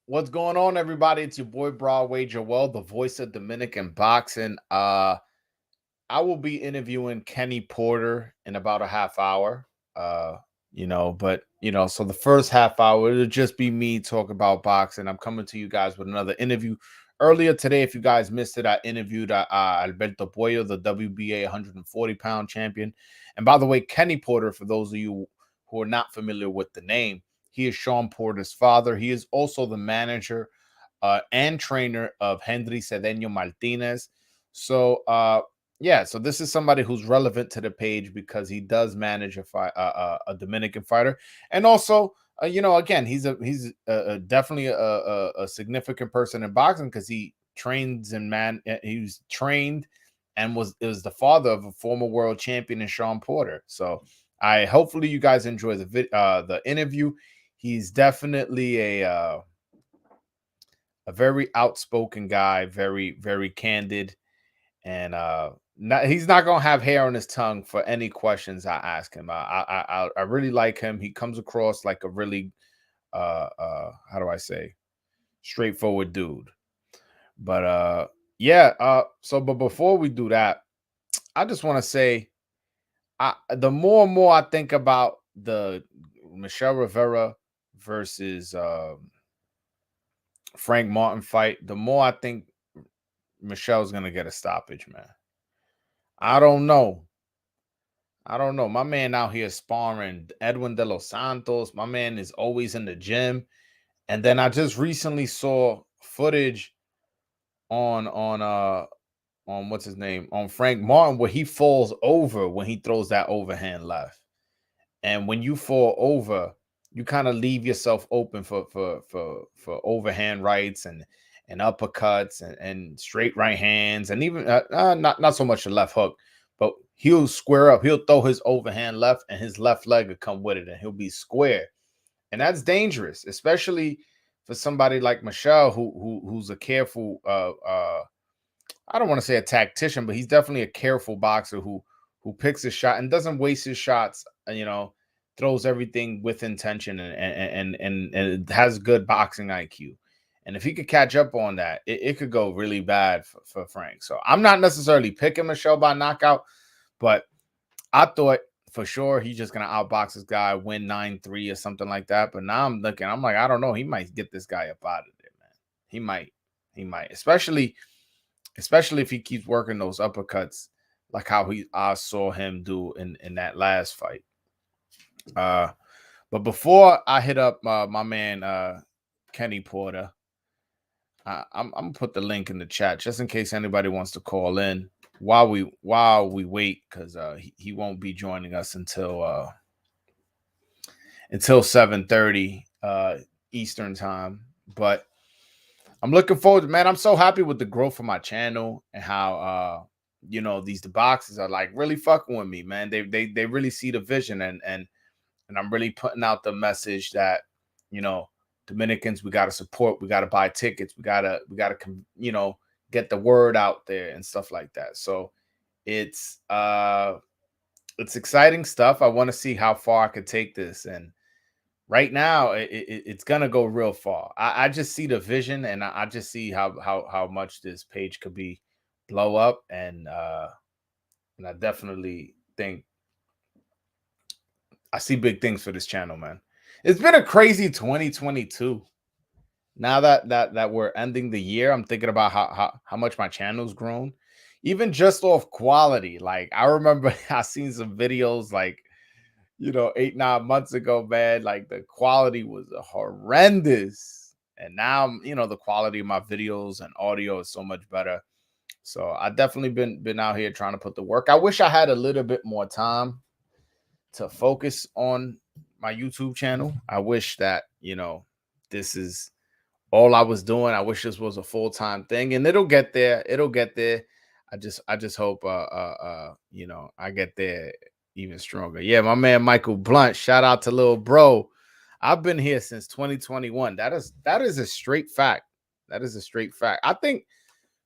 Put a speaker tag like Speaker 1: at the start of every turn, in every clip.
Speaker 1: What's going on, everybody? It's your boy Broadway Joel, the voice of Dominican boxing. I will be interviewing Kenny Porter in about a half hour. Uh, so the first half hour it'll just be me talking about boxing. I'm coming to you guys with another interview. Earlier today, if you guys missed it, I interviewed Alberto Puello, the WBA 140-pound champion. And by the way, Kenny Porter, for those of you who are not familiar with the name, he is Sean Porter's father. He is also the manager and trainer of Henry Cedeno Martinez. So this is somebody who's relevant to the page because he does manage a Dominican fighter, and also, again, he's definitely a significant person in boxing because he trains and he was trained and was the father of a former world champion in Sean Porter. So I hopefully you guys enjoy the interview. He's definitely a very outspoken guy, very very candid, and he's not gonna have hair on his tongue for any questions I ask him. I really like him. He comes across like a really how do I say, straightforward dude. But but before we do that, I just want to say, the more and more I think about the Michelle Rivera versus Frank Martin fight, the more I think Michelle's gonna get a stoppage, man. I don't know. I don't know. My man out here sparring Edwin De Los Santos. My man is always in the gym. And then I just recently saw footage on what's his name? On Frank Martin, where he falls over when he throws that overhand left. And when you fall over, you kind of leave yourself open for overhand rights and uppercuts and straight right hands, and even not so much the left hook, but he'll square up. He'll throw his overhand left, and his left leg will come with it, and he'll be square. And that's dangerous, especially for somebody like Michelle, who's a careful. I don't want to say a tactician, but he's definitely a careful boxer who picks his shot and doesn't waste his shots. Throws everything with intention and it has good boxing IQ. And if he could catch up on that, it could go really bad for Frank. So I'm not necessarily picking Michelle by knockout, but I thought for sure he's just gonna outbox this guy, win 9-3 or something like that. But now I'm like, I don't know. He might get this guy up out of there, man. He might. He might. Especially if he keeps working those uppercuts like how I saw him do in that last fight. But before I hit up my man Kenny Porter, I'm gonna put the link in the chat just in case anybody wants to call in while we wait, because he won't be joining us until 7:30 Eastern time. But I'm looking forward, man. I'm so happy with the growth of my channel and how these boxes are like really fucking with me, man. They really see the vision, and I'm really putting out the message that, Dominicans, we got to support, we got to buy tickets, we got to get the word out there and stuff like that. So it's exciting stuff. I want to see how far I could take this, and right now it's gonna go real far. I just see the vision, and I just see how much this page could be blow up, and I definitely think I see big things for this channel, man. It's been a crazy 2022. Now that we're ending the year, I'm thinking about how much my channel's grown, even just off quality. Like, I remember I seen some videos like 8-9 months ago, man. Like, the quality was horrendous, and now the quality of my videos and audio is so much better. So I definitely been out here trying to put the work. I wish I had a little bit more time to focus on my YouTube channel. I wish that, this is all I was doing. I wish this was a full-time thing, and it'll get there. It'll get there. I just hope I get there even stronger. Yeah, my man Michael Blunt. Shout out to little bro. I've been here since 2021. That is a straight fact. That is a straight fact. I think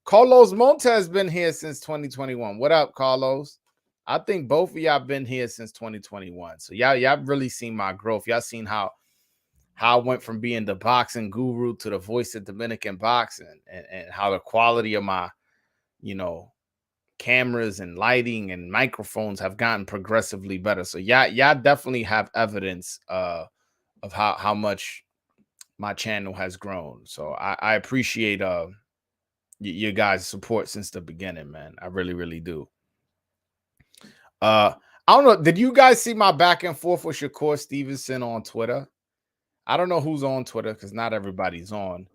Speaker 1: Carlos Monta has been here since 2021. What up, Carlos? I think both of y'all been here since 2021. So y'all really seen my growth. Y'all seen how how I went from being the boxing guru to the voice of Dominican boxing, and how the quality of my, you know, cameras and lighting and microphones have gotten progressively better. So y'all definitely have evidence of how much my channel has grown. So I appreciate your guys' support since the beginning, man. I really, really do. I don't know. Did you guys see my back and forth with Shakur Stevenson on Twitter? I don't know who's on Twitter because not everybody's on.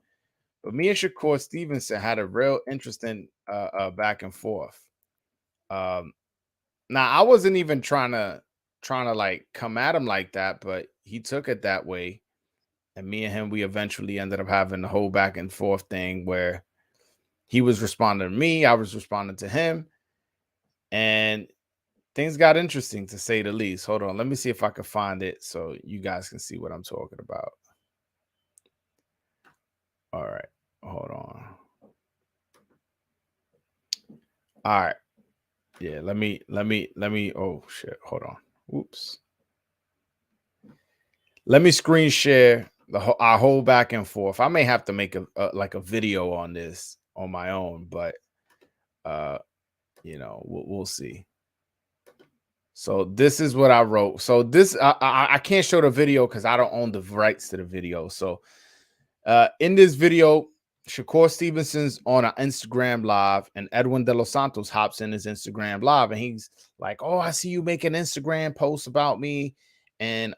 Speaker 1: But me and Shakur Stevenson had a real interesting back and forth. Now I wasn't even trying to like come at him like that, but he took it that way. And me and him, we eventually ended up having the whole back and forth thing where he was responding to me, I was responding to him, and things got interesting to say the least. Hold on, let me see if I can find it so you guys can see what I'm talking about. All right, hold on. All right, yeah, let me. Oh shit, hold on. Oops. Let me screen share our whole back and forth. I may have to make like a video on this on my own, but you know, we'll see. So this is what I wrote. So this I can't show the video because I don't own the rights to the video. So in this video, Shakur Stevenson's on an Instagram live, and Edwin De Los Santos hops in his Instagram live, and he's like, "Oh, I see you making Instagram posts about me, and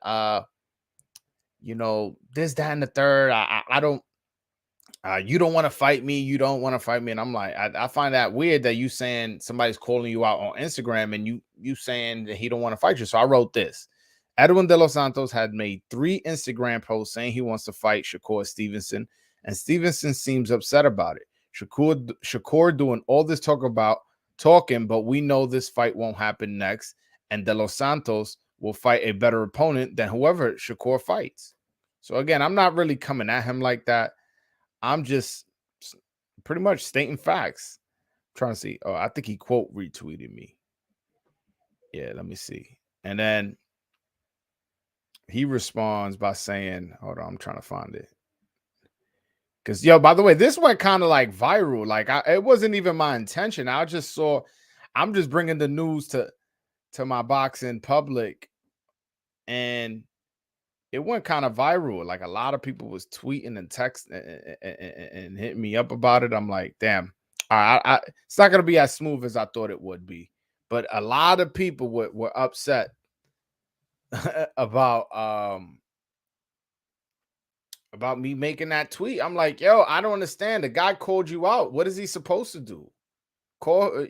Speaker 1: you know, this, that, and the third. I don't. You don't want to fight me. You don't want to fight me." And I'm like, I find that weird that you saying somebody's calling you out on Instagram and you saying that he don't want to fight you. So I wrote this. Edwin De Los Santos had made 3 Instagram posts saying he wants to fight Shakur Stevenson, and Stevenson seems upset about it. Shakur doing all this talking, but we know this fight won't happen next, and De Los Santos will fight a better opponent than whoever Shakur fights. So again, I'm not really coming at him like that. I'm just pretty much stating facts. I'm trying to see. Oh, I think he quote retweeted me. Yeah, let me see. And then he responds by saying, hold on, I'm trying to find it. Because, yo, by the way, this went kind of like viral. Like, it wasn't even my intention. I just saw, I'm just bringing the news to my boxing public. And it went kind of viral. Like, a lot of people was tweeting and texting and hitting me up about it. I'm like, damn. It's not going to be as smooth as I thought it would be. But a lot of people were upset about me making that tweet. I'm like, yo, I don't understand. The guy called you out. What is he supposed to do?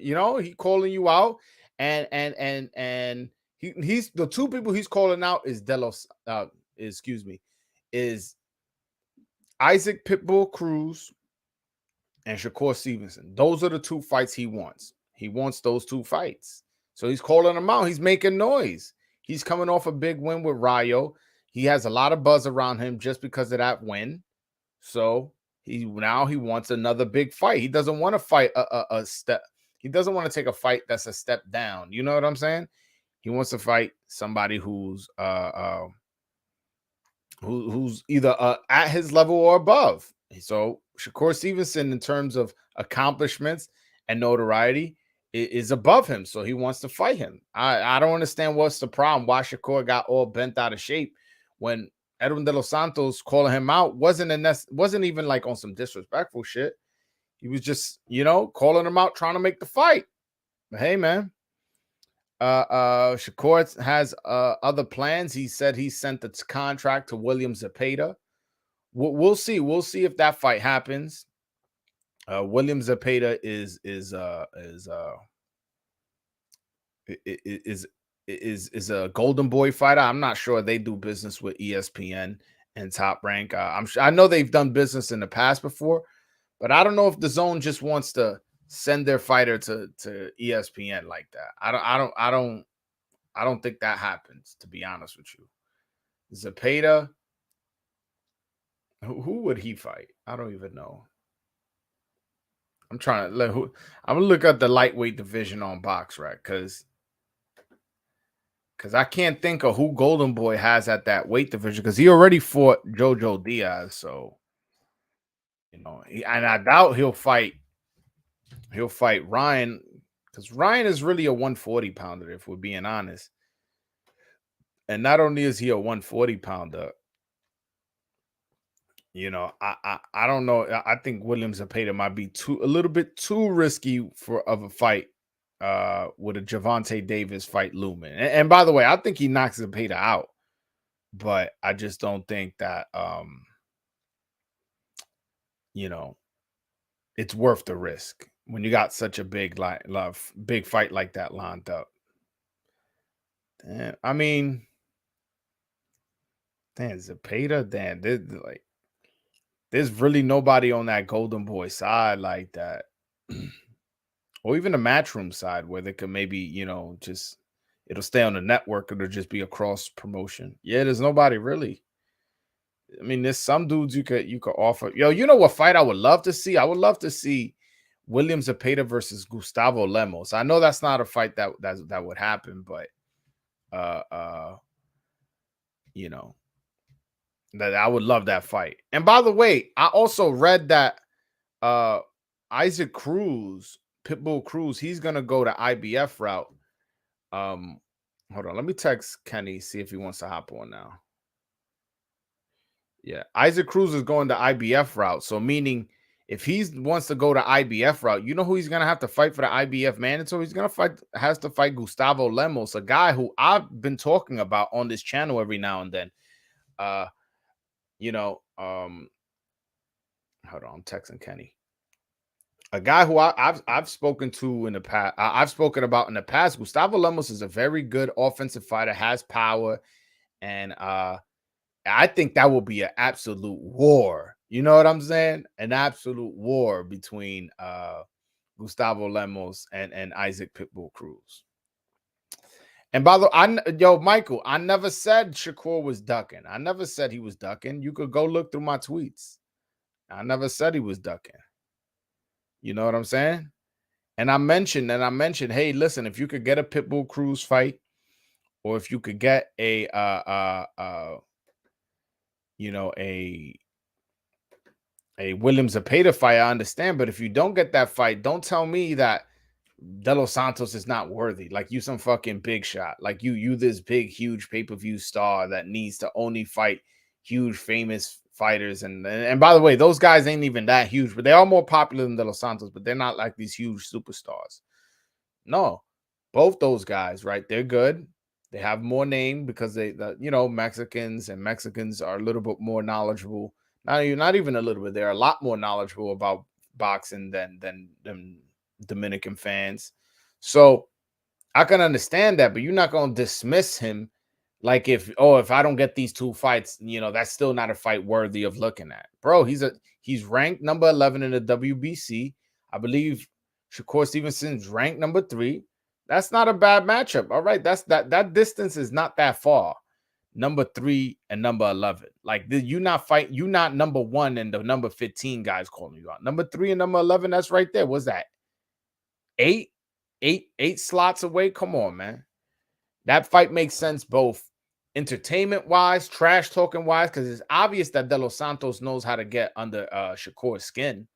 Speaker 1: He calling you out, and he's the 2 people he's calling out is is Isaac Pitbull Cruz and Shakur Stevenson. Those are the 2 fights he wants. He wants those 2 fights. So he's calling them out. He's making noise. He's coming off a big win with Rayo. He has a lot of buzz around him just because of that win. So he wants another big fight. He doesn't want to fight a step. He doesn't want to take a fight that's a step down. You know what I'm saying? He wants to fight somebody who's either at his level or above. So Shakur Stevenson, in terms of accomplishments and notoriety, is above him. So he wants to fight him. I don't understand what's the problem. Why Shakur got all bent out of shape when Edwin De Los Santos calling him out wasn't even like on some disrespectful shit. He was just, calling him out, trying to make the fight. But hey, man. Shakur has other plans. He said he sent the contract to William Zepeda. We'll see. We'll see if that fight happens. William Zepeda is a Golden Boy fighter. I'm not sure they do business with ESPN and Top Rank. I know they've done business in the past before, but I don't know if the Zone just wants to send their fighter to ESPN like that. I don't think that happens, to be honest with you. Zepeda, who would he fight? I don't even know. I'm gonna look at the lightweight division on BoxRec because because I can't think of who Golden Boy has at that weight division because he already fought Jojo Diaz. So, and I doubt he'll fight Ryan because Ryan is really a 140 pounder, if we're being honest. And not only is he a 140 pounder, I don't know. I think William Zepeda might be a little bit too risky of a fight with a Javante Davis fight looming. And by the way, I think he knocks Zepeda out, but I just don't think that it's worth the risk when you got such a big fight like that lined up. And, I mean, damn, Zepeda, damn, there's really nobody on that Golden Boy side like that. Or even the Matchroom side where they could maybe, just it'll stay on the network or it'll just be a cross promotion. Yeah, there's nobody really. I mean, there's some dudes you could offer. Yo, you know what fight I would love to see? I would love to see William Zepeda versus Gustavo Lemos. I know that's not a fight that would happen, but that I would love that fight. And by the way, I also read that Isaac Cruz, Pitbull Cruz, he's gonna go to IBF route. Hold on, let me text Kenny, see if he wants to hop on now. Yeah, Isaac Cruz is going to IBF route. So meaning if he wants to go to IBF route, you know who he's gonna have to fight for the IBF mandatory? He's has to fight Gustavo Lemos, a guy who I've been talking about on this channel every now and then. Hold on, I'm texting Kenny. A guy who I've spoken to in the past, I've spoken about in the past. Gustavo Lemos is a very good offensive fighter, has power, and I think that will be an absolute war. You know what I'm saying? An absolute war between Gustavo Lemos and Isaac Pitbull Cruz. And by the way, Michael, I never said Shakur was ducking. I never said he was ducking. You could go look through my tweets. I never said he was ducking. You know what I'm saying? And I mentioned, hey, listen, if you could get a Pitbull Cruz fight, or if you could get a William Zepeda fight, I understand. But if you don't get that fight, don't tell me that De Los Santos is not worthy. Like you some fucking big shot. Like you this big, huge pay-per-view star that needs to only fight huge, famous fighters. And by the way, those guys ain't even that huge, but they are more popular than De Los Santos, but they're not like these huge superstars. No, both those guys, right? They're good. They have more name because Mexicans are a little bit more knowledgeable. Not even a little bit. They're a lot more knowledgeable about boxing than Dominican fans. So I can understand that, but you're not going to dismiss him like if I don't get these two fights, that's still not a fight worthy of looking at. Bro, he's ranked number 11 in the WBC. I believe Shakur Stevenson's ranked number 3. That's not a bad matchup. All right, that distance is not that far. Number 3 and number 11. Like you not number 1 and the number 15 guys calling you out. Number 3 and number 11, that's right there. What's that? 8 slots away. Come on, man. That fight makes sense both entertainment wise, trash talking wise, because it's obvious that De Los Santos knows how to get under Shakur's skin.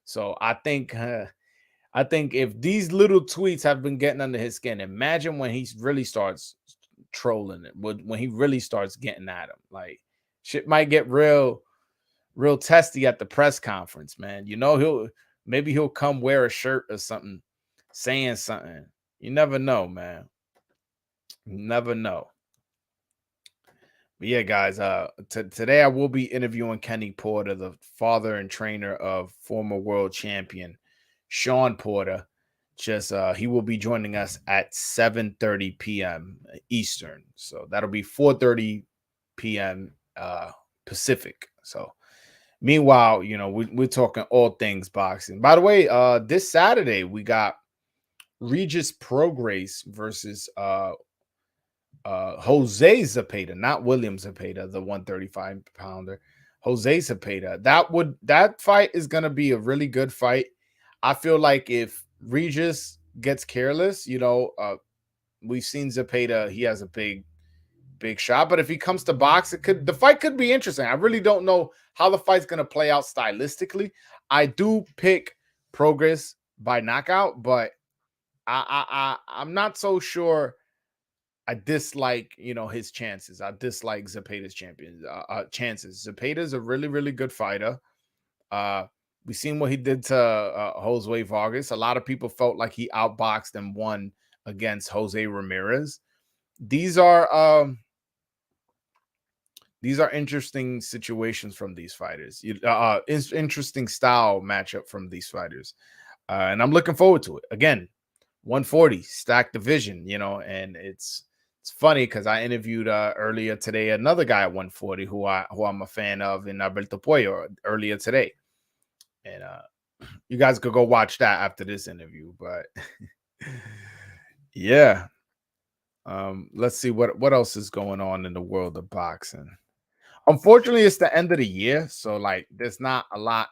Speaker 1: So I think if these little tweets have been getting under his skin, imagine when he really starts trolling it, when he really starts getting at him. Like shit might get real testy at the press conference, man. He'll come wear a shirt or something saying something. You never know, man. You never know. But yeah, guys, today I will be interviewing Kenny Porter, the father and trainer of former world champion Shawn Porter. He will be joining us at 7:30 p.m. Eastern. So that'll be 4:30 p.m. Pacific. So meanwhile, we're talking all things boxing. By the way, this Saturday we got Regis Prograis versus Jose Zepeda, not William Zepeda, the 135 pounder. Jose Zepeda. That fight is gonna be a really good fight. I feel like if Regis gets careless, we've seen Zepeda. He has a big shot, but if he comes to box, the fight could be interesting. I really don't know how the fight's going to play out stylistically. I do pick Prograis by knockout, but I'm not so sure. I dislike, his chances. I dislike Zepeda's chances. Zepeda's a really, really good fighter. We seen what he did to Jose Vargas. A lot of people felt like he outboxed and won against Jose Ramirez. These are interesting situations from these fighters. Interesting style matchup from these fighters, and I'm looking forward to it. Again, 140 stacked division, and it's funny because I interviewed earlier today another guy at 140 who I'm a fan of, in Alberto Puello, earlier today, and you guys could go watch that after this interview. But yeah, let's see what else is going on in the world of boxing. Unfortunately, it's the end of the year, so like there's not a lot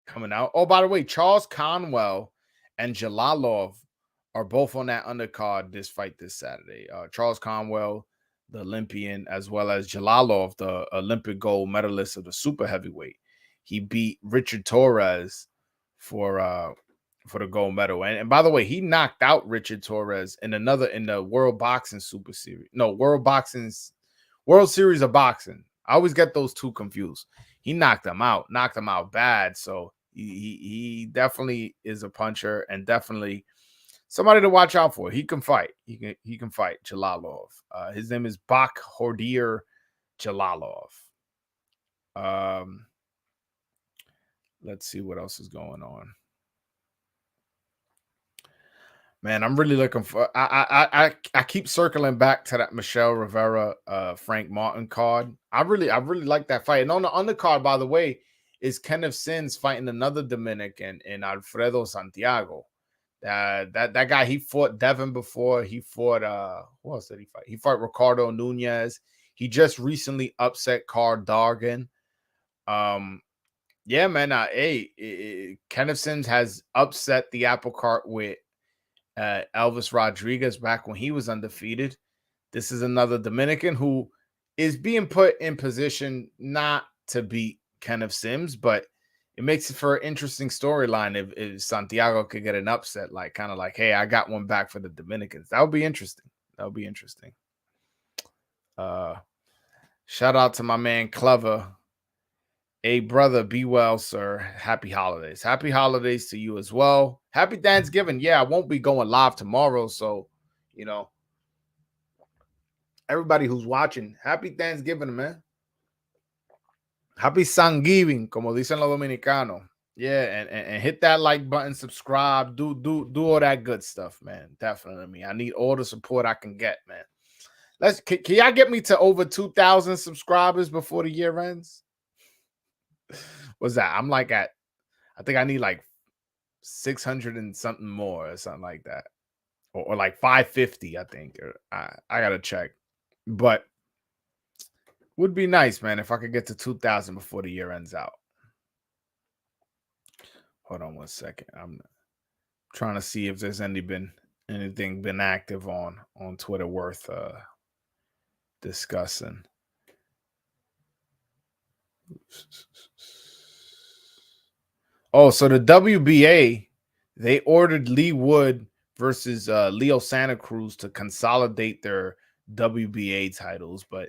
Speaker 1: coming out. Oh, by the way, Charles Conwell and Jalalov are both on that undercard this fight this Saturday. Charles Conwell, the Olympian, as well as Jalalov, the Olympic gold medalist of the super heavyweight. He beat Richard Torres for the gold medal. And by the way, he knocked out Richard Torres in the World Boxing Super Series. No, World Series of Boxing. I always get those two confused. He knocked him out bad. So he definitely is a puncher and definitely somebody to watch out for. He can fight. He can fight Jalalov. His name is Bakhordir Jalalov. Let's see what else is going on. Man, I'm really looking for. I keep circling back to that Michelle Rivera, Frank Martin card. I really like that fight. And on the undercard, by the way, is Kenneth Sins fighting another Dominican in Alfredo Santiago. That guy, he fought Devin before. He fought who else did he fight? He fought Ricardo Nunez. He just recently upset Carl Dargan. Yeah, man. Kenneth Sins has upset the apple cart with Elvis Rodriguez back when he was undefeated. This is another Dominican who is being put in position not to beat Kenneth Sims, but it makes it for an interesting storyline if Santiago could get an upset, like kind of like, hey, I got one back for the Dominicans. That would be interesting. Shout out to my man Clever. Hey, brother, be well, sir. Happy holidays. Happy holidays to you as well. Happy Thanksgiving. Yeah, I won't be going live tomorrow. So, everybody who's watching, happy Thanksgiving, man. Happy Thanksgiving, como dicen los dominicanos. Yeah, and hit that like button, subscribe, do all that good stuff, man. Definitely. I need all the support I can get, man. Can y'all get me to over 2,000 subscribers before the year ends? What's that? I'm like I think I need like 600 and something more or something like that. Or like 550, I think. I gotta check. But would be nice, man, if I could get to 2,000 before the year ends out. Hold on 1 second. I'm trying to see if there's anything been active on Twitter worth discussing. Oh, so the WBA, they ordered Lee Wood versus Leo Santa Cruz to consolidate their WBA titles, but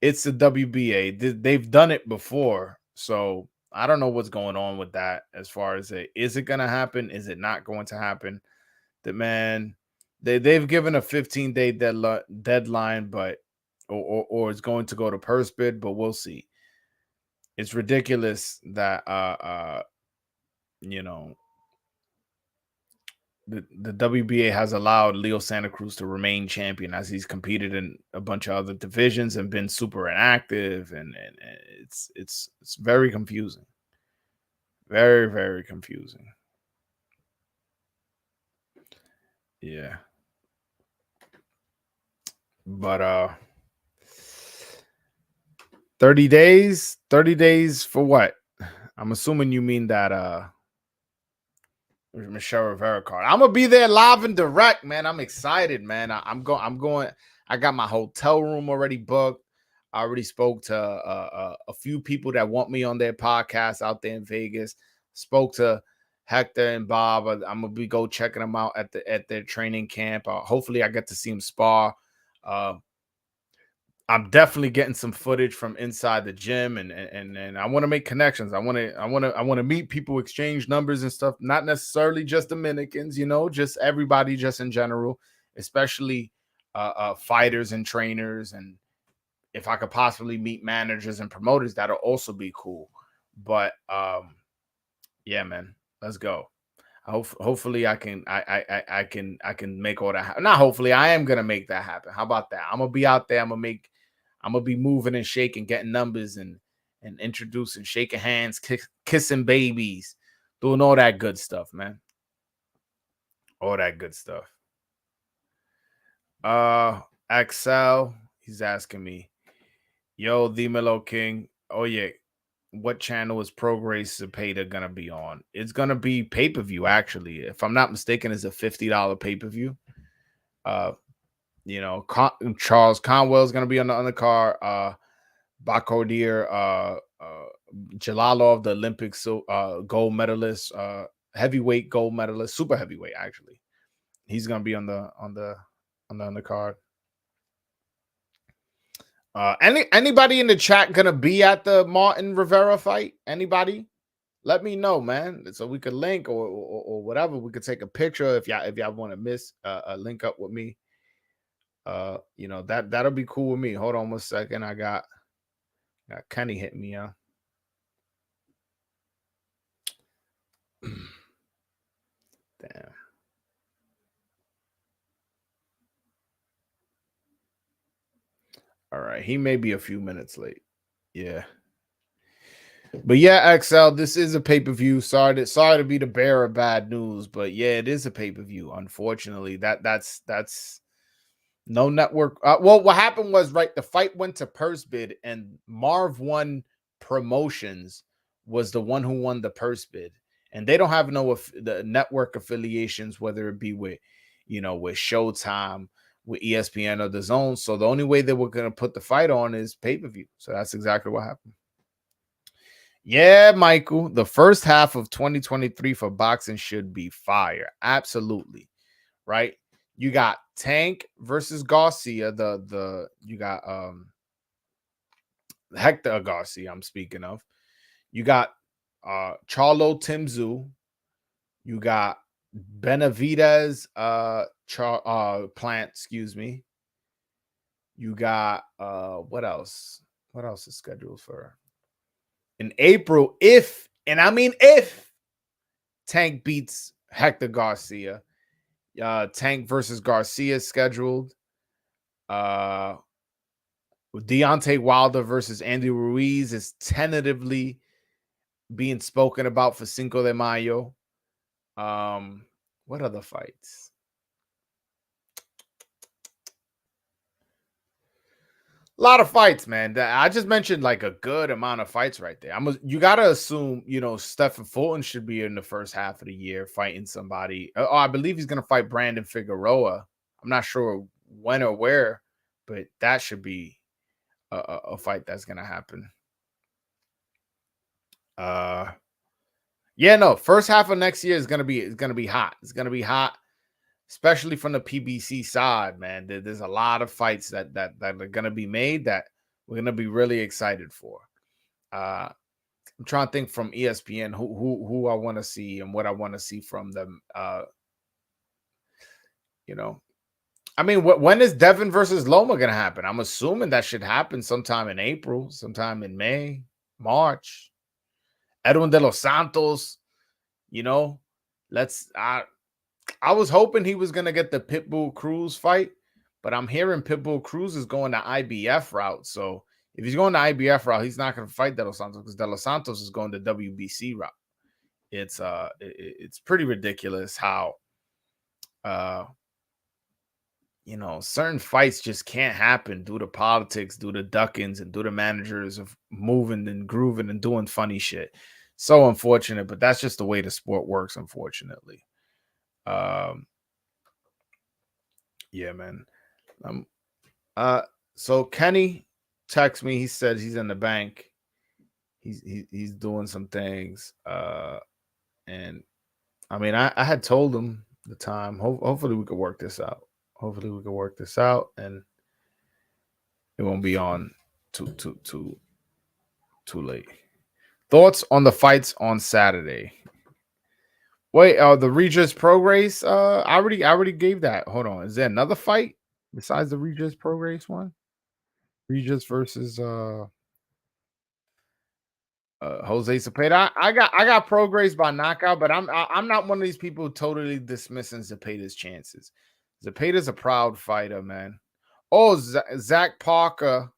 Speaker 1: it's the WBA. They've done it before, so I don't know what's going on with that. As far as is it going to happen? Is it not going to happen? They've given a 15-day deadline, but or it's going to go to purse bid, but we'll see. It's ridiculous that the WBA has allowed Leo Santa Cruz to remain champion as he's competed in a bunch of other divisions and been super inactive, and it's very confusing. Very, very confusing. Yeah. But 30 days for what? I'm assuming you mean that Michelle Rivera card. I'm gonna be there live and direct, man. I'm excited, man. I'm going. I'm going. I got my hotel room already booked. I already spoke to a few people that want me on their podcast out there in Vegas. Spoke to Hector and Bob. I'm gonna be go checking them out at their training camp. Hopefully, I get to see them spar. I'm definitely getting some footage from inside the gym, and I want to make connections. I want to meet people, exchange numbers and stuff. Not necessarily just Dominicans, just everybody, just in general, especially fighters and trainers. And if I could possibly meet managers and promoters, that'll also be cool. But yeah, man, let's go. Hopefully I can make all that happen. Not hopefully, I am gonna make that happen. How about that? I'm gonna be out there. I'm gonna be moving and shaking, getting numbers and introducing, shaking hands, kissing babies, doing all that good stuff, man. All that good stuff. Axel, he's asking me, yo, the Melo King. Oh yeah, what channel is Prograis Zepeda gonna be on? It's gonna be pay-per-view, actually. If I'm not mistaken, it's a $50 pay-per-view. Charles Conwell is gonna be on the undercard. Bakodir Jalalov, the Olympic gold medalist, heavyweight gold medalist, super heavyweight, actually. He's gonna be on the undercard. Anybody in the chat gonna be at the Martin Rivera fight? Anybody? Let me know, man, so we could link or whatever. We could take a picture if y'all want to link up with me. That'll be cool with me. Hold on 1 second. I got Kenny hit me, yeah. Damn. All right, he may be a few minutes late. Yeah. But yeah, XL, this is a pay-per-view. Sorry to be the bearer of bad news, but yeah, it is a pay-per-view. Unfortunately, that's no network. Well, what happened was, right, the fight went to purse bid, and Marv One Promotions was the one who won the purse bid, and they don't have the network affiliations, whether it be with Showtime, with ESPN or the Zone. So the only way they were going to put the fight on is pay-per-view. So that's exactly what happened. Yeah, Michael, the first half of 2023 for boxing should be fire. Absolutely. Right? You got Tank versus Garcia. You got Hector Garcia, I'm speaking of. You got Charlo Timzu. You got Benavidez Plant, excuse me. You got what else? What else is scheduled for in April? If Tank beats Hector Garcia, Tank versus Garcia is scheduled. Deontay Wilder versus Andy Ruiz is tentatively being spoken about for Cinco de Mayo. What other fights? A lot of fights, man. I just mentioned like a good amount of fights right there. You gotta assume, Stephen Fulton should be in the first half of the year fighting somebody. I believe he's gonna fight Brandon Figueroa. I'm not sure when or where, but that should be a fight that's gonna happen. First half of next year is gonna be hot. It's gonna be hot, especially from the PBC side, man. There's a lot of fights that are gonna be made that we're gonna be really excited for. I'm trying to think from ESPN who I want to see and what I want to see from them. When is Devin versus Loma gonna happen? I'm assuming that should happen sometime in April, sometime in May, March. Edwin De Los Santos, I was hoping he was gonna get the Pitbull Cruz fight, but I'm hearing Pitbull Cruz is going the IBF route. So if he's going the IBF route, he's not gonna fight De Los Santos because De Los Santos is going the WBC route. It's pretty ridiculous how certain fights just can't happen due to politics, due to duckings, and due to managers of moving and grooving and doing funny shit. So unfortunate, but that's just the way the sport works, unfortunately. Um, yeah, man. Um, so Kenny texted me. He said he's in the bank. He's doing some things. And I mean, I had told him the time. Hopefully, we could work this out. Hopefully, we can work this out, and it won't be on too late. Thoughts on the fights on Saturday? Wait, the Regis Pro Race. I already gave that. Hold on. Is there another fight besides the Regis Pro Race one? Regis versus Jose Zepeda. I got Pro Grace by knockout, but I'm not one of these people totally dismissing Zepeda's chances. Zepeda's a proud fighter, man. Oh, Zach Parker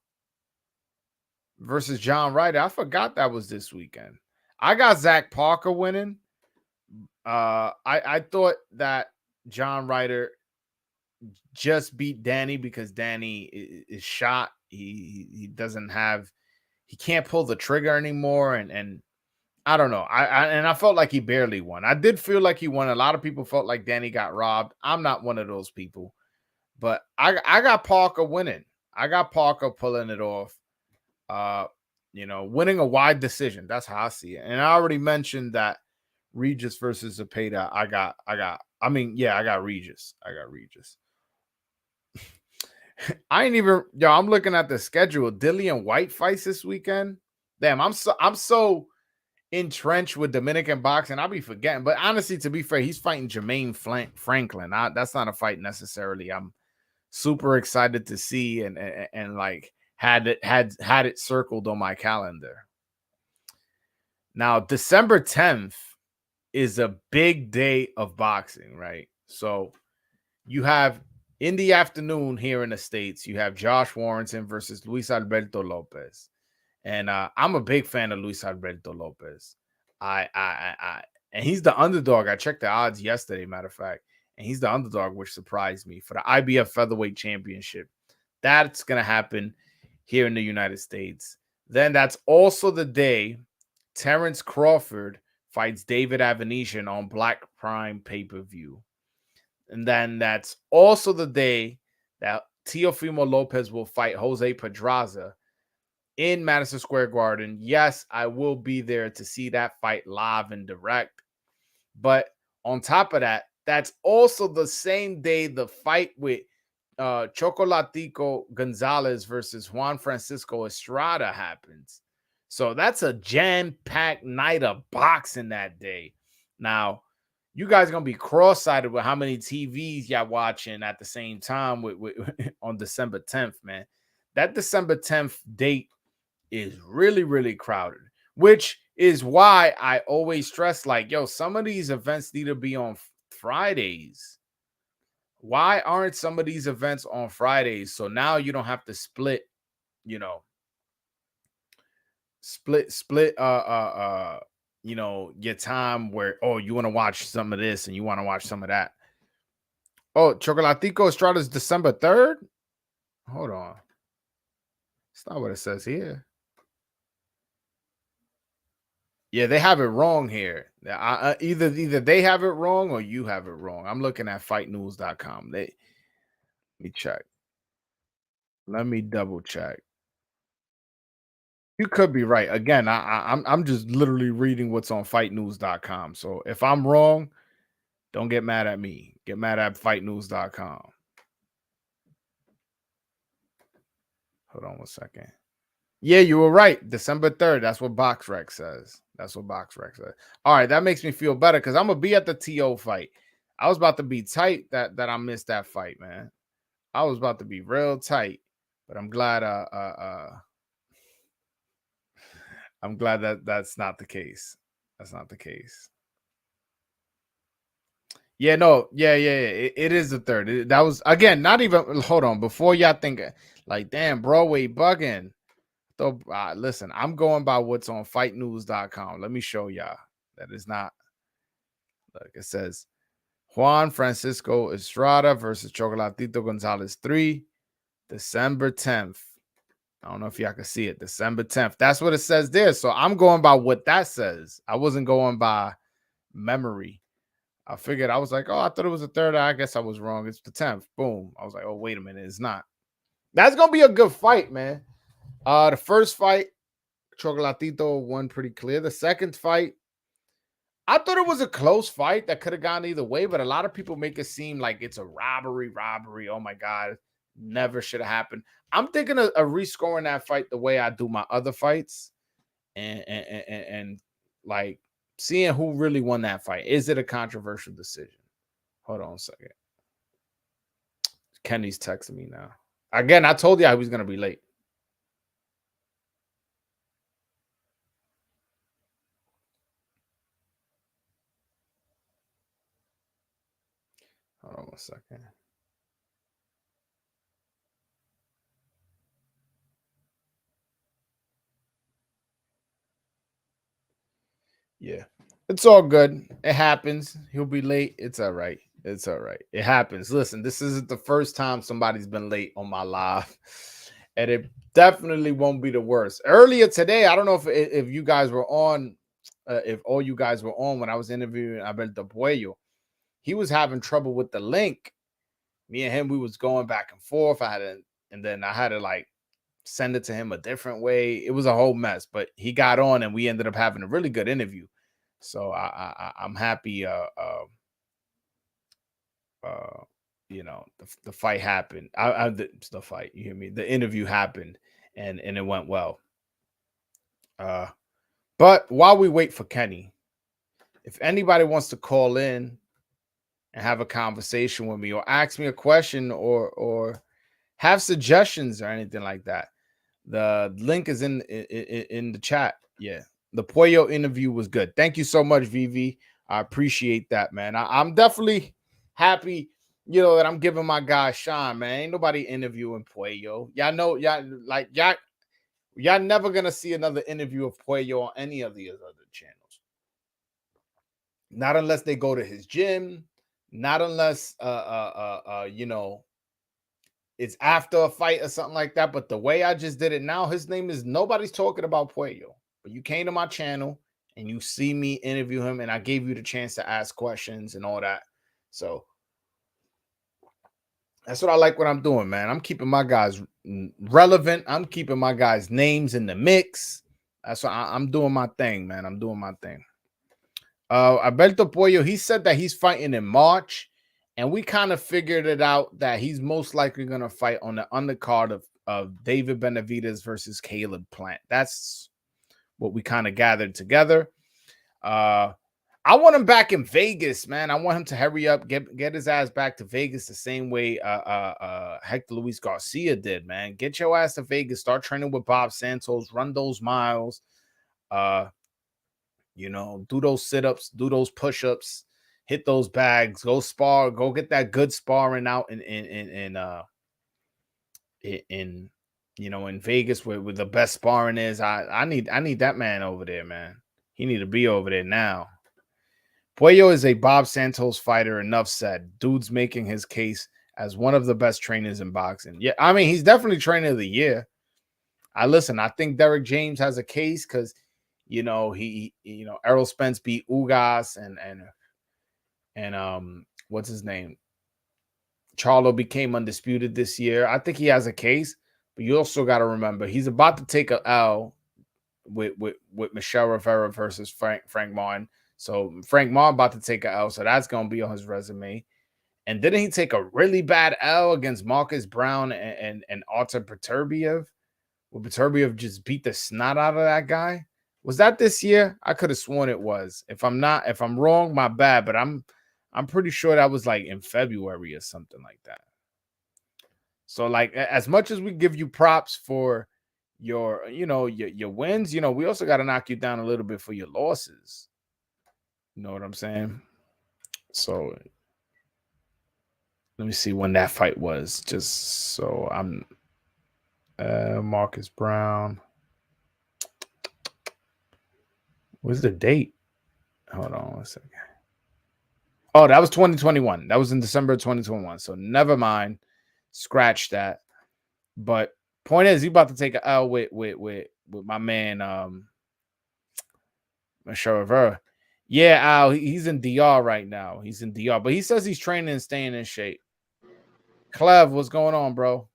Speaker 1: versus John Ryder. I forgot that was this weekend. I got Zach Parker winning. I thought that John Ryder just beat Danny because Danny is shot. He doesn't have, he can't pull the trigger anymore, and I don't know. I felt like he barely won. I did feel like he won. A lot of people felt like Danny got robbed. I'm not one of those people, but I got Parker winning. I got Parker pulling it off. Winning a wide decision. That's how I see it. And I already mentioned that Regis versus Zepeda. I got Regis. I got Regis. I ain't even I'm looking at the schedule. Dillian White fights this weekend. Damn, I'm so entrenched with Dominican boxing. I'll be forgetting. But honestly, to be fair, he's fighting Jermaine Franklin. That's not a fight necessarily I'm super excited to see and like had it circled on my calendar. Now, December 10th is a big day of boxing, right? So you have in the afternoon here in the States, you have Josh Warrington versus Luis Alberto Lopez. And I'm a big fan of Luis Alberto Lopez. And he's the underdog. I checked the odds yesterday, matter of fact, and he's the underdog, which surprised me for the IBF Featherweight Championship. That's going to happen here in the United States. Then that's also the day Terrence Crawford fights David Avanesian on Black Prime pay-per-view. And then that's also the day that Teofimo Lopez will fight Jose Pedraza in Madison Square Garden. Yes, I will be there to see that fight live and direct. But on top of that, that's also the same day the fight with Chocolatico Gonzalez versus Juan Francisco Estrada happens. So that's a jam-packed night of boxing that day. Now, you guys are going to be cross-sided with how many TVs y'all watching at the same time with on December 10th, man. That December 10th date is really, really crowded, which is why I always stress like, yo, some of these events need to be on Fridays. Why aren't some of these events on Fridays? So now you don't have to split your time where, oh, you want to watch some of this and you want to watch some of that. Oh, Chocolatico Estrada's December 3rd? Hold on. It's not what it says here. Yeah, they have it wrong here. Either they have it wrong or you have it wrong. I'm looking at fightnews.com. Let me check. Let me double check. You could be right. Again, I'm just literally reading what's on fightnews.com. So if I'm wrong, don't get mad at me. Get mad at fightnews.com. Hold on 1 second. Yeah, you were right. December 3rd. That's what BoxRec says. All right, that makes me feel better because I'm gonna be at the TO fight. I was about to be tight that I missed that fight, man. I was about to be real tight, but I'm glad I'm glad that that's not the case. That's not the case. Yeah, no, yeah. It is the 3rd. That was again, not even hold on before y'all think like, damn, Broadway bugging. So listen, I'm going by what's on fightnews.com. Let me show y'all that is not. Look, it says Juan Francisco Estrada versus Chocolatito Gonzalez 3, December 10th. I don't know if y'all can see it. December 10th. That's what it says there. So I'm going by what that says. I wasn't going by memory. I figured, I was like, oh, I thought it was the 3rd. I guess I was wrong. It's the 10th. Boom. I was like, oh, wait a minute. It's not. That's going to be a good fight, man. The first fight, Chocolatito won pretty clear. The second fight, I thought it was a close fight that could have gone either way, but a lot of people make it seem like it's a robbery. Oh my God, never should have happened. I'm thinking of rescoring that fight the way I do my other fights, and like seeing who really won that fight. Is it a controversial decision? Hold on a second. Kenny's texting me now. Again, I told you I was gonna be late. Hold on a second. Yeah, it's all good. It happens. He'll be late. It's all right. It's all right. It happens. Listen, this isn't the first time somebody's been late on my live, and it definitely won't be the worst. Earlier today, I don't know if you guys were on, if all you guys were on when I was interviewing Alberto Puello. He was having trouble with the link. Me and him, we was going back and forth. And then I had to like send it to him a different way. It was a whole mess, but he got on, and we ended up having a really good interview. So I'm happy. You know, the fight happened. The fight. You hear me? The interview happened, and it went well. But while we wait for Kenny, if anybody wants to call in and have a conversation with me, or ask me a question, or have suggestions or anything like that, the link is in the chat. Yeah, the Puello interview was good. Thank you so much, VV. I appreciate that, man. I'm definitely happy, you know, that I'm giving my guy shine, man. Ain't nobody interviewing Puello. Y'all know, y'all never gonna see another interview of Puello on any of the other channels. Not unless they go to his gym. Not unless you know, it's after a fight or something like that. But the way I just did it now, his name is, nobody's talking about Puello. But you came to my channel and you see me interview him, and I gave you the chance to ask questions and all that. So that's what I like what I'm doing, man. I'm keeping my guys relevant. I'm keeping my guys' names in the mix. That's what I'm doing my thing, man. I'm doing my thing. Alberto Puello, he said that he's fighting in March, and we kind of figured it out that he's most likely going to fight on the undercard of David Benavidez versus Caleb Plant. That's what we kind of gathered together. I want him back in Vegas, man. I want him to hurry up, get his ass back to Vegas the same way Hector Luis Garcia did, man. Get your ass to Vegas, start training with Bob Santos, run those miles, you know, do those sit-ups, do those push-ups, hit those bags, go spar, go get that good sparring out in you know, in Vegas where the best sparring is. I need that man over there, man. He need to be over there now. Puello is a Bob Santos fighter. Enough said. Dude's making his case as one of the best trainers in boxing. Yeah, I mean, he's definitely trainer of the year. I think Derek James has a case because, you know, Errol Spence beat Ugas and what's his name? Charlo became undisputed this year. I think he has a case, but you also got to remember he's about to take a L with Michelle Rivera versus Frank Martin. So Frank Martin about to take a L, so that's gonna be on his resume. And didn't he take a really bad L against Marcus Brown and Artur Beterbiev? Well, Beterbiev just beat the snot out of that guy. Was that this year? I could have sworn it was. If I'm wrong, my bad. But I'm pretty sure that was like in February or something like that. So, like, as much as we give you props for your, you know, your wins, you know, we also got to knock you down a little bit for your losses. You know what I'm saying? So let me see when that fight was, just so I'm Marcus Brown. What's the date? Hold on a second. Oh, that was 2021. That was in December of 2021. So never mind. Scratch that. But Point is, you about to take a L with my man Michelle Rivera. Yeah, Al, he's in DR right now. He's in DR, but he says he's training and staying in shape. Clev, what's going on, bro?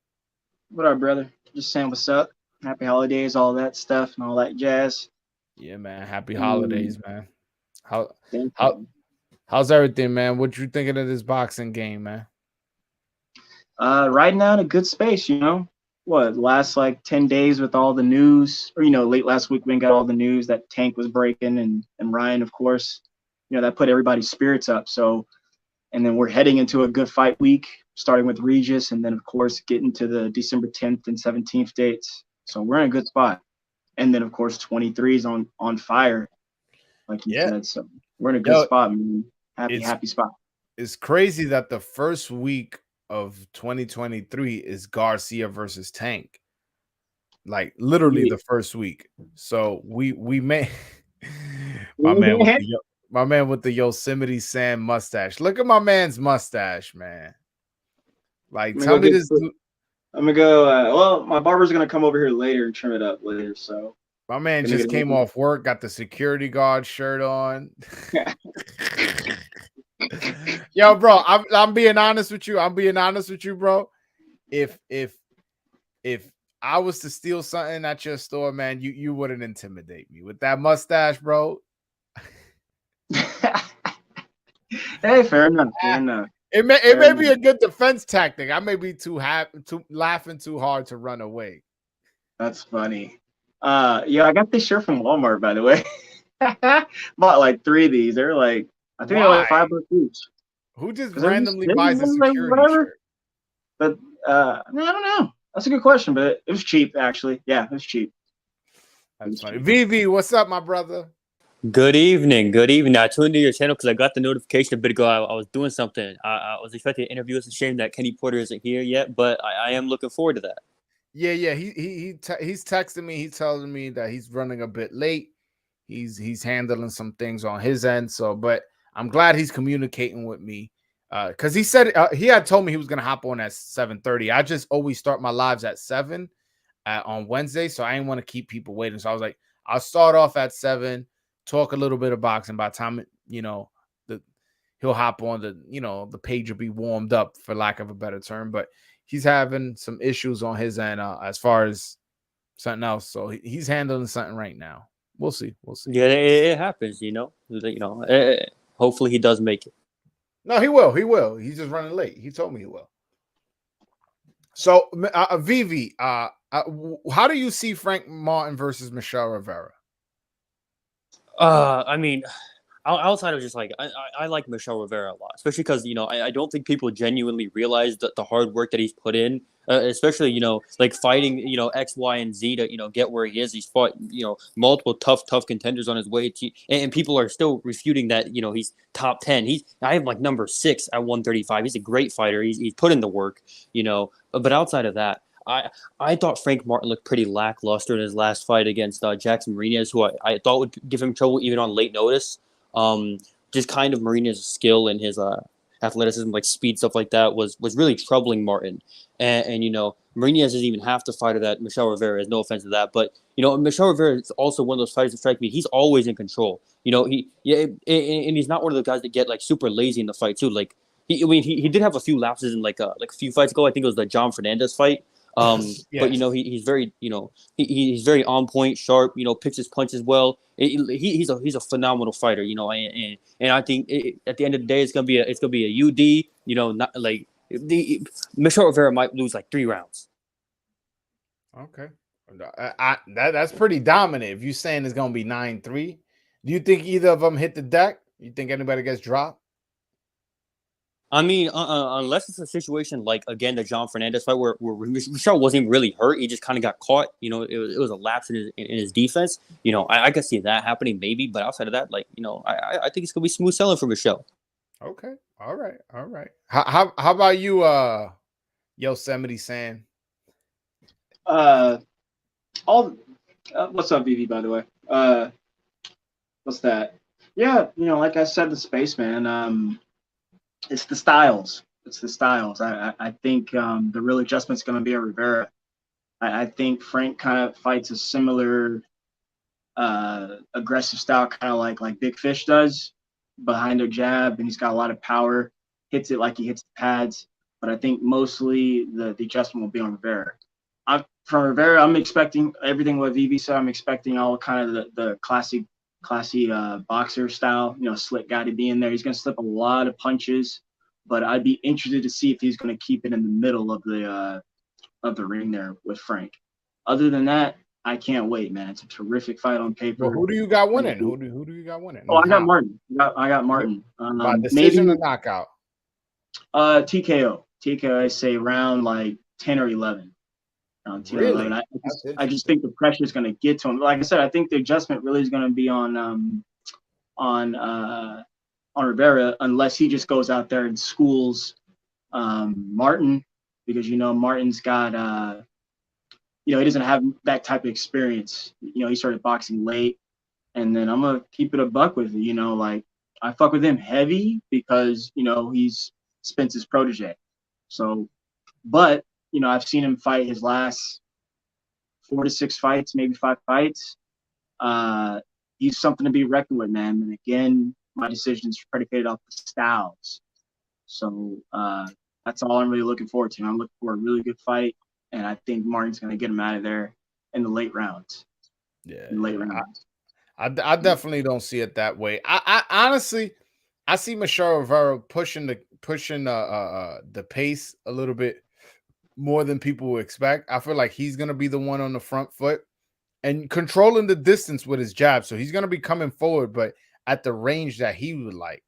Speaker 2: What up, brother? Just saying what's up. Happy holidays, all that stuff and all that jazz.
Speaker 1: Yeah, man. Happy holidays, man. How
Speaker 2: Thank
Speaker 1: how
Speaker 2: you.
Speaker 1: how's everything, man? What you thinking of this boxing game, man?
Speaker 2: Right now in a good space, you know. What, last like 10 days with all the news, or late last week we got all the news that Tank was breaking and Ryan, of course, that put everybody's spirits up. So, and then we're heading into a good fight week, starting with Regis, and then of course getting to the December 10th and 17th dates. So we're in a good spot. And then of course 23 is on fire, like you
Speaker 1: Yeah.
Speaker 2: said. So we're in a good
Speaker 1: Yo,
Speaker 2: spot, man.
Speaker 1: it's
Speaker 2: Happy spot.
Speaker 1: it's crazy that the first week of 2023 is Garcia versus Tank. Like literally
Speaker 2: Yeah.
Speaker 1: the first week. So we may my man with the my man with the Yosemite Sam mustache. Look at my man's mustache, man. Like,
Speaker 2: I'm gonna
Speaker 1: tell
Speaker 2: go
Speaker 1: me
Speaker 2: get.
Speaker 1: this dude.
Speaker 2: I'm gonna go. Well, my barber's gonna come over here later and trim it up later. So
Speaker 1: My man
Speaker 2: gonna
Speaker 1: just
Speaker 2: get
Speaker 1: came off work, got the security guard shirt on. Yo, bro, I'm being honest with you. I'm being honest with you, bro. If I was to steal something at your store, man, you wouldn't intimidate me with that mustache, bro.
Speaker 2: Hey, fair enough. Fair enough.
Speaker 1: It may
Speaker 2: Fair
Speaker 1: be
Speaker 2: enough.
Speaker 1: a good defense tactic. I may be too laughing too hard to run away.
Speaker 2: That's funny. Yeah, I got this shirt from Walmart, by the way. Bought like 3 of these. They're like, I think they're like
Speaker 1: Why?
Speaker 2: $5 each.
Speaker 1: Who just
Speaker 2: Because they're just
Speaker 1: randomly buys a
Speaker 2: like
Speaker 1: security
Speaker 2: whatever.
Speaker 1: shirt?
Speaker 2: But I don't know. That's a good question, but it was cheap actually. Yeah, it was cheap.
Speaker 1: That's funny. VV, what's up, my brother?
Speaker 3: Good evening. Good evening. I tuned into your channel because I got the notification a bit ago. I was doing something. I was expecting an interview. It's a shame that Kenny Porter isn't here yet, but I am looking forward to that.
Speaker 1: Yeah. He's texting me. He's telling me that he's running a bit late. He's handling some things on his end. So, but I'm glad he's communicating with me. Because he said he had told me he was gonna hop on at 7:30. I just always start my lives at 7 on Wednesday, so I didn't want to keep people waiting. So I was like, I'll start off at 7, talk a little bit of boxing. By the time he'll hop on, the page will be warmed up, for lack of a better term. But he's having some issues on his end as far as something else. So he's handling something right now. We'll see.
Speaker 3: Yeah, it happens. Hopefully he does make it.
Speaker 1: No, he will. He will. He's just running late. He told me he will. So, Vivi, how do you see Frank Martin versus Michelle Rivera?
Speaker 3: I mean, outside of just like I like Michelle Rivera a lot, especially because I don't think people genuinely realize the hard work that he's put in, especially like fighting X, Y, and Z to get where he is. He's fought multiple tough contenders on his way to, and people are still refuting that he's top 10. I have like number 6 at 135. He's a great fighter. He's put in the work, but outside of that. I thought Frank Martin looked pretty lackluster in his last fight against Jackson Marinez, who I thought would give him trouble even on late notice. Just kind of Marinez's skill and his athleticism, like speed, stuff like that, was really troubling Martin. And Marinez isn't even half the fighter that Michelle Rivera is. No offense to that, but Michelle Rivera is also one of those fighters that strike me. He's always in control. And he's not one of the guys that get like super lazy in the fight too. Like he did have a few lapses in like a few fights ago. I think it was the John Fernandez fight.
Speaker 1: Yes.
Speaker 3: But he's very he's very on point, sharp. Picks his punches well. He's a phenomenal fighter. And I think at the end of the day, it's gonna be a UD. Not like Michelle Rivera might lose like 3 rounds.
Speaker 1: Okay, that's pretty dominant. If you're saying it's gonna be 9-3, do you think either of them hit the deck? You think anybody gets dropped?
Speaker 3: I mean, unless it's a situation like again the John Fernandez fight where Michelle wasn't even really hurt, he just kind of got caught. It was a lapse in his defense. I could see that happening maybe, but outside of that, like I think it's gonna be smooth sailing for Michelle.
Speaker 1: Okay, all right. How about you, Yosemite Sam?
Speaker 2: What's up, BB? By the way, what's that? Yeah, like I said, the spaceman. It's the styles. I think the real adjustment's going to be a Rivera. I think Frank kind of fights a similar aggressive style, kind of like Big Fish does, behind a jab, and he's got a lot of power, hits it like he hits the pads. But I think mostly the adjustment will be on Rivera. From Rivera, I'm expecting everything what Vivi said. I'm expecting all kind of the classy boxer style, slick guy to be in there. He's going to slip a lot of punches, but I'd be interested to see if he's going to keep it in the middle of the ring there with Frank. Other than that, I can't wait, man. It's a terrific fight on paper.
Speaker 1: Well, who do you got winning? Who do you got winning?
Speaker 2: Oh, I got Martin. I got Martin.
Speaker 1: By decision or knockout?
Speaker 2: TKO. TKO, I say round like 10 or 11. Round 10
Speaker 1: Really?
Speaker 2: or 11. I just think the pressure is going to get to him. Like I said, I think the adjustment really is going to be on Rivera, unless he just goes out there and schools Martin, because Martin's got he doesn't have that type of experience. He started boxing late, and then I'm gonna keep it a buck with you. Like I fuck with him heavy because he's Spence's protege. So, but I've seen him fight his last 4 to 6 fights, maybe 5 fights. He's something to be reckoned with, man. And again, my decision is predicated off the styles. So that's all I'm really looking forward to. I'm looking for a really good fight, and I think Martin's going to get him out of there in the late rounds.
Speaker 1: Yeah,
Speaker 2: rounds.
Speaker 1: I definitely don't see it that way. I honestly, I see Michelle Rivera pushing the pace a little bit more than people would expect. I feel like he's going to be the one on the front foot and controlling the distance with his jab. So he's going to be coming forward, but at the range that he would like.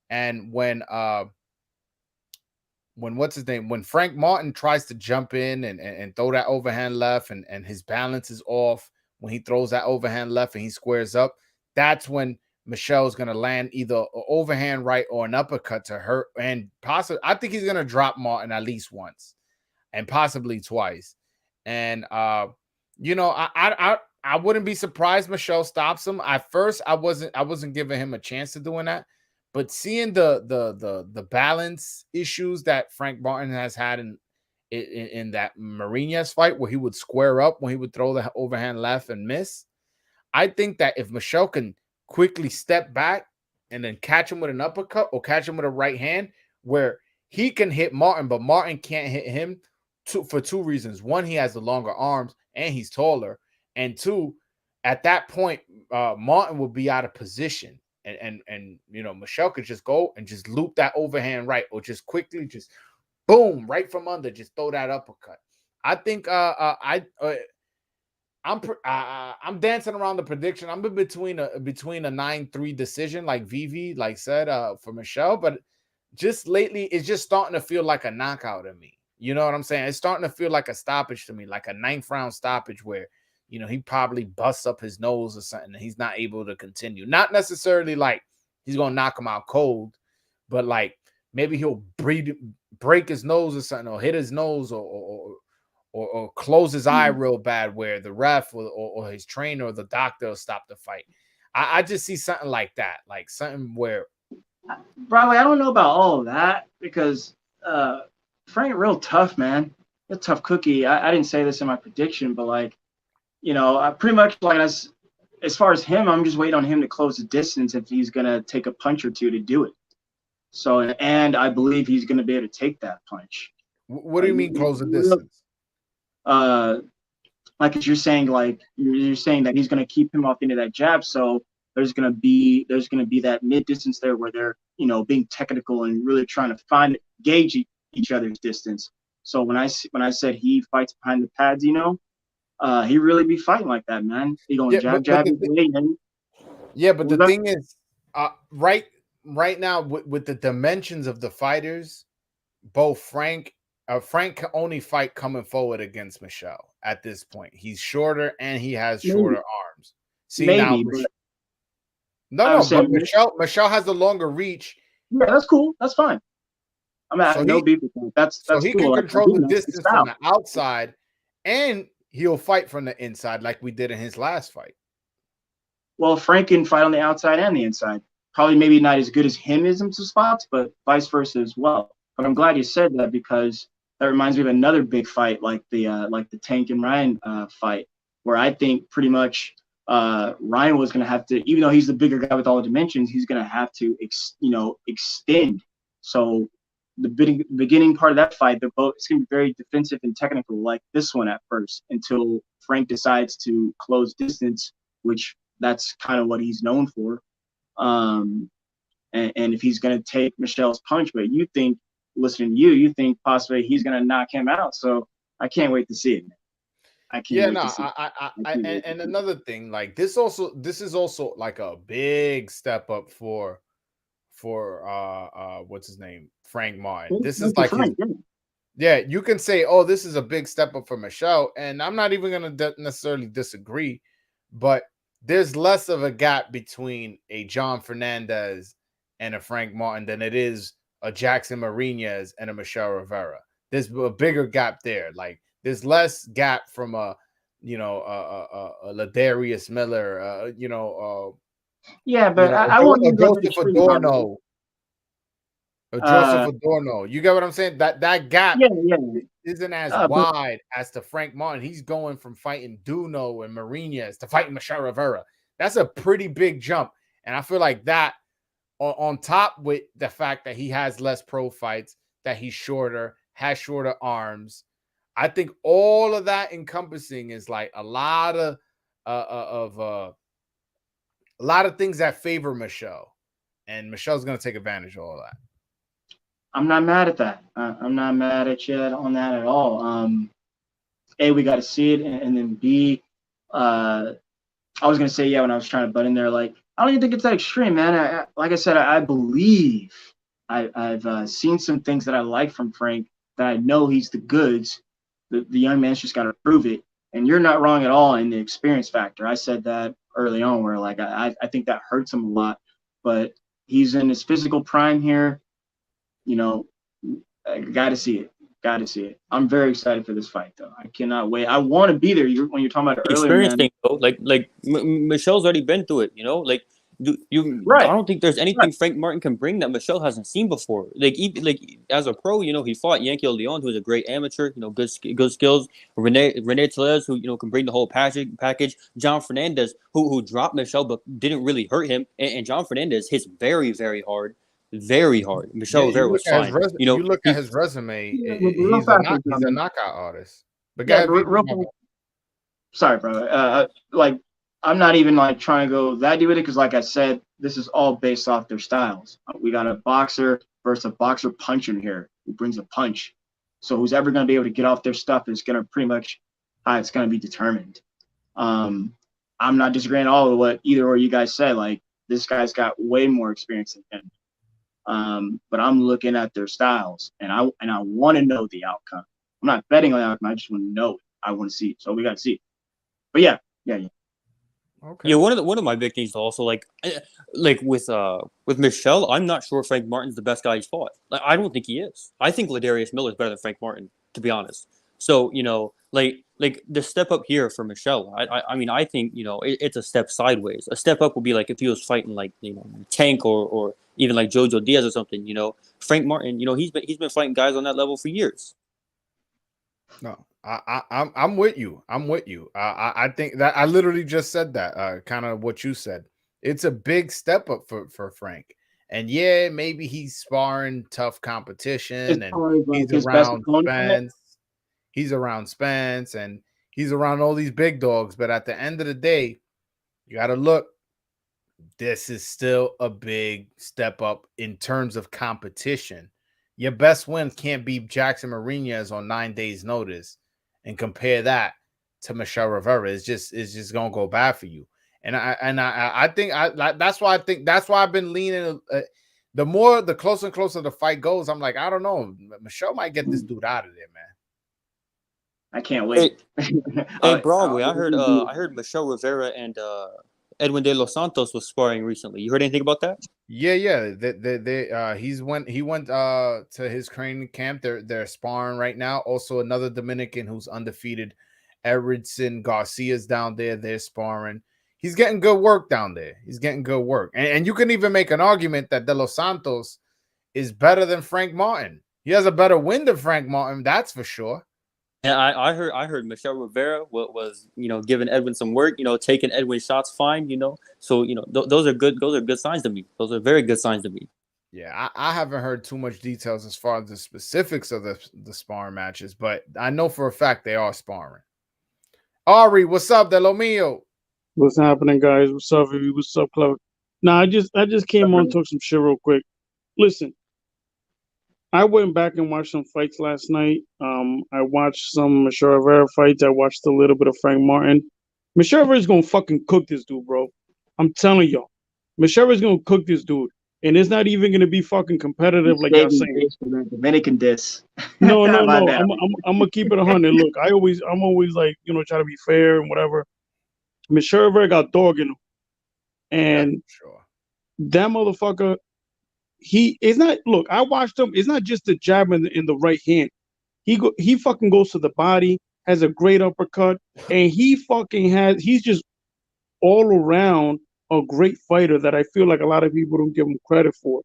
Speaker 1: And when what's his name? When Frank Martin tries to jump in and throw that overhand left and his balance is off, when he throws that overhand left and he squares up, that's when Michelle's going to land either an overhand right or an uppercut to hurt. And possibly, I think he's going to drop Martin at least once and possibly twice. And, I wouldn't be surprised Michelle stops him. At first, I wasn't giving him a chance to doing that. But seeing the balance issues that Frank Martin has had in that Marinez fight, where he would square up when he would throw the overhand left and miss, I think that if Michelle can quickly step back and then catch him with an uppercut or catch him with a right hand, where he can hit Martin, but Martin can't hit him for 2 reasons. One, he has the longer arms and he's taller. And 2, at that point, Martin will be out of position. And Michelle could just go and just loop that overhand right, or just quickly just boom right from under, just throw that uppercut. I think I'm dancing around the prediction. I'm between a 9-3 decision, like Vivi said for Michelle, but just lately it's just starting to feel like a knockout to me. You know what I'm saying? It's starting to feel like a stoppage to me, like a 9th round stoppage where he probably busts up his nose or something and he's not able to continue. Not necessarily like he's going to knock him out cold, but like maybe he'll break his nose or something, or hit his nose or close his eye real bad where the ref or his trainer or the doctor will stop the fight. I just see something like that, like something where.
Speaker 2: Bradley, I don't know about all of that because Frank real tough, man. A tough cookie. I didn't say this in my prediction, but I pretty much as far as him, I'm just waiting on him to close the distance if he's gonna take a punch or two to do it. So, and I believe he's gonna be able to take that punch.
Speaker 1: What do you mean close the distance?
Speaker 2: Like you're saying, you're saying that he's gonna keep him off into that jab. So there's gonna be that mid distance there where they're being technical and really trying to gauge each other's distance. So when I said he fights behind the pads, he really be fighting like that, man. He going jab.
Speaker 1: Yeah, but the thing is, right now with the dimensions of the fighters, both Frank can only fight coming forward against Michelle at this point. He's shorter and he has shorter arms. See, maybe, now, but Michelle has the longer reach.
Speaker 2: Yeah, that's cool. That's fine. No beef with that. That's
Speaker 1: so he
Speaker 2: cool.
Speaker 1: can control the distance from the outside, and he'll fight from the inside like we did in his last fight.
Speaker 2: Well, Frank can fight on the outside and the inside. Probably maybe not as good as him is in some spots, but vice versa as well. But I'm glad you said that because that reminds me of another big fight like the Tank and Ryan fight, where I think pretty much Ryan was going to have to, even though he's the bigger guy with all the dimensions, he's going to have to extend. So the beginning part of that fight, they're both, it's going to be very defensive and technical like this one at first, until Frank decides to close distance, which that's kind of what he's known for. And if he's going to take Michel's punch, but you think, listening to you think possibly he's going to knock him out. So I can't wait to see it, man. I can't wait to see it.
Speaker 1: And another thing, like this is also like a big step up for what's his name, Frank Martin. This is like
Speaker 2: Frank,
Speaker 1: yeah, you can say, oh, this is a big step up for Michel, and I'm not even gonna necessarily disagree, but there's less of a gap between a John Fernandez and a Frank Martin than it is a Jackson Mariñez and a Michel Rivera. There's a bigger gap there. Like there's less gap from a Ladarius Miller,
Speaker 2: yeah, but I won't use
Speaker 1: Joseph Adorno. Joseph Adorno. You get what I'm saying? That gap isn't as wide as to Frank Martin. He's going from fighting Duno and Mariñez to fighting Michel Rivera. That's a pretty big jump. And I feel like that, on top with the fact that he has less pro fights, that he's shorter, has shorter arms, I think all of that encompassing is like a lot of things that favor Michel, and Michel's going to take advantage of all that.
Speaker 2: I'm not mad at that. I'm not mad at you on that at all. A, we got to see it, and then B, I was going to say, when I was trying to butt in there, like, I don't even think it's that extreme, man. Like I said, I believe I've seen some things that I like from Frank, that I know he's the goods. The young man's just got to prove it. And you're not wrong at all in the experience factor. I said that early on, where like I think that hurts him a lot. But he's in his physical prime here. I got to see it. Got to see it. I'm very excited for this fight, though. I cannot wait. I want to be there. When you're talking about it earlier,
Speaker 3: experience thing, though, like Michel's already been through it. Like
Speaker 2: right.
Speaker 3: I don't think there's anything Frank Martin can bring that Michel hasn't seen before. Like as a pro, he fought Yankel Leon, who's a great amateur. Good skills. Rene Tellez, who can bring the whole package. John Fernandez, who dropped Michel but didn't really hurt him. And John Fernandez hits very, very hard. Very hard. Michel Rivera was fine.
Speaker 1: You look at his resume, he's a knockout artist. But
Speaker 2: sorry, bro. Like, I'm not even like trying to go that deep with it, because like I said, this is all based off their styles. We got a boxer versus a boxer puncher here who brings a punch. So who's ever going to be able to get off their stuff is going to pretty much how it's going to be determined. I'm not disagreeing at all with what either or you guys said. Like, this guy's got way more experience than him. But I'm looking at their styles, and I want to know the outcome. I'm not betting on the outcome. I just want to know it. I want to see it. So we got to see it. But yeah.
Speaker 3: Okay. Yeah, one of my big things also, like with Michel, I'm not sure Frank Martin's the best guy he's fought. Like, I don't think he is. I think Ladarius Miller is better than Frank Martin, to be honest. So like the step up here for Michel, I mean, I think it's a step sideways. A step up would be like if he was fighting like Tank or even like Jojo Diaz or something. Frank Martin, he's been fighting guys on that level for years.
Speaker 1: No, I'm with you. I think that I literally just said that, kind of what you said. It's a big step up for Frank. And yeah, maybe he's sparring tough competition, and he's around Spence. He's around Spence, and he's around all these big dogs. But at the end of the day, you got to look. This is still a big step up in terms of competition. Your best win can't be Jackson Mariñez on 9 days' notice, and compare that to Michel Rivera. It's just gonna go bad for you. And I think that's why I've been leaning. The closer and closer the fight goes, I'm like, I don't know. Michel might get this dude out of there, man.
Speaker 2: I can't wait.
Speaker 3: Hey, Broadway, I heard Michel Rivera and Edwin De Los Santos was sparring recently. You heard anything about that?
Speaker 1: Yeah. He went to his training camp. They're sparring right now. Also, another Dominican who's undefeated, Eridson Garcia's down there. They're sparring. He's getting good work down there. He's getting good work, and you can even make an argument that De Los Santos is better than Frank Martin. He has a better win than Frank Martin, that's for sure.
Speaker 3: And I heard Michelle Rivera was giving Edwin some work, taking Edwin shots fine, So those are good signs to me. Those are very good signs to me.
Speaker 1: Yeah, I haven't heard too much details as far as the specifics of the sparring matches, but I know for a fact they are sparring. Ari, what's up, De Lo Mio?
Speaker 4: What's happening, guys? What's up, Vivi? What's up, Clever? Nah, I just came on, talk some shit real quick. Listen, I went back and watched some fights last night. I watched some Michelle Rivera fights. I watched a little bit of Frank Martin. Michelle Rivera's gonna fucking cook this dude, bro. I'm telling y'all. Michelle Rivera's gonna cook this dude. And it's not even gonna be fucking competitive like y'all saying.
Speaker 2: Dominican diss.
Speaker 4: No. I'm gonna keep it 100. Look, I'm always like, try to be fair and whatever. Michelle Rivera got dog in him. And
Speaker 1: sure.
Speaker 4: That motherfucker, he is not. Look, I watched him. It's not just the jab in the right hand. He fucking goes to the body, has a great uppercut, and he's just all around a great fighter that I feel like a lot of people don't give him credit for.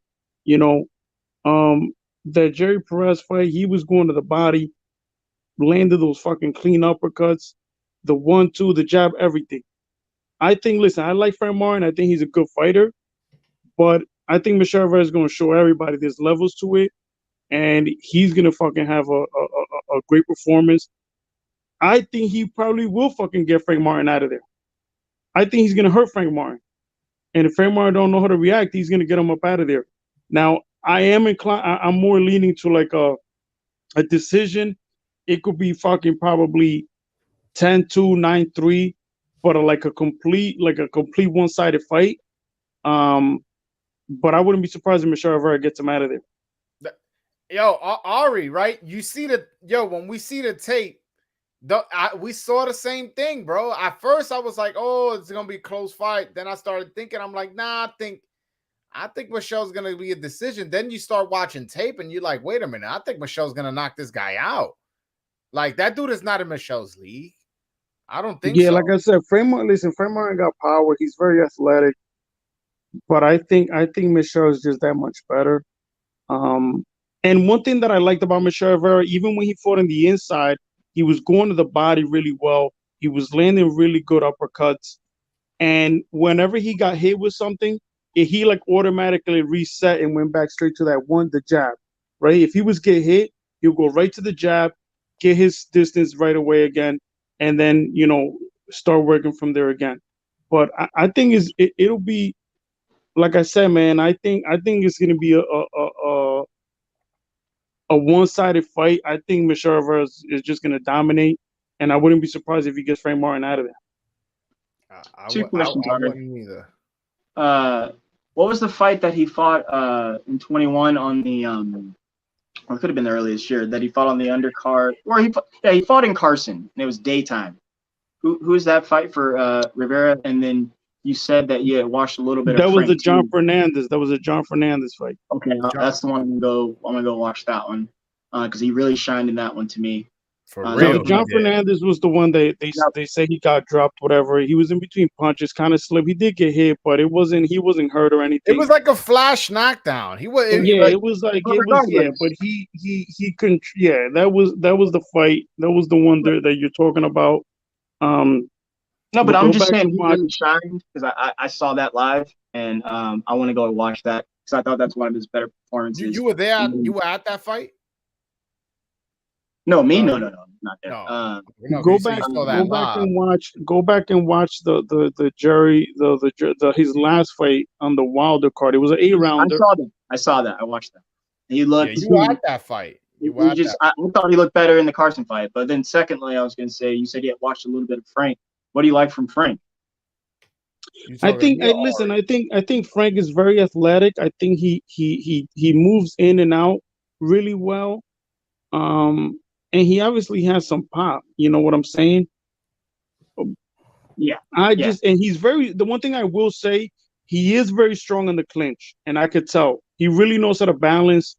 Speaker 4: That Jerry Perez fight, he was going to the body, landed those fucking clean uppercuts, the 1-2, the jab, everything. I think, listen, I like Frank Martin. I think he's a good fighter, but I think Michelle Rivera is going to show everybody there's levels to it, and he's going to fucking have a great performance. I think he probably will fucking get Frank Martin out of there. I think he's going to hurt Frank Martin. And if Frank Martin don't know how to react, he's going to get him up out of there. Now, I am inclined, I'm more leaning to like a decision. It could be fucking probably 10-2, 9-3, but like a complete one-sided fight. But I wouldn't be surprised if Michelle Rivera gets him out of there.
Speaker 1: Yo, Ari, right? You see when we see the tape, we saw the same thing, bro. At first, I was like, "Oh, it's gonna be a close fight." Then I started thinking, I'm like, "Nah, I think Michelle's gonna be a decision." Then you start watching tape, and you're like, "Wait a minute, I think Michelle's gonna knock this guy out." Like that dude is not in Michelle's league. I don't think.
Speaker 4: Yeah,
Speaker 1: so.
Speaker 4: Like I said, Frank Martin got power. He's very athletic, but I think Michelle is just that much better. And one thing that I liked about Michelle Rivera, even when he fought on the inside, he was going to the body really well. He was landing really good uppercuts. And whenever he got hit with something, he like automatically reset and went back straight to the jab, right? If he was get hit, he'll go right to the jab, get his distance right away again, and then, start working from there again. But I think it'll be, like I said, man, I think it's going to be a one-sided fight. I think Michelle Rivera is just going to dominate, and I wouldn't be surprised if he gets Frank Martin out of there.
Speaker 2: Two questions.
Speaker 1: I wouldn't either.
Speaker 2: What was the fight that he fought in 21 on the or it could have been the earliest year that he fought on the undercard, or he fought in Carson and it was daytime. Who's that fight for Rivera? And then you said that you watched a little bit.
Speaker 4: That
Speaker 2: of
Speaker 4: was
Speaker 2: Frank
Speaker 4: the John
Speaker 2: too.
Speaker 4: Fernandez. That was a John Fernandez fight.
Speaker 2: Okay, that's the one I'm gonna go watch that one because he really shined in that one to me.
Speaker 1: For real,
Speaker 4: John Fernandez was the one they say he got dropped. Whatever, he was in between punches, kind of slipped. He did get hit, but he wasn't hurt or anything.
Speaker 1: It was like a flash knockdown. He was.
Speaker 4: It was. But he couldn't. Yeah, that was the fight. That was the one that you're talking about.
Speaker 2: No, but I'm just saying he really shined because I saw that live, and I want to go watch that because I thought that's one of his better performances.
Speaker 1: You were there. You were at that fight.
Speaker 2: No, no, not there.
Speaker 1: No.
Speaker 4: Go back and watch the Jerry his last fight on the Wilder card. It was an 8-rounder.
Speaker 2: I saw that. I watched that. He looked.
Speaker 1: Yeah, you were at that fight.
Speaker 2: I thought he looked better in the Carson fight, but then secondly, I was going to say you said you had watched a little bit of Frank. What do you like from Frank?
Speaker 4: I think Frank is very athletic. I think he moves in and out really well. And he obviously has some pop. You know what I'm saying?
Speaker 2: Yeah.
Speaker 4: And he's the one thing I will say, he is very strong in the clinch, and I could tell he really knows how to balance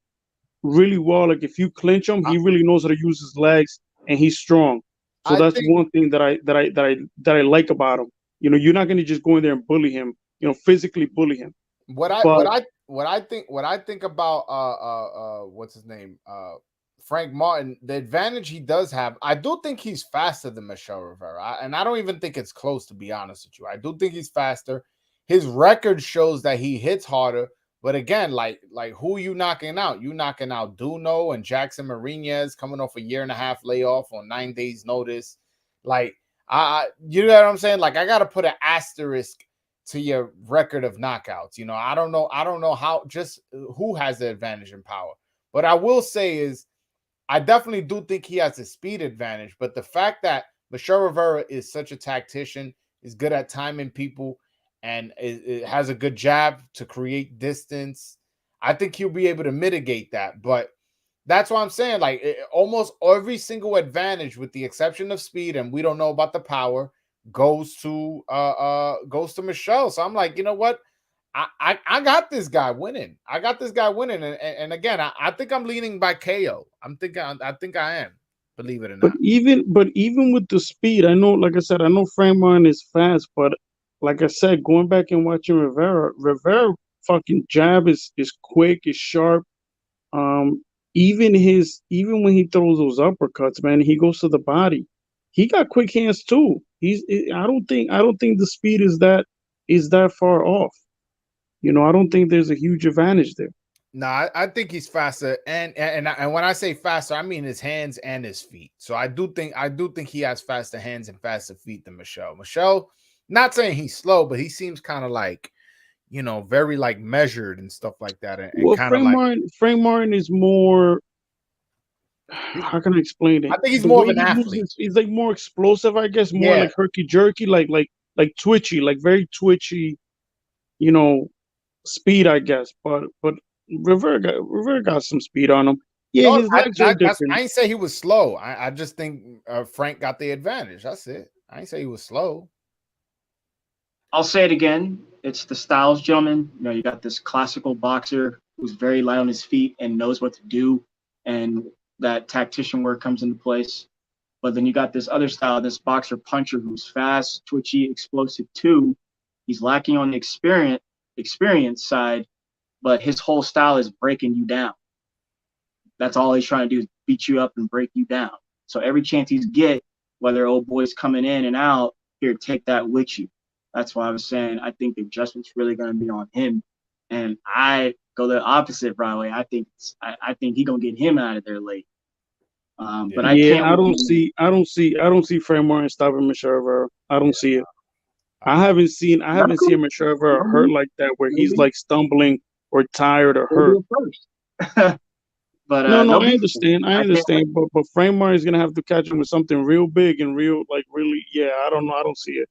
Speaker 4: really well. Like if you clinch him, he really knows how to use his legs, and he's strong. So that's one thing that I like about him. You're not going to just go in there and bully him. Physically bully him.
Speaker 1: What I
Speaker 4: But
Speaker 1: what I think about what's his name? Frank Martin, the advantage he does have, I do think he's faster than Michelle Rivera. And I don't even think it's close, to be honest with you. I do think he's faster. His record shows that he hits harder. But again, like who you knocking out? You knocking out Duno and Jackson Mariñez coming off a 1.5-year layoff on 9 days notice. Like you know what I'm saying? Like I gotta put an asterisk to your record of knockouts. You know, I don't know how, just who has the advantage in power. But I will say is I definitely do think he has a speed advantage. But the fact that Michelle Rivera is such a tactician, is good at timing people, and it has a good jab to create distance, I think he'll be able to mitigate that. But that's why I'm saying, like, almost every single advantage, with the exception of speed, and we don't know about the power, goes to Michelle. So I'm like, you know what? I got this guy winning. I got this guy winning. And again, I think I'm leaning by KO. I think I am, believe it or
Speaker 4: but
Speaker 1: not.
Speaker 4: even with the speed, I know, like I said, I know Frank Martin is fast, but like I said, going back and watching Rivera fucking jab is quick, is sharp. Um, even when he throws those uppercuts, man, he goes to the body. He got quick hands too. I don't think the speed is that far off. You know, I don't think there's a huge advantage there.
Speaker 1: No, I think he's faster, and when I say faster, I mean his hands and his feet. So I do think he has faster hands and faster feet than Michelle. Michelle, not saying he's slow, but he seems kind of like, you know, very like measured and stuff like that, and
Speaker 4: Well,
Speaker 1: kind of like,
Speaker 4: Frank Martin is more. How can I explain it?
Speaker 1: I think he's
Speaker 4: The
Speaker 1: more of
Speaker 4: way
Speaker 1: an
Speaker 4: he moves
Speaker 1: athlete.
Speaker 4: he's like more explosive, I guess, more
Speaker 1: Yeah.
Speaker 4: like herky jerky, like twitchy, like very twitchy, you know, speed, I guess. But Rivera got some speed on him. Yeah,
Speaker 1: No,
Speaker 4: his legs are different.
Speaker 1: I ain't say he was slow. I just think Frank got the advantage. That's it. I ain't say he was slow.
Speaker 2: I'll say it again. It's the styles, gentlemen. You know, you got this classical boxer who's very light on his feet and knows what to do, and that tactician work comes into place. But then you got this other style, this boxer puncher who's fast, twitchy, explosive too. He's lacking on the experience side, but his whole style is breaking you down. That's all he's trying to do, is beat you up and break you down. So every chance he's get, whether old boy's coming in and out, here, take that with you. That's why I was saying I think the adjustment's really going to be on him, and I go the opposite, Broadway. I think he's gonna get him out of there late. But I can't.
Speaker 4: I don't see Frank Martin stopping Michelle Rivera. I don't see it. I haven't seen Michelle Rivera hurt like that, where he's like stumbling or tired or hurt.
Speaker 2: But
Speaker 4: no, I understand. But Frank Martin's gonna have to catch him with something real big and real, like really. Yeah, I don't know. I don't see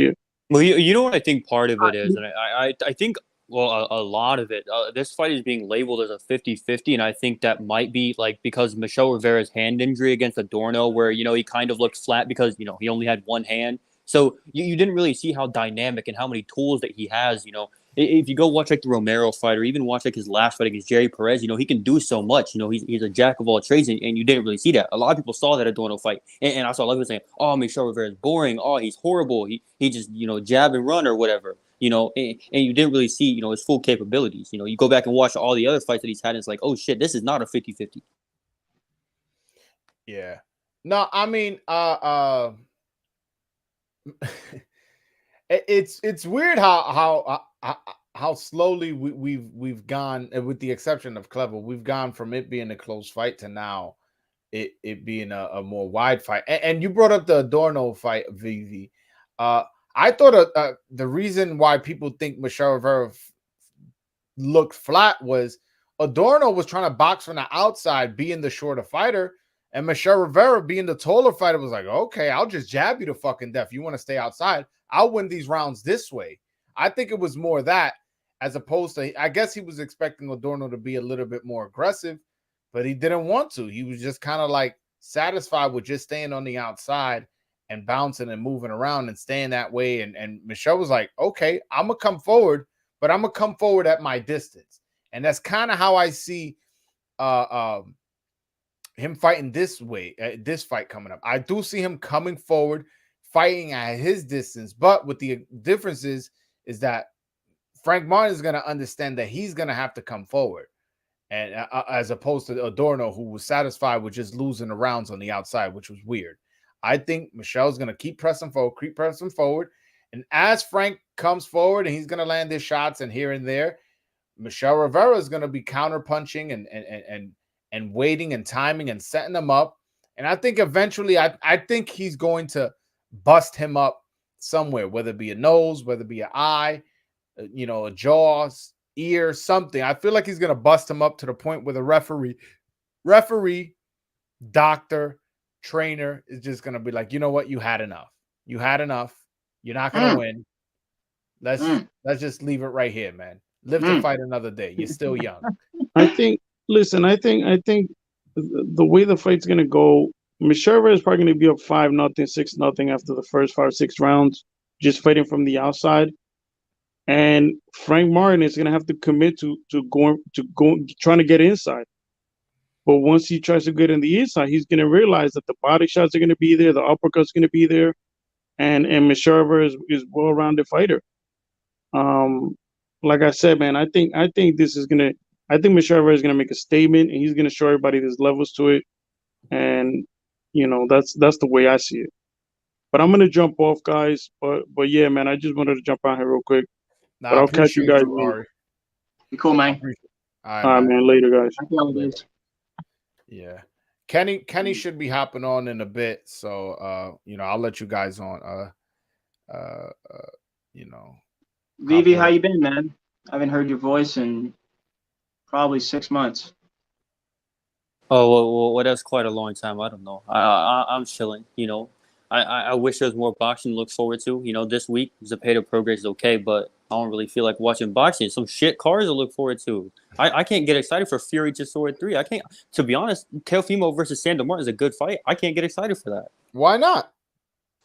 Speaker 4: it.
Speaker 3: Well, you know what I think part of it is, and I think, well, a lot of it, this fight is being labeled as a 50-50, and I think that might be like because Michelle Rivera's hand injury against Adorno, where, you know, he kind of looked flat because, you know, he only had one hand. So you didn't really see how dynamic and how many tools that he has. You know, if you go watch like the Romero fight, or even watch like his last fight against Jerry Perez, you know, he can do so much. You know, he's a jack of all trades, and you didn't really see that. A lot of people saw that Adorno fight, and I saw a lot of people saying, "Oh, Michelle Rivera is boring. Oh, he's horrible. He just, you know, jab and run or whatever." You know, and you didn't really see, you know, his full capabilities. You know, you go back and watch all the other fights that he's had, and it's like, oh shit, this is not a 50-50.
Speaker 1: Yeah. No, I mean, it's weird how slowly we've gone, with the exception of Clever, we've gone from it being a close fight to now it being a more wide fight. And you brought up the Adorno fight, Vivi. I thought the reason why people think Michelle Rivera looked flat was Adorno was trying to box from the outside, being the shorter fighter, and Michelle Rivera, being the taller fighter, was like, okay, I'll just jab you to fucking death. You want to stay outside? I'll win these rounds this way. I think it was more that, as opposed to, I guess he was expecting Adorno to be a little bit more aggressive, but he didn't want to. He was just kind of like satisfied with just staying on the outside and bouncing and moving around and staying that way. And Michelle was like, okay, I'm going to come forward, but I'm going to come forward at my distance. And that's kind of how I see him fighting this way, this fight coming up. I do see him coming forward, fighting at his distance, but with the differences is that Frank Martin is going to understand that he's going to have to come forward, and as opposed to Adorno, who was satisfied with just losing the rounds on the outside, which was weird. I think Michelle's going to keep pressing forward, and as Frank comes forward and he's going to land his shots and here and there, Michelle Rivera is going to be counter punching and waiting and timing and setting them up. And I think eventually, I think he's going to bust him up somewhere, whether it be a nose, whether it be an eye, a jaw, ear, something. I feel like he's going to bust him up to the point where the referee, doctor, trainer is just going to be like, you know what? You had enough. You had enough. You're not going to win. Let's just leave it right here, man. Live to fight another day. You're still young.
Speaker 4: I think the way the fight's gonna go, Michelle is probably gonna be up 5-0, 6-0 after the first 5-6 rounds, just fighting from the outside. And Frank Martin is gonna have to commit to trying to get inside. But once he tries to get in the inside, he's gonna realize that the body shots are gonna be there, the uppercut's gonna be there, and Michelle is well-rounded fighter. Like I said, man, I think Michelle Rivera is gonna make a statement, and he's gonna show everybody there's levels to it, and that's the way I see it. But I'm gonna jump off, guys. But yeah, man, I just wanted to jump out here real quick.
Speaker 1: Nah,
Speaker 4: but I'll catch you guys.
Speaker 2: Be cool, man.
Speaker 4: All right, man. Later, guys.
Speaker 1: Yeah, Kenny should be hopping on in a bit, so I'll let you guys on.
Speaker 2: Vivi, how you been, man? I haven't heard your voice in probably 6 months.
Speaker 3: Oh, well, that's quite a long time. I don't know. I'm chilling. I wish there was more boxing to look forward to. This week Zepeda Prograis is okay, but I don't really feel like watching boxing. Some shit cards to look forward to. I can't get excited for Fury Chisora 3. I can't. To be honest, Teofimo versus Sandor Martin is a good fight. I can't get excited for that.
Speaker 1: Why not?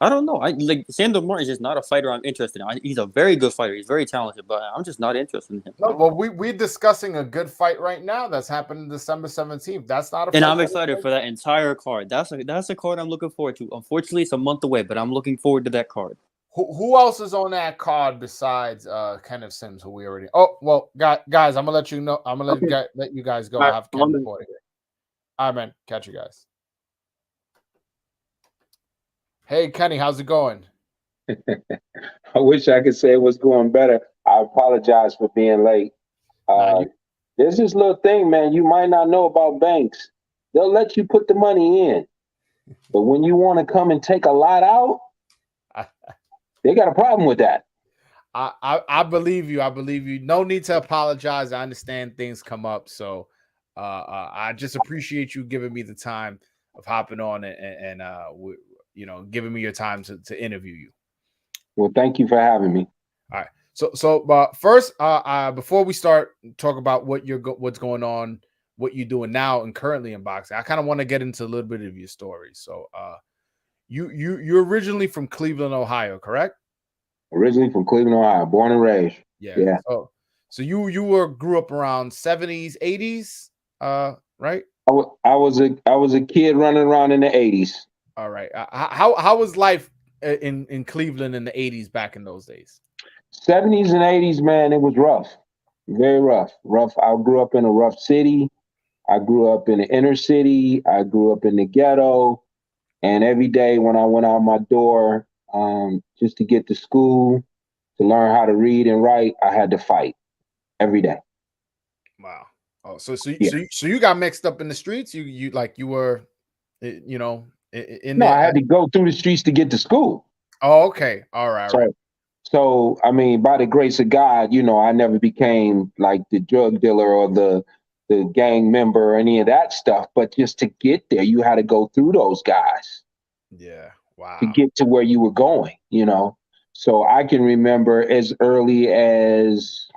Speaker 3: I don't know. Sandor Martin is just not a fighter I'm interested in. He's a very good fighter. He's very talented, but I'm just not interested in him.
Speaker 1: No, well, we're discussing a good fight right now that's happening December 17th. That's not a fight.
Speaker 3: And I'm excited for that entire card. That's a card I'm looking forward to. Unfortunately, it's a month away, but I'm looking forward to that card.
Speaker 1: Who else is on that card besides Kenneth Sims, who we already? Oh, well, guys, I'm gonna let you know. I'm gonna let you guys go. I have Kenneth recording. All right, man. Catch you guys. Hey, Kenny, how's it going?
Speaker 5: I wish I could say it was going better. I apologize for being late. There's this little thing, man, you might not know about banks. They'll let you put the money in. But when you want to come and take a lot out, they got a problem with that.
Speaker 1: I believe you. I believe you. No need to apologize. I understand things come up. So I just appreciate you giving me the time of hopping on and giving me your time to interview you.
Speaker 5: Well, thank you for having me.
Speaker 1: All right. So first, before we start talk about what's going on, what you're doing now and currently in boxing, I kind of want to get into a little bit of your story. So, you're originally from Cleveland, Ohio, correct?
Speaker 5: Originally from Cleveland, Ohio, born and raised.
Speaker 1: Yeah. So you grew up around 70s, 80s, right?
Speaker 5: I was a kid running around in the 80s.
Speaker 1: All right. How was life in Cleveland in the 80s back in those days?
Speaker 5: 70s and 80s, man, it was rough. Very rough. I grew up in a rough city. I grew up in the inner city. I grew up in the ghetto. And every day when I went out my door, just to get to school, to learn how to read and write, I had to fight every day.
Speaker 1: Wow. Oh, so you got mixed up in the streets? You were,
Speaker 5: I had to go through the streets to get to school.
Speaker 1: Oh, okay. All right.
Speaker 5: So, I mean, by the grace of God, I never became like the drug dealer or the gang member or any of that stuff. But just to get there, you had to go through those guys.
Speaker 1: Yeah. Wow.
Speaker 5: To get to where you were going, So I can remember as early as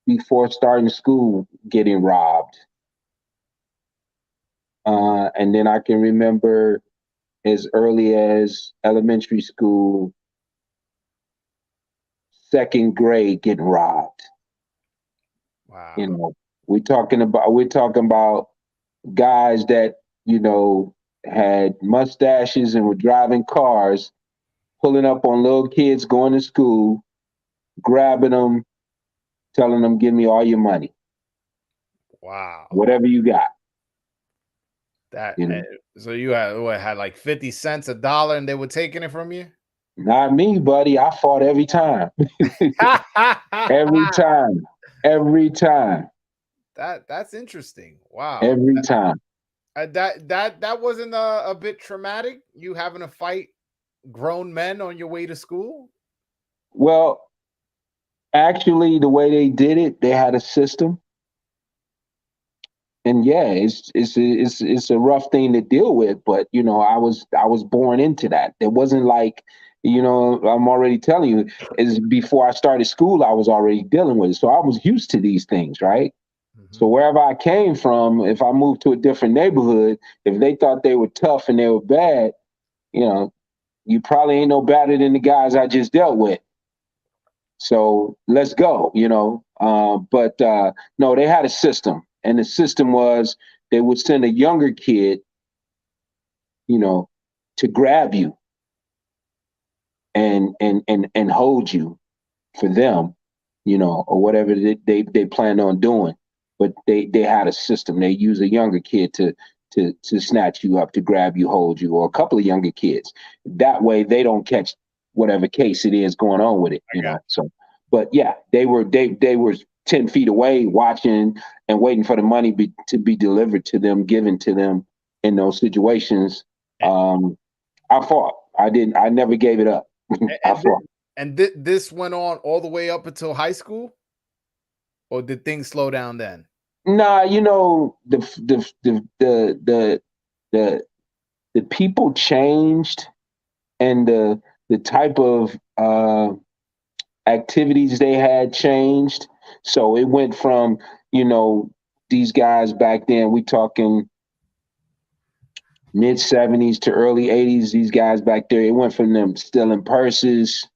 Speaker 5: before starting school getting robbed. And then I can remember as early as elementary school, second grade getting robbed.
Speaker 1: Wow.
Speaker 5: We're talking about guys that, had mustaches and were driving cars pulling up on little kids going to school, grabbing them, telling them, "Give me all your money,
Speaker 1: Wow.
Speaker 5: whatever you got."
Speaker 1: That
Speaker 5: You know,
Speaker 1: so you had like 50 cents, a dollar, and they were taking it from you?
Speaker 5: not me, buddy. I fought every time, every time, every time,
Speaker 1: That's interesting. Wow.
Speaker 5: every time.
Speaker 1: That wasn't a bit traumatic, you having to fight grown men on your way to school?
Speaker 5: Well, actually, the way they did it, they had a system, and yeah, it's a rough thing to deal with. But you know, I was born into that. It wasn't like, you know, I'm already telling you, is before I started school, I was already dealing with it, so I was used to these things, right? So wherever I came from, if I moved to a different neighborhood, if they thought they were tough and they were bad, you know, you probably ain't no better than the guys I just dealt with. So let's go, you know. But no, they had a system, and the system was they would send a younger kid, you know, to grab you and hold you for them, you know, or whatever they planned on doing. But they had a system. They use a younger kid to snatch you up, to grab you, hold you, or a couple of younger kids. That way they don't catch whatever case it is going on with it, you know. So, but yeah, they were 10 feet away watching and waiting for the money to be delivered to them, given to them in those situations. I fought. I never gave it up. I fought.
Speaker 1: This went on all the way up until high school? Or did things slow down then?
Speaker 5: Nah, you know, the people changed, and the type of activities they had changed. So it went from, you know, these guys back then, we talking mid 70s to early 80s, these guys back there, it went from them stealing purses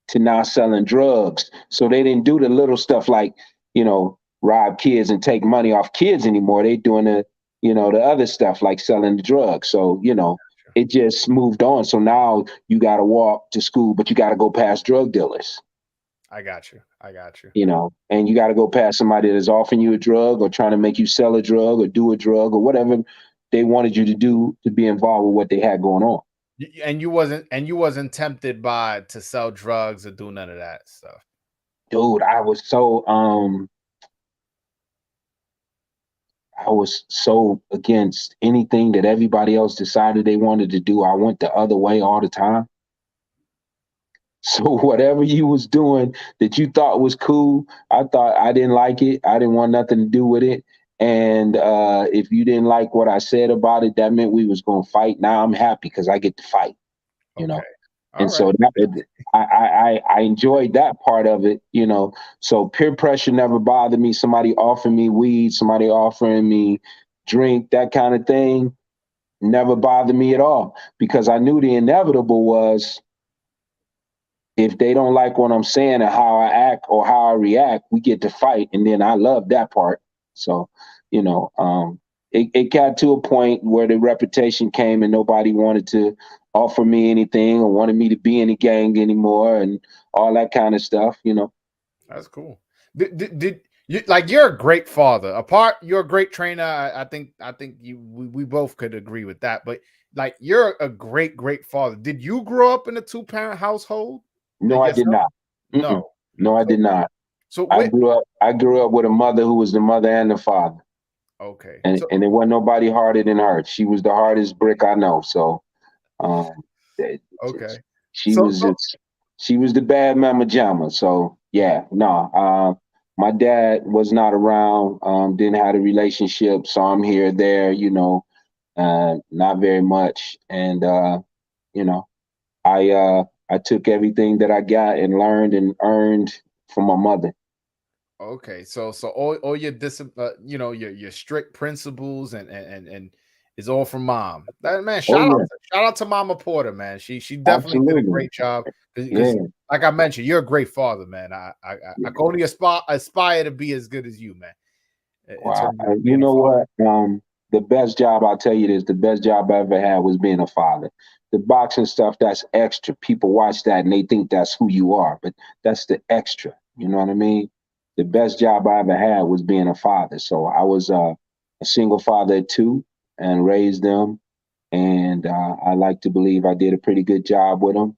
Speaker 5: to now selling drugs. So they didn't do the little stuff like, you know, rob kids and take money off kids anymore. They doing the other stuff like selling the drugs. So, you know, it just moved on. So now you got to walk to school, but you got to go past drug dealers.
Speaker 1: I got you.
Speaker 5: You know, and you got to go past somebody that's offering you a drug or trying to make you sell a drug or do a drug or whatever they wanted you to do to be involved with what they had going on.
Speaker 1: And you wasn't tempted to sell drugs or do none of that stuff.
Speaker 5: Dude, I was so against anything that everybody else decided they wanted to do. I went the other way all the time. So whatever you was doing that you thought was cool, I didn't like it. I didn't want nothing to do with it. And if you didn't like what I said about it, that meant we was going to fight. Now I'm happy because I get to fight, you know. And so I enjoyed that part of it, you know. So peer pressure never bothered me. Somebody offering me weed, somebody offering me drink, that kind of thing never bothered me at all, because I knew the inevitable was, if they don't like what I'm saying and how I act or how I react, we get to fight. And then I love that part. So, you know, it got to a point where the reputation came and nobody wanted to offer me anything or wanted me to be in the gang anymore and all that kind of stuff, you know.
Speaker 1: That's cool. Did you, like, you're a great father. You're a great trainer. I think we both could agree with that. But like, you're a great father. Did you grow up in a 2-parent household?
Speaker 5: No, I did not. No, I did not.
Speaker 1: So
Speaker 5: I grew up with a mother who was the mother and the father.
Speaker 1: Okay.
Speaker 5: And there wasn't nobody harder than her. She was the hardest brick I know. So
Speaker 1: okay.
Speaker 5: She was the bad mama jamma. So yeah, no. My dad was not around, didn't have a relationship, saw him here, there, you know, not very much. And you know, I took everything that I got and learned and earned from my mother.
Speaker 1: Okay, so all your you know, your strict principles and it's all from mom. That man, shout out to Mama Porter, man. She definitely did a great job. Because like I mentioned, you're a great father, man. I can only aspire to be as good as you, man.
Speaker 5: Wow. You know what? the best job, I'll tell you this, the best job I ever had was being a father. The boxing stuff, that's extra. People watch that and they think that's who you are, but that's the extra. You know what I mean? The best job I ever had was being a father. So I was a single father of 2 and raised them. And I like to believe I did a pretty good job with them.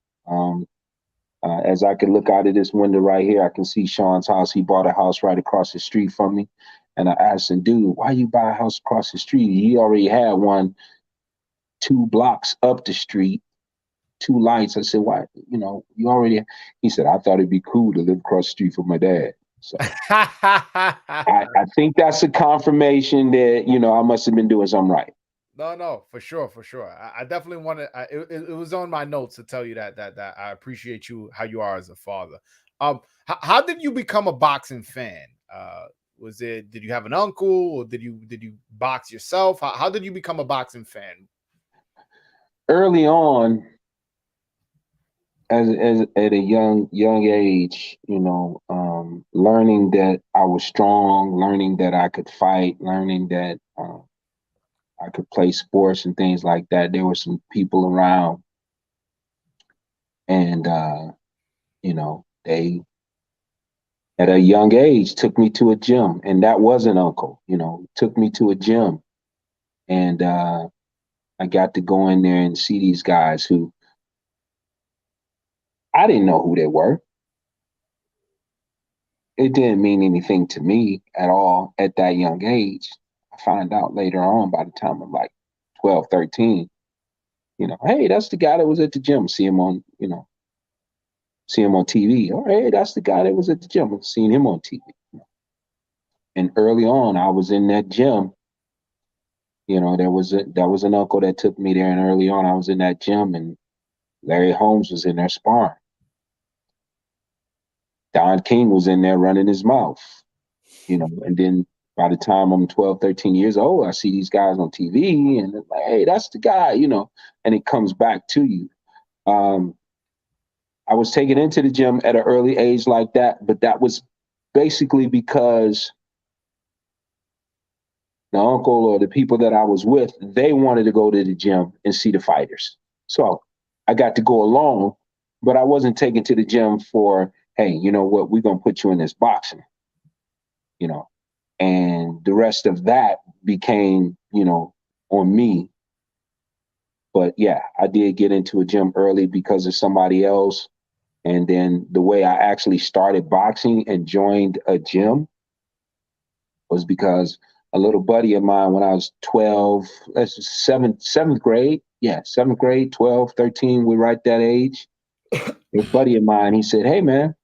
Speaker 5: As I can look out of this window right here, I can see Sean's house. He bought a house right across the street from me. And I asked him, dude, why you buy a house across the street? He already had one 2 blocks up the street, 2 lights. I said, why? You know, you already. He said, I thought it'd be cool to live across the street from my dad. So I think that's a confirmation that, you know, I must have been doing something right.
Speaker 1: No, for sure. I definitely wanted. It was on my notes to tell you that I appreciate you how you are as a father. How did you become a boxing fan? Did you have an uncle, or did you box yourself? How did you become a boxing fan?
Speaker 5: Early on, as at a young age, you know, learning that I was strong, learning that I could fight, learning that I could play sports and things like that. There were some people around, and you know, they at a young age took me to a gym, and that was an uncle. You know, took me to a gym, and I got to go in there and see these guys who I didn't know who they were. It didn't mean anything to me at all at that young age. I find out later on, by the time I'm like 12, 13, you know, hey, that's the guy that was at the gym. See him on, you know, see him on TV. Or hey, that's the guy that was at the gym. I've seen him on TV. And early on, I was in that gym. You know, there was an uncle that took me there, and early on, I was in that gym, and Larry Holmes was in there sparring. Don King was in there running his mouth, you know, and then by the time I'm 12, 13 years old, I see these guys on TV, and it's like, hey, that's the guy, you know, and it comes back to you. I was taken into the gym at an early age like that, but that was basically because the uncle or the people that I was with, they wanted to go to the gym and see the fighters. So I got to go along, but I wasn't taken to the gym for, hey, you know what, we're going to put you in this boxing, you know, and the rest of that became, you know, on me. But yeah, I did get into a gym early because of somebody else. And then the way I actually started boxing and joined a gym was because a little buddy of mine, when I was 12, seventh grade. Yeah, 7th grade, 12, 13, we're right that age. A buddy of mine, he said, hey, man,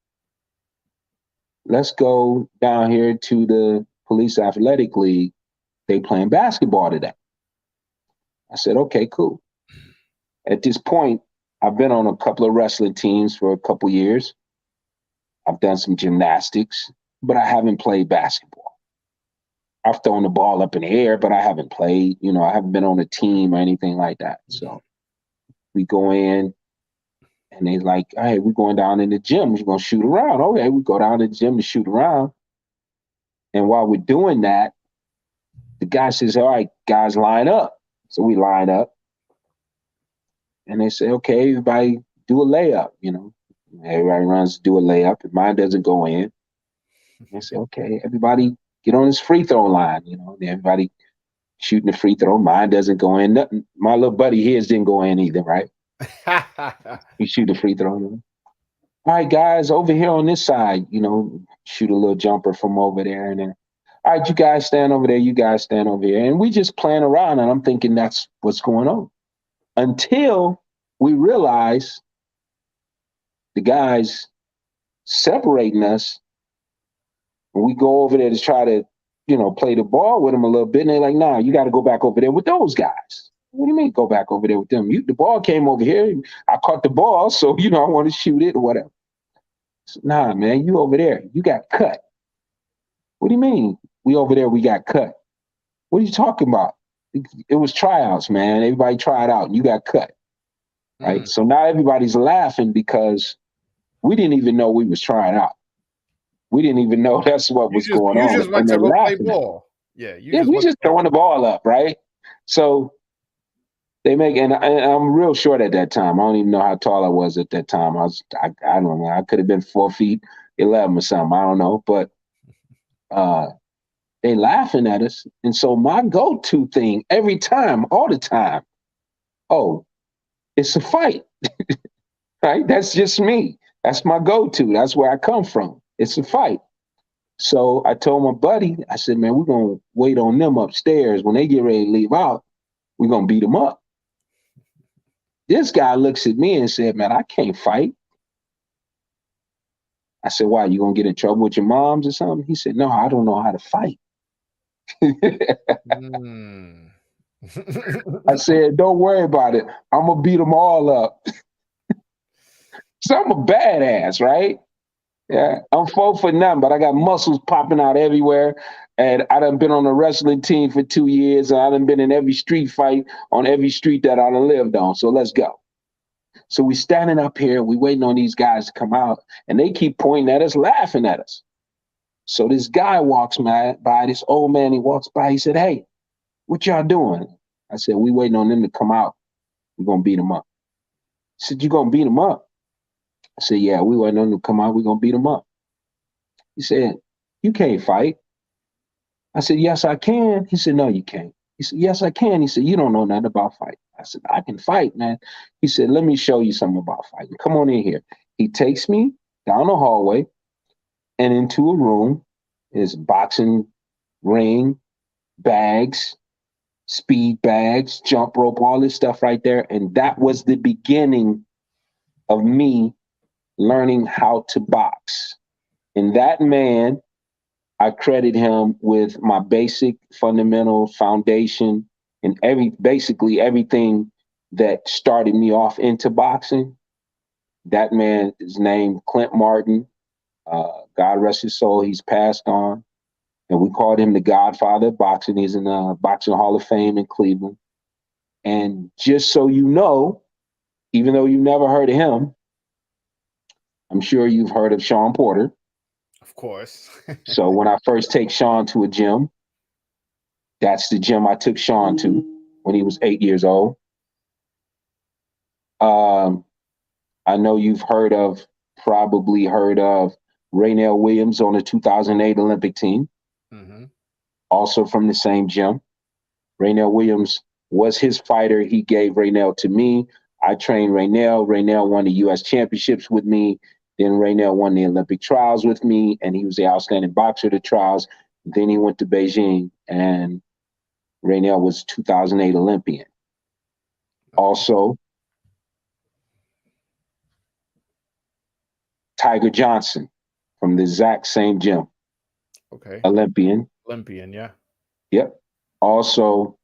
Speaker 5: let's go down here to the Police Athletic League. They playing basketball today. I said, okay, cool. At this point, I've been on a couple of wrestling teams for a couple years. I've done some gymnastics, but I haven't played basketball. I've thrown the ball up in the air, but I haven't played. You know, I haven't been on a team or anything like that. So we go in, and they're like, hey, we're going down in the gym. We're going to shoot around. Okay, we go down to the gym to shoot around. And while we're doing that, the guy says, all right, guys, line up. So we line up. And they say, okay, everybody do a layup, you know. Everybody runs to do a layup. If mine doesn't go in, they say, okay, everybody get on this free throw line, you know. Everybody shooting the free throw. Mine doesn't go in. Nothing. My little buddy, his didn't go in either, right? You shoot the free throw. You know? All right, guys, over here on this side, you know, shoot a little jumper from over there. And then, all right, you guys stand over there. You guys stand over here. And we just playing around, and I'm thinking that's what's going on. Until we realize the guys separating us, and we go over there to try to, you know, play the ball with them a little bit, and they're like, nah, you got to go back over there with those guys. What do you mean go back over there with them? The ball came over here. I caught the ball, so, you know, I want to shoot it or whatever. So, nah, man, you over there. You got cut. What do you mean? We over there, we got cut. What are you talking about? It was tryouts, man. Everybody tried out, and you got cut. Right? Mm. So now everybody's laughing because we didn't even know we was trying out. We didn't even know that's what was going on.
Speaker 1: You just went to go play ball. Yeah, you
Speaker 5: Yeah,
Speaker 1: just
Speaker 5: we
Speaker 1: wasn't
Speaker 5: just throwing the ball up, right? So they make, and I'm real short at that time. I don't even know how tall I was at that time. I don't know. I could have been 4'11" or something. I don't know, but they laughing at us, and so my go-to thing every time, all the time, oh, it's a fight, right? That's just me. That's my go-to. That's where I come from. It's a fight. So I told my buddy, I said, man, we're gonna wait on them upstairs. When they get ready to leave out, we're gonna beat them up. This guy looks at me and said, man, I can't fight. I said, why? You gonna get in trouble with your moms or something? He said, no, I don't know how to fight.
Speaker 1: Mm.
Speaker 5: I said, don't worry about it. I'm gonna beat them all up. So I'm a badass, right? Yeah, I'm 4'9", but I got muscles popping out everywhere. And I done been on a wrestling team for 2 years, and I done been in every street fight on every street that I done lived on. So let's go. So we standing up here, we waiting on these guys to come out, and they keep pointing at us, laughing at us. So this guy walks by, this old man, he walks by, he said, hey, what y'all doing? I said, we waiting on them to come out. We're gonna beat them up. He said, you gonna beat them up? I said, yeah, we waiting on them to come out, we're gonna beat them up. He said, you can't fight. I said, yes, I can. He said, no, you can't. He said, yes, I can. He said, you don't know nothing about fighting. I said, I can fight, man. He said, let me show you something about fighting. Come on in here. He takes me down the hallway and into a room. There's boxing ring, bags, speed bags, jump rope, all this stuff right there. And that was the beginning of me learning how to box. And that man, I credit him with my basic fundamental foundation and basically everything that started me off into boxing. That man is named Clint Martin. God rest his soul. He's passed on. And we called him the Godfather of boxing. He's in the Boxing Hall of Fame in Cleveland. And just so you know, even though you never heard of him, I'm sure you've heard of Sean Porter.
Speaker 1: Of course.
Speaker 5: So when I first take Sean to a gym, that's the gym I took Sean to when he was 8 years old. I know you've probably heard of Raynell Williams on the 2008 Olympic team, also from the same gym. Raynell Williams was his fighter. He gave Raynell to me. I trained Raynell. Raynell won the U.S. championships with me. Then Raynell won the Olympic trials with me, and he was the outstanding boxer of the trials. Then he went to Beijing, and Raynell was 2008 Olympian. Also, Tiger Johnson from the exact same gym.
Speaker 1: Okay.
Speaker 5: Olympian.
Speaker 1: Yeah.
Speaker 5: Yep. Also,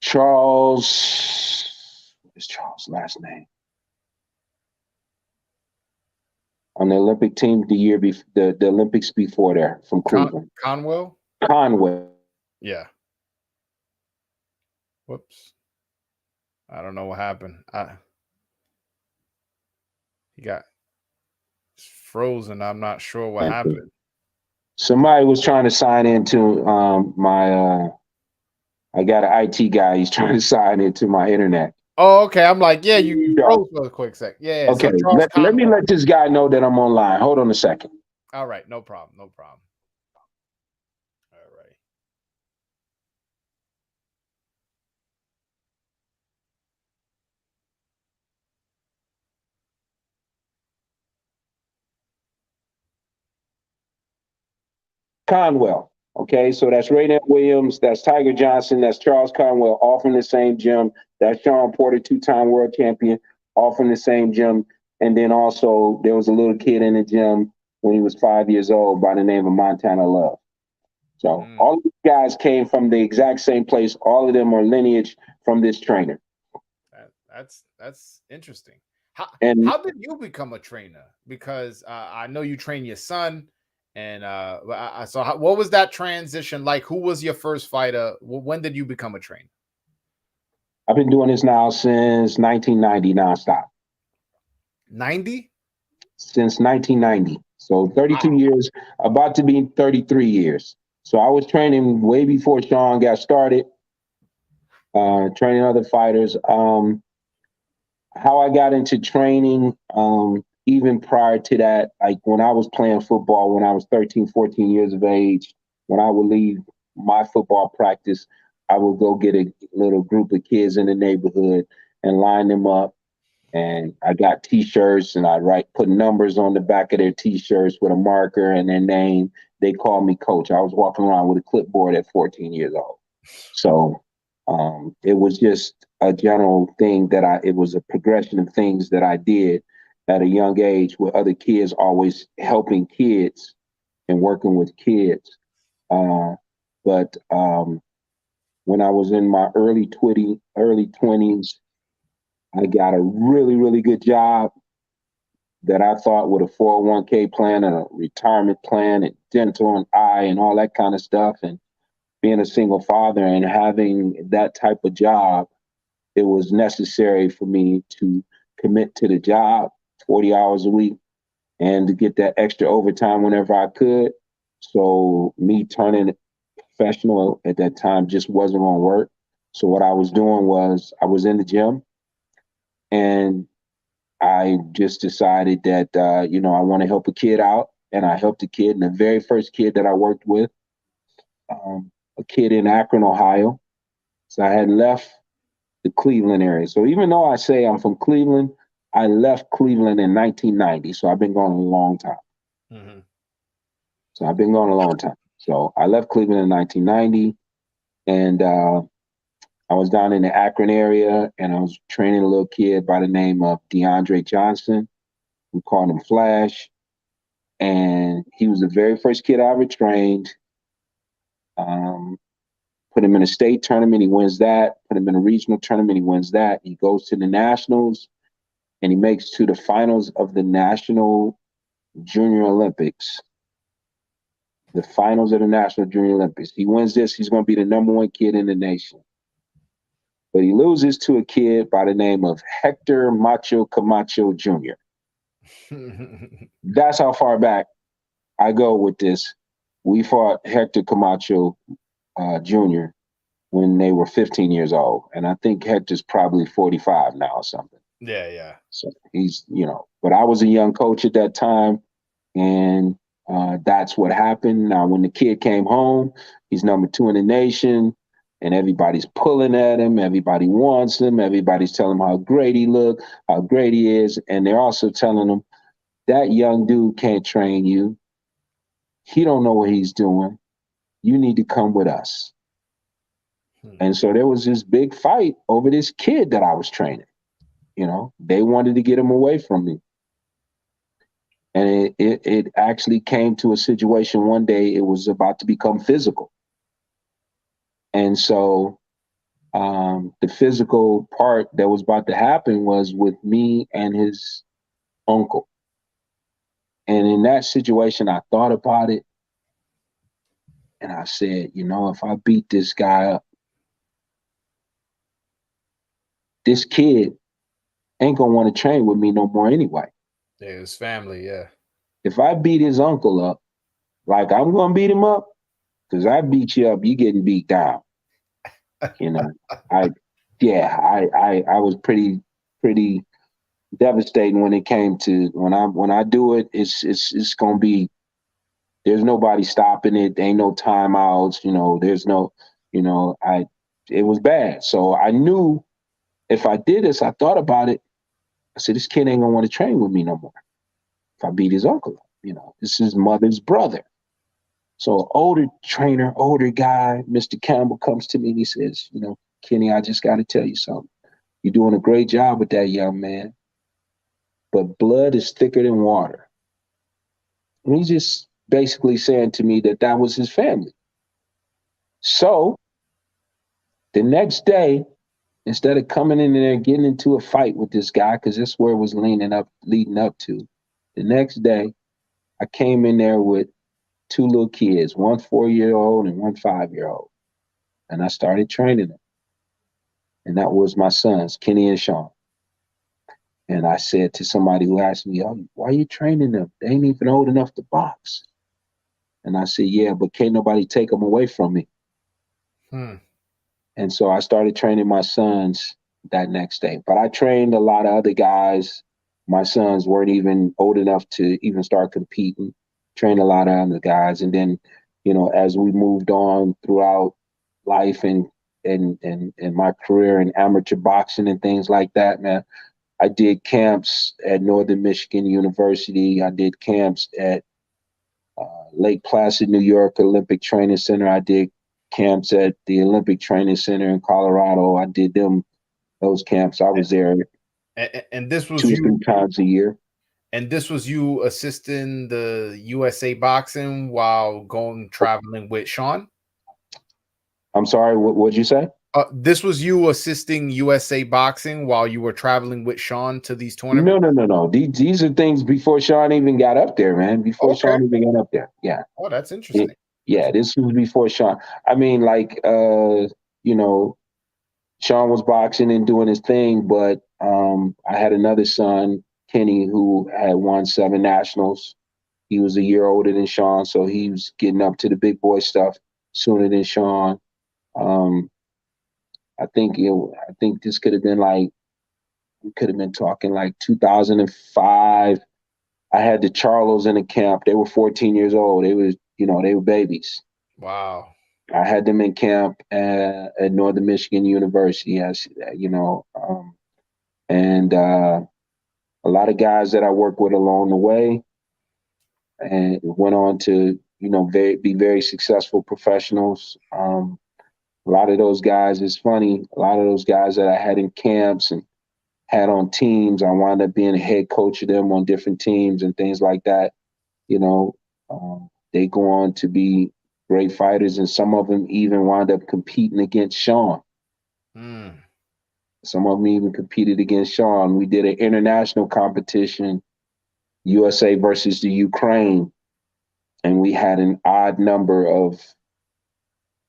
Speaker 5: Charles, what is Charles' last name? On the Olympic team the Olympics before there from Cleveland.
Speaker 1: Conwell?
Speaker 5: Conwell.
Speaker 1: Yeah. Whoops. I don't know what happened. He got frozen. I'm not sure what happened.
Speaker 5: Somebody was trying to sign into I got an IT guy. He's trying to sign into my internet.
Speaker 1: Oh, okay. I'm like, yeah, you froze for a quick sec. Yeah.
Speaker 5: Okay.
Speaker 1: So
Speaker 5: let me let this guy know that I'm online. Hold on a second.
Speaker 1: All right. No problem. All right.
Speaker 5: Conwell. Okay, so that's Raynell Williams, that's Tiger Johnson, that's Charles Conwell, all from the same gym. That's Sean Porter, 2-time world champion, all from the same gym. And then also there was a little kid in the gym when he was 5 years old by the name of Montana Love. So all of these guys came from the exact same place. All of them are lineage from this trainer.
Speaker 1: That's interesting. How did you become a trainer? Because I know you train your son. And what was that transition like? Who was your first fighter? When did you become a trainer?
Speaker 5: I've been doing this now since 1990 nonstop.
Speaker 1: 90?
Speaker 5: Since 1990. So 32 years, about to be 33 years. So I was training way before Sean got started, training other fighters. How I got into training, even prior to that, like when I was playing football, when I was 13, 14 years of age, when I would leave my football practice, I would go get a little group of kids in the neighborhood and line them up. And I got T-shirts, and I put numbers on the back of their T-shirts with a marker and their name. They called me coach. I was walking around with a clipboard at 14 years old. So it was just a general thing it was a progression of things that I did at a young age with other kids, always helping kids and working with kids. But when I was in my early 20s, I got a really, really good job that I thought with a 401k plan and a retirement plan and dental and eye and all that kind of stuff. And being a single father and having that type of job, it was necessary for me to commit to the job 40 hours a week and to get that extra overtime whenever I could. So me turning professional at that time just wasn't going to work. So what I was doing was I was in the gym, and I just decided that, I want to help a kid out. And I helped a kid. And the very first kid that I worked with, a kid in Akron, Ohio. So I had left the Cleveland area. So even though I say I'm from Cleveland, I left Cleveland in 1990. So I've been gone a long time.
Speaker 1: Mm-hmm.
Speaker 5: So I've been gone a long time. So I left Cleveland in 1990, and I was down in the Akron area, and I was training a little kid by the name of DeAndre Johnson. We called him Flash. And he was the very first kid I ever trained. Put him in a state tournament, he wins that. Put him in a regional tournament, he wins that. He goes to the nationals, and he makes to the finals of the National Junior Olympics. The finals of the National Junior Olympics. He wins this, he's going to be the number one kid in the nation. But he loses to a kid by the name of Hector Macho Camacho Jr. That's how far back I go with this. We fought Hector Camacho Jr. when they were 15 years old. And I think Hector's probably 45 now or something.
Speaker 1: Yeah.
Speaker 5: So he's, but I was a young coach at that time, and that's what happened. Now, when the kid came home, he's number 2 in the nation, and everybody's pulling at him. Everybody wants him. Everybody's telling him how great he look, how great he is. And they're also telling him, that young dude can't train you. He don't know what he's doing. You need to come with us. And so there was this big fight over this kid that I was training. They wanted to get him away from me. And it actually came to a situation one day, it was about to become physical. And so the physical part that was about to happen was with me and his uncle. And in that situation, I thought about it. And I said, if I beat this guy up, this kid ain't going to want to train with me no more anyway.
Speaker 1: Yeah, his family, yeah.
Speaker 5: If I beat his uncle up, like I'm going to beat him up, because I beat you up, you getting beat down. I was pretty devastating when it came to when I do it, it's going to be, there's nobody stopping it. There ain't no timeouts, there's no, it was bad. So I knew if I did this, I thought about it. I said, this kid ain't gonna want to train with me no more. If I beat his uncle, this is mother's brother. So older trainer, older guy, Mr. Campbell comes to me and he says, Kenny, I just got to tell you something. You're doing a great job with that young man, but blood is thicker than water. And he's just basically saying to me that was his family. So the next day, instead of coming in there and getting into a fight with this guy, because that's where it was leading up to, the next day, I came in there with 2 little kids, one 4-year-old and one 5-year-old. And I started training them. And that was my sons, Kenny and Sean. And I said to somebody who asked me, "Oh, why are you training them? They ain't even old enough to box." And I said, "Yeah, but can't nobody take them away from me."
Speaker 1: Hmm.
Speaker 5: And so I started training my sons that next day. But I trained a lot of other guys. My sons weren't even old enough to even start competing. Trained a lot of other guys. And then, as we moved on throughout life and my career in amateur boxing and things like that, man, I did camps at Northern Michigan University. I did camps at Lake Placid, New York Olympic Training Center. I did camps at the Olympic Training Center in Colorado. I did those camps. I was there
Speaker 1: And this was
Speaker 5: 2 or 3
Speaker 1: you.
Speaker 5: times a year.
Speaker 1: And this was you assisting the USA Boxing while traveling with Sean?
Speaker 5: I'm sorry, what'd you say?
Speaker 1: This was you assisting USA Boxing while you were traveling with Sean to these tournaments?
Speaker 5: No. These are things before Sean even got up there, man. Before Sean even got up there. Yeah.
Speaker 1: Oh, that's interesting.
Speaker 5: Yeah, this was before Sean. I mean, like, Sean was boxing and doing his thing, but I had another son, Kenny, who had won 7 nationals. He was a year older than Sean, so he was getting up to the big boy stuff sooner than Sean. I think this could have been we could have been talking like 2005. I had the Charlos in the camp. They were 14 years old. They were babies.
Speaker 1: Wow.
Speaker 5: I had them in camp at Northern Michigan University, and a lot of guys that I worked with along the way, and went on to be very successful professionals. A lot of those guys, it's funny. A lot of those guys that I had in camps and had on teams, I wound up being a head coach of them on different teams and things like that. They go on to be great fighters, and some of them even wound up competing against Sean. Some of them even competed against Sean. We did an international competition, USA versus the Ukraine, and we had an odd number of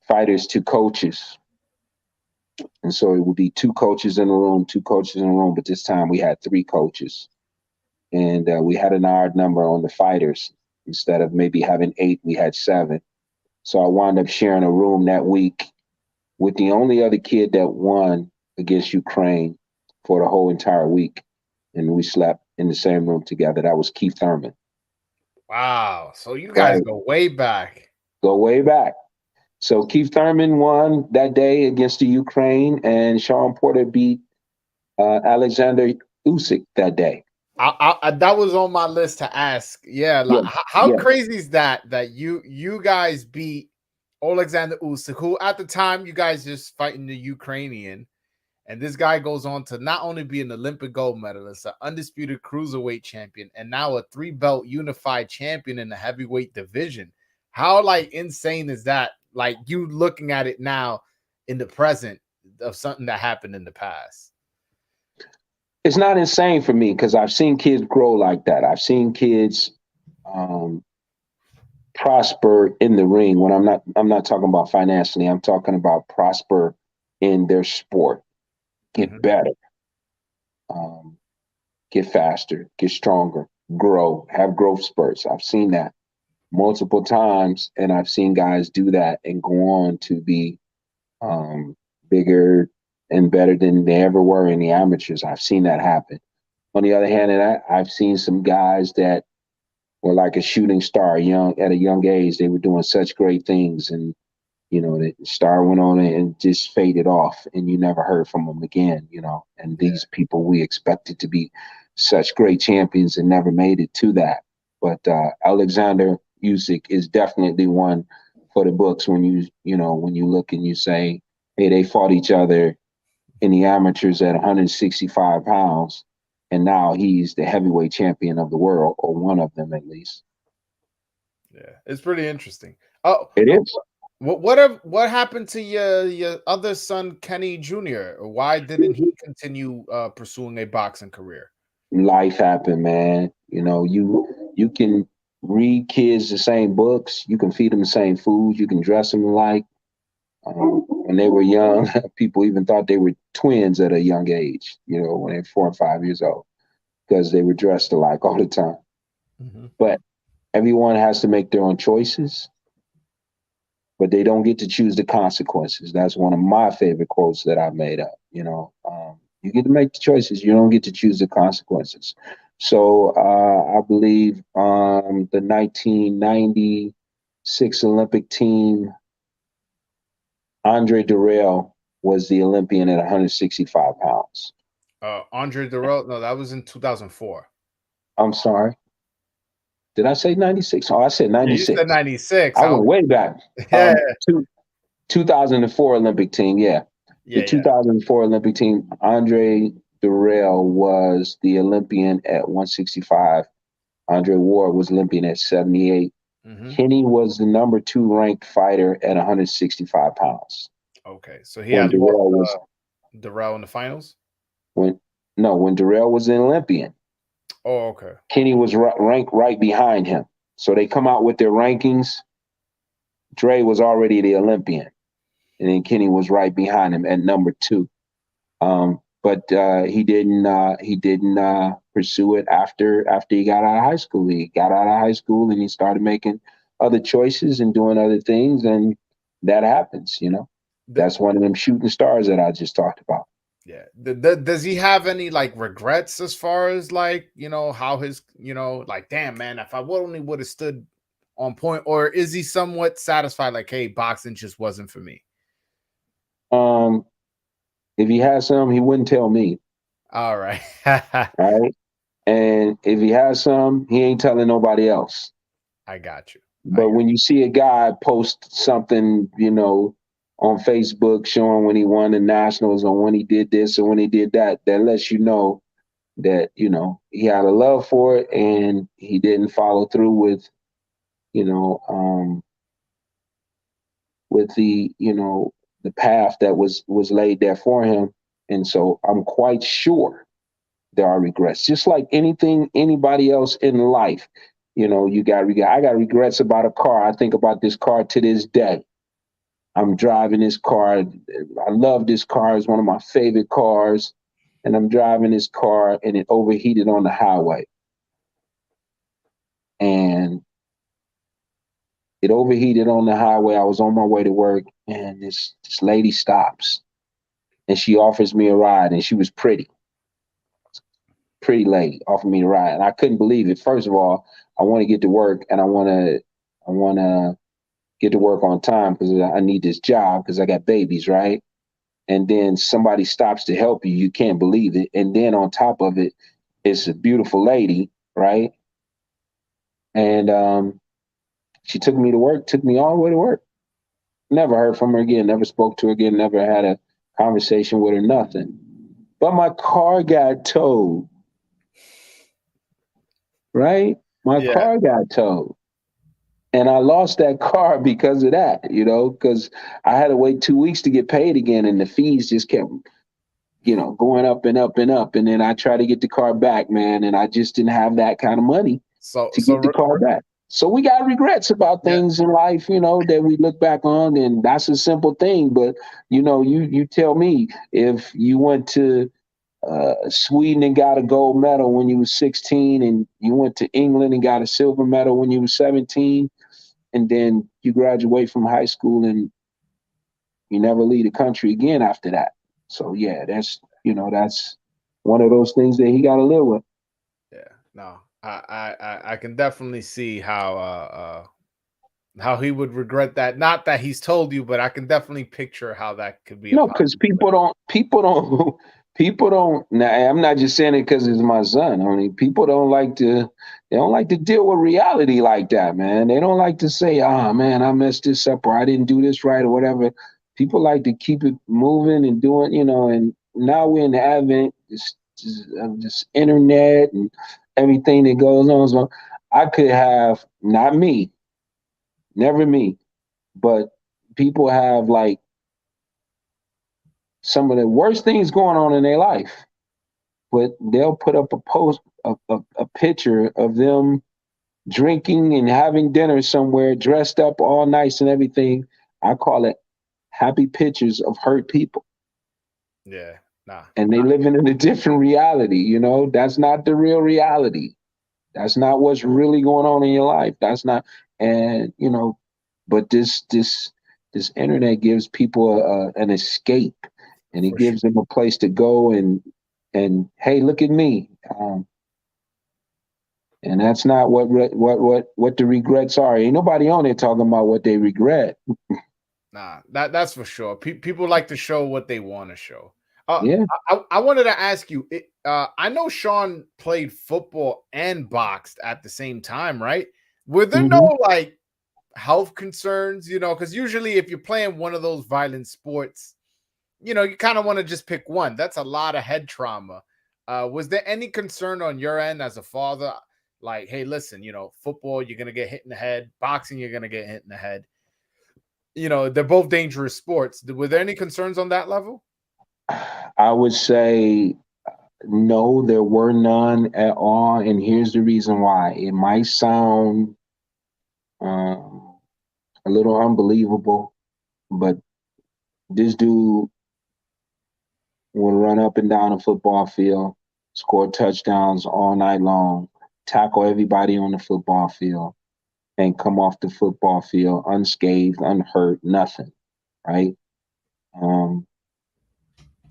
Speaker 5: fighters to coaches. And so it would be 2 coaches in a room, but this time we had 3 coaches. And we had an odd number on the fighters. Instead of maybe having 8, we had 7. So I wound up sharing a room that week with the only other kid that won against Ukraine for the whole entire week. And we slept in the same room together. That was Keith Thurman.
Speaker 1: Wow. So you guys go way back.
Speaker 5: Go way back. So Keith Thurman won that day against the Ukraine, and Sean Porter beat Alexander Usyk that day.
Speaker 1: That was on my list to ask. Yeah, how crazy is that you guys beat Alexander Usyk, who at the time you guys just fighting the Ukrainian, and this guy goes on to not only be an Olympic gold medalist, an undisputed cruiserweight champion, and now a 3-belt unified champion in the heavyweight division. How insane is that? Like, you looking at it now in the present of something that happened in the past.
Speaker 5: It's not insane for me because I've seen kids grow like that. I've seen kids prosper in the ring. When I'm not talking about financially, I'm talking about prosper in their sport, get better, get faster, get stronger, grow, have growth spurts. I've seen that multiple times, and I've seen guys do that and go on to be bigger and better than they ever were in the amateurs. I've seen that happen. On the other hand of that, I've seen some guys that were like a shooting star at a young age. They were doing such great things, and the star went on and just faded off, and you never heard from them again. And these people we expected to be such great champions and never made it to that. But Alexander Usyk is definitely one for the books when you look and you say, hey, they fought each other in the amateurs at 165 pounds, and now he's the heavyweight champion of the world, or one of them at least.
Speaker 1: Yeah, it's pretty interesting. Oh,
Speaker 5: it is.
Speaker 1: What happened to your other son, Kenny Jr.? Why didn't he continue pursuing a boxing career?
Speaker 5: Life happened, man. You can read kids the same books. You can feed them the same food. You can dress them alike. When they were young, people even thought they were twins at a young age, when they're 4 or 5 years old. because they were dressed alike all the time.
Speaker 1: Mhm.
Speaker 5: But everyone has to make their own choices, but they don't get to choose the consequences. That's one of my favorite quotes that I made up. You get to make the choices. You don't get to choose the consequences. So I believe the 1996 Olympic team, Andre Durrell was the Olympian at 165 pounds.
Speaker 1: Andre Durrell, no, that was in 2004.
Speaker 5: I'm sorry. Did I say 96? Oh, I said
Speaker 1: Yeah, you
Speaker 5: 96.
Speaker 1: said 96.
Speaker 5: I went way back.
Speaker 1: Yeah,
Speaker 5: 2004 Olympic team, yeah. The
Speaker 1: yeah.
Speaker 5: 2004 Olympic team, Andre Durrell was the Olympian at 165. Andre Ward was Olympian at 78.
Speaker 1: Mhm.
Speaker 5: Kenny was the number 2 ranked fighter at 165 pounds.
Speaker 1: Okay, so he
Speaker 5: When
Speaker 1: had
Speaker 5: Durrell was
Speaker 1: lost Durrell in the finals.
Speaker 5: when Durrell was an Olympian,
Speaker 1: Oh, okay.
Speaker 5: Kenny was ranked right behind him. So they come out with their rankings. Dre was already the Olympian, and then Kenny was right behind him at number 2. But he didn't pursue it after he got out of high school. He got out of high school and he started making other choices and doing other things, and that happens. That's one of them shooting stars that I just talked about.
Speaker 1: Yeah. Does he have any like regrets as far as like how his like, damn man, if I only would have stood on point, or is he somewhat satisfied like, hey, boxing just wasn't for me?
Speaker 5: If he has some, he wouldn't tell me.
Speaker 1: All right.
Speaker 5: All right. And if he has some, he ain't telling nobody else.
Speaker 1: I got you.
Speaker 5: But when you see a guy post something, on Facebook showing when he won the nationals or when he did this or when he did that, that lets you know that, he had a love for it and he didn't follow through with, the path that was laid there for him. And so I'm quite sure there are regrets. Just like anything, anybody else in life, you got I got regrets about a car. I think about this car to this day. I'm driving this car. I love this car. It's one of my favorite cars. And I'm driving this car and it overheated on the highway. And it overheated on the highway. I was on my way to work and this lady stops and she offers me a ride, and she was pretty lady offered me a ride. And I couldn't believe it. First of all, I want to get to work and I want to get to work on time because I need this job because I got babies, right? And then somebody stops to help you. You can't believe it. And then on top of it, it's a beautiful lady, right? And she took me to work, took me all the way to work. Never heard from her again, never spoke to her again, never had a conversation with her, nothing. But my car got towed, right? My car got towed. And I lost that car because of that, because I had to wait 2 weeks to get paid again. And the fees just kept, going up and up and up. And then I tried to get the car back, man. And I just didn't have that kind of money to get the car back. So we got regrets about things in life, that we look back on. And that's a simple thing. But, you tell me, if you went to Sweden and got a gold medal when you were 16, and you went to England and got a silver medal when you were 17, and then you graduate from high school and you never leave the country again after that. So yeah, that's one of those things that he got to live with.
Speaker 1: Yeah, no, I can definitely see how he would regret that. Not that he's told you, but I can definitely picture how that could be.
Speaker 5: No, because people don't. Now, I'm not just saying it because it's my son. I mean, people don't like to deal with reality like that, man. They don't like to say, "Ah, man, I messed this up," or "I didn't do this right," or whatever. People like to keep it moving and doing, and now we're in the advent of this internet and everything that goes on. So I could have, not me, never me, but people have like some of the worst things going on in their life, but they'll put up a post, a picture of them drinking and having dinner somewhere, dressed up all nice and everything. I call it happy pictures of hurt people.
Speaker 1: Yeah, Nah.
Speaker 5: And they living in a different reality, you know. That's not the real reality. That's not what's really going on in your life. That's not, and you know, but this internet gives people an escape, and it
Speaker 1: For sure.
Speaker 5: gives them a place to go and hey, look at me. And that's not what the regrets are. Ain't nobody on there talking about what they regret.
Speaker 1: Nah, that's for sure. People like to show what they want to show.
Speaker 5: Yeah.
Speaker 1: I wanted to ask you. I know Sean played football and boxed at the same time, right? Were there no
Speaker 5: Mhm.
Speaker 1: like health concerns? You know, because usually if you're playing one of those violent sports, you know, you kind of want to just pick one. That's a lot of head trauma. Was there any concern on your end as a father? Like, hey, listen, you know, football, you're gonna get hit in the head. Boxing, you're gonna get hit in the head. You know, they're both dangerous sports. Were there any concerns on that level?
Speaker 5: I would say no, there were none at all, and here's the reason why. It might sound um, a little unbelievable, but this dude would run up and down a football field, score touchdowns all night long, tackle everybody on the football field, and come off the football field unscathed, unhurt, nothing, right? Um,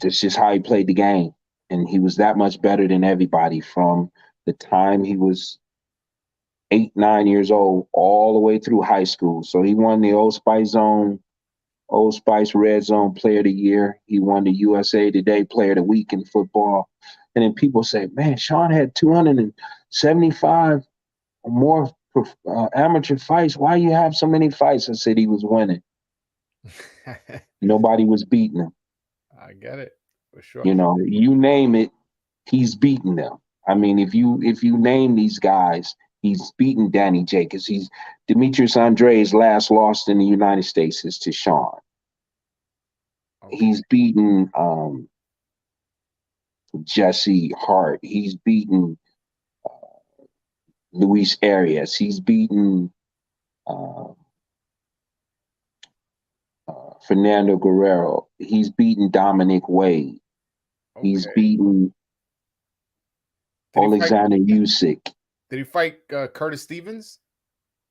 Speaker 5: that's just how he played the game. And he was that much better than everybody from the time he was 8, 9 years old, all the way through high school. So he won the Old Spice Red Zone Player of the Year. He won the USA Today Player of the Week in football. And then people say, man, Sean had 275 or more amateur fights. Why you have so many fights? I said he was winning. Nobody was beating him.
Speaker 1: I get it for sure.
Speaker 5: You know, you name it, he's beating them. I mean, if you name these guys, he's beaten Danny Jacobs. He's Demetrius Andre's last loss in the United States is to Sean.
Speaker 1: Okay.
Speaker 5: He's beaten Jesse Hart. He's beaten Luis Arias. He's beaten Fernando Guerrero. He's beaten Dominic Wade. He's
Speaker 1: Okay.
Speaker 5: beaten Alexander Usyk.
Speaker 1: Did he fight Curtis Stevens?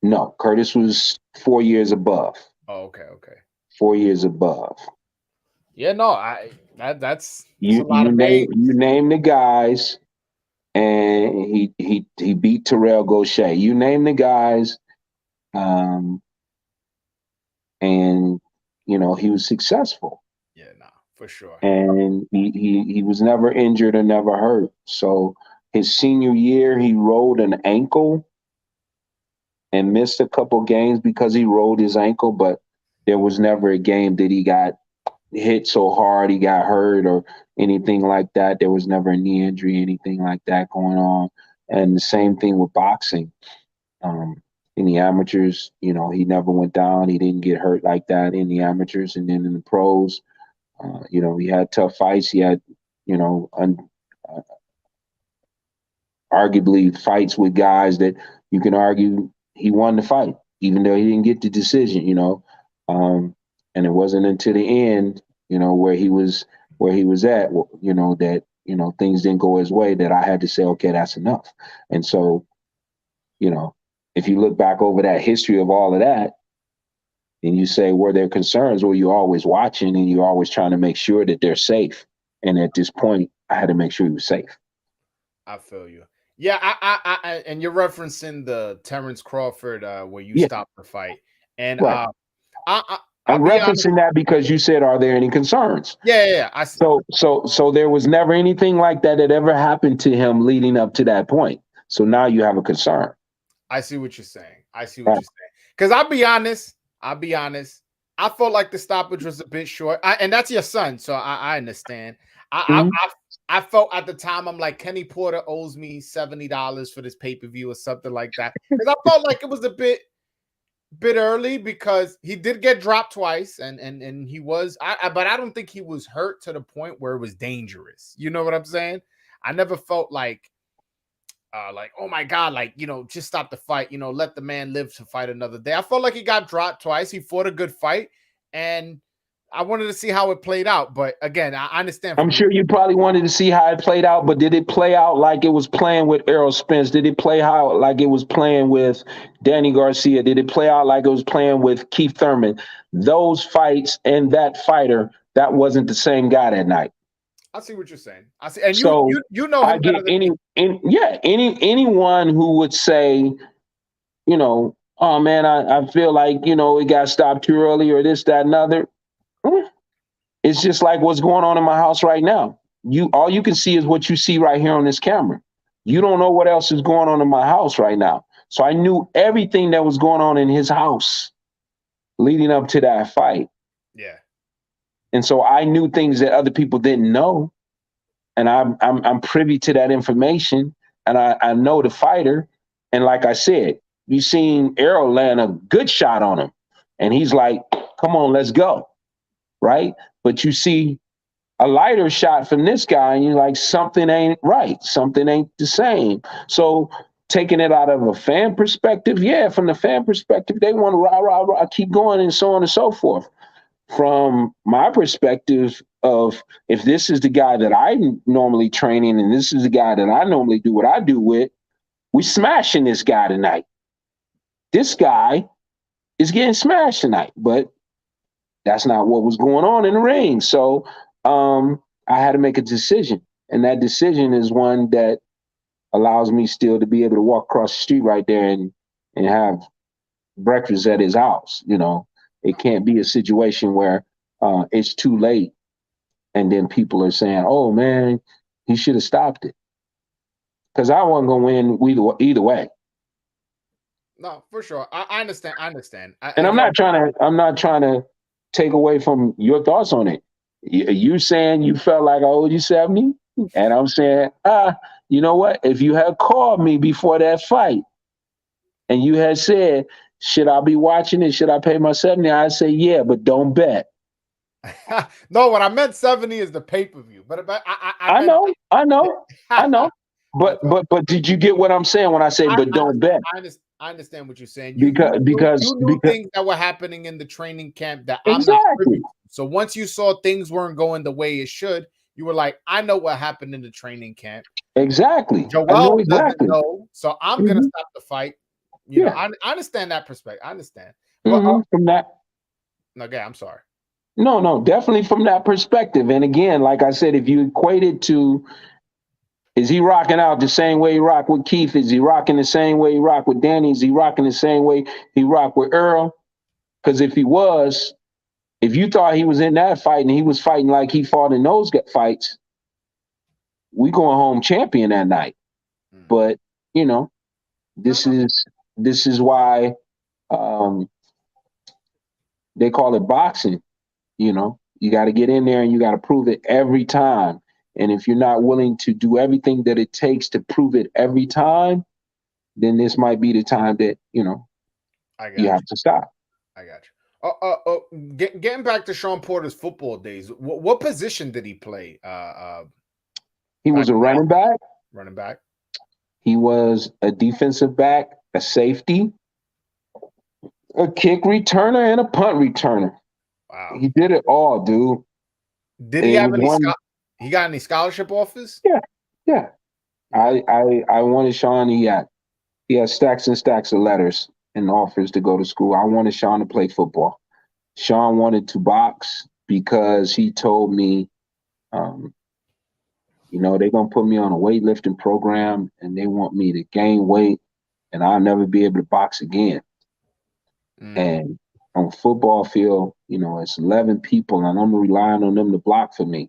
Speaker 5: No, Curtis was 4 years above.
Speaker 1: Oh, okay, okay.
Speaker 5: 4 years above.
Speaker 1: Yeah, no, that's
Speaker 5: You
Speaker 1: a lot of names.
Speaker 5: you name the guys, and he beat Terrell Gaucher. You name the guys, and you know he was successful,
Speaker 1: Yeah, no, for sure.
Speaker 5: and he was never injured or never hurt. So his senior year, he rolled an ankle and missed a couple games because he rolled his ankle, but there was never a game that he got hit so hard he got hurt or anything like that. There was never a knee injury, anything like that going on. And the same thing with boxing. In the amateurs, you know, he never went down. He didn't get hurt like that in the amateurs. And then in the pros, you know, he had tough fights. He had, you know, arguably fights with guys that you can argue he won the fight, even though he didn't get the decision, you know. And it wasn't until the end, you know, where he was at, you know, that, you know, things didn't go his way, that I had to say, okay, that's enough. And so, you know, if you look back over that history of all of that, and you say, were there concerns? Well, you're always watching and you're always trying to make sure that they're safe. And at this point, I had to make sure he was safe.
Speaker 1: I feel you. Yeah, I and you're referencing the Terrence Crawford where you
Speaker 5: Yeah.
Speaker 1: stopped the fight, and
Speaker 5: Right.
Speaker 1: I'm
Speaker 5: referencing that because you said, "Are there any concerns?"
Speaker 1: Yeah.
Speaker 5: So there was never anything like that ever happened to him leading up to that point. So now you have a concern.
Speaker 1: I see what you're saying. You're saying. Because I'll be honest. I felt like the stoppage was a bit short, and that's your son, so I understand. I felt at the time, I'm like, Kenny Porter owes me $70 for this pay-per-view or something like that. Because I felt like it was a bit early because he did get dropped twice and he was but I don't think he was hurt to the point where it was dangerous. You know what I'm saying? I never felt like oh my God, like, you know, just stop the fight, you know, let the man live to fight another day. I felt like he got dropped twice. He fought a good fight, and I wanted to see how it played out, but again, I understand.
Speaker 5: I'm sure you probably wanted to see how it played out, but did it play out like it was playing with Errol Spence? Did it play out like it was playing with Danny Garcia? Did it play out like it was playing with Keith Thurman? Those fights and that fighter, that wasn't the same guy that night.
Speaker 1: I see what you're saying. I see, and
Speaker 5: So
Speaker 1: you know him
Speaker 5: I get
Speaker 1: better than
Speaker 5: anyone who would say, you know, oh man, I feel like, you know, it got stopped too early or this, that, and other. It's just like what's going on in my house right now. All you can see is what you see right here on this camera. You don't know what else is going on in my house right now. So I knew everything that was going on in his house leading up to that fight.
Speaker 1: Yeah.
Speaker 5: And so I knew things that other people didn't know. And I'm privy to that information. And I know the fighter. And like I said, you seen Errol land a good shot on him. And he's like, come on, let's go. Right? But you see a lighter shot from this guy, and you're like, something ain't right. Something ain't the same. So taking it out of a fan perspective, yeah, from the fan perspective, they want to rah, keep going and so on and so forth. From my perspective of if this is the guy that I'm normally training and this is the guy that I normally do what I do with, we smashing this guy tonight. This guy is getting smashed tonight, but that's not what was going on in the ring. So I had to make a decision. And that decision is one that allows me still to be able to walk across the street right there and have breakfast at his house. You know, it can't be a situation where it's too late and then people are saying, oh man, he should have stopped it. Because I wasn't going to win either way.
Speaker 1: No, for sure. I understand. I'm
Speaker 5: not trying to take away from your thoughts on it. You saying you felt like I owed you 70, and I'm saying, you know what? If you had called me before that fight and you had said, should I be watching it? Should I pay my 70? I'd say, yeah, but don't bet.
Speaker 1: No, what I meant 70 is the pay-per-view. But I
Speaker 5: know. But did you get what I'm saying when I say, but don't bet?
Speaker 1: I understand what you're saying.
Speaker 5: Because
Speaker 1: you knew things that were happening in the training camp that I'm
Speaker 5: exactly.
Speaker 1: not privy to. So once you saw things weren't going the way it should, you were like, I know what happened in the training camp.
Speaker 5: Exactly.
Speaker 1: Joel doesn't know, so I'm gonna stop the fight. You know, I understand that perspective. I understand. But,
Speaker 5: from that.
Speaker 1: Okay, I'm sorry.
Speaker 5: No, definitely from that perspective. And again, like I said, if you equate it to, is he rocking out the same way he rocked with Keith? Is he rocking the same way he rocked with Danny? Is he rocking the same way he rocked with Earl? Because if he was, if you thought he was in that fight and he was fighting like he fought in those fights, we going home champion that night. But, you know, this is why they call it boxing. You know, you got to get in there and you got to prove it every time. And if you're not willing to do everything that it takes to prove it every time, then this might be the time that, you know, you have to stop.
Speaker 1: I got you. Getting back to Shawn Porter's football days, what position did he play?
Speaker 5: He was a running back.
Speaker 1: Running back.
Speaker 5: He was a defensive back, a safety, a kick returner, and a punt returner.
Speaker 1: Wow.
Speaker 5: He did it all, dude.
Speaker 1: Did he have he got any scholarship offers?
Speaker 5: Yeah. I wanted Shawn. He had stacks and stacks of letters and offers to go to school. I wanted Shawn to play football. Shawn wanted to box because he told me, you know, they're going to put me on a weightlifting program and they want me to gain weight and I'll never be able to box again. And on a football field, you know, it's 11 people and I'm relying on them to block for me.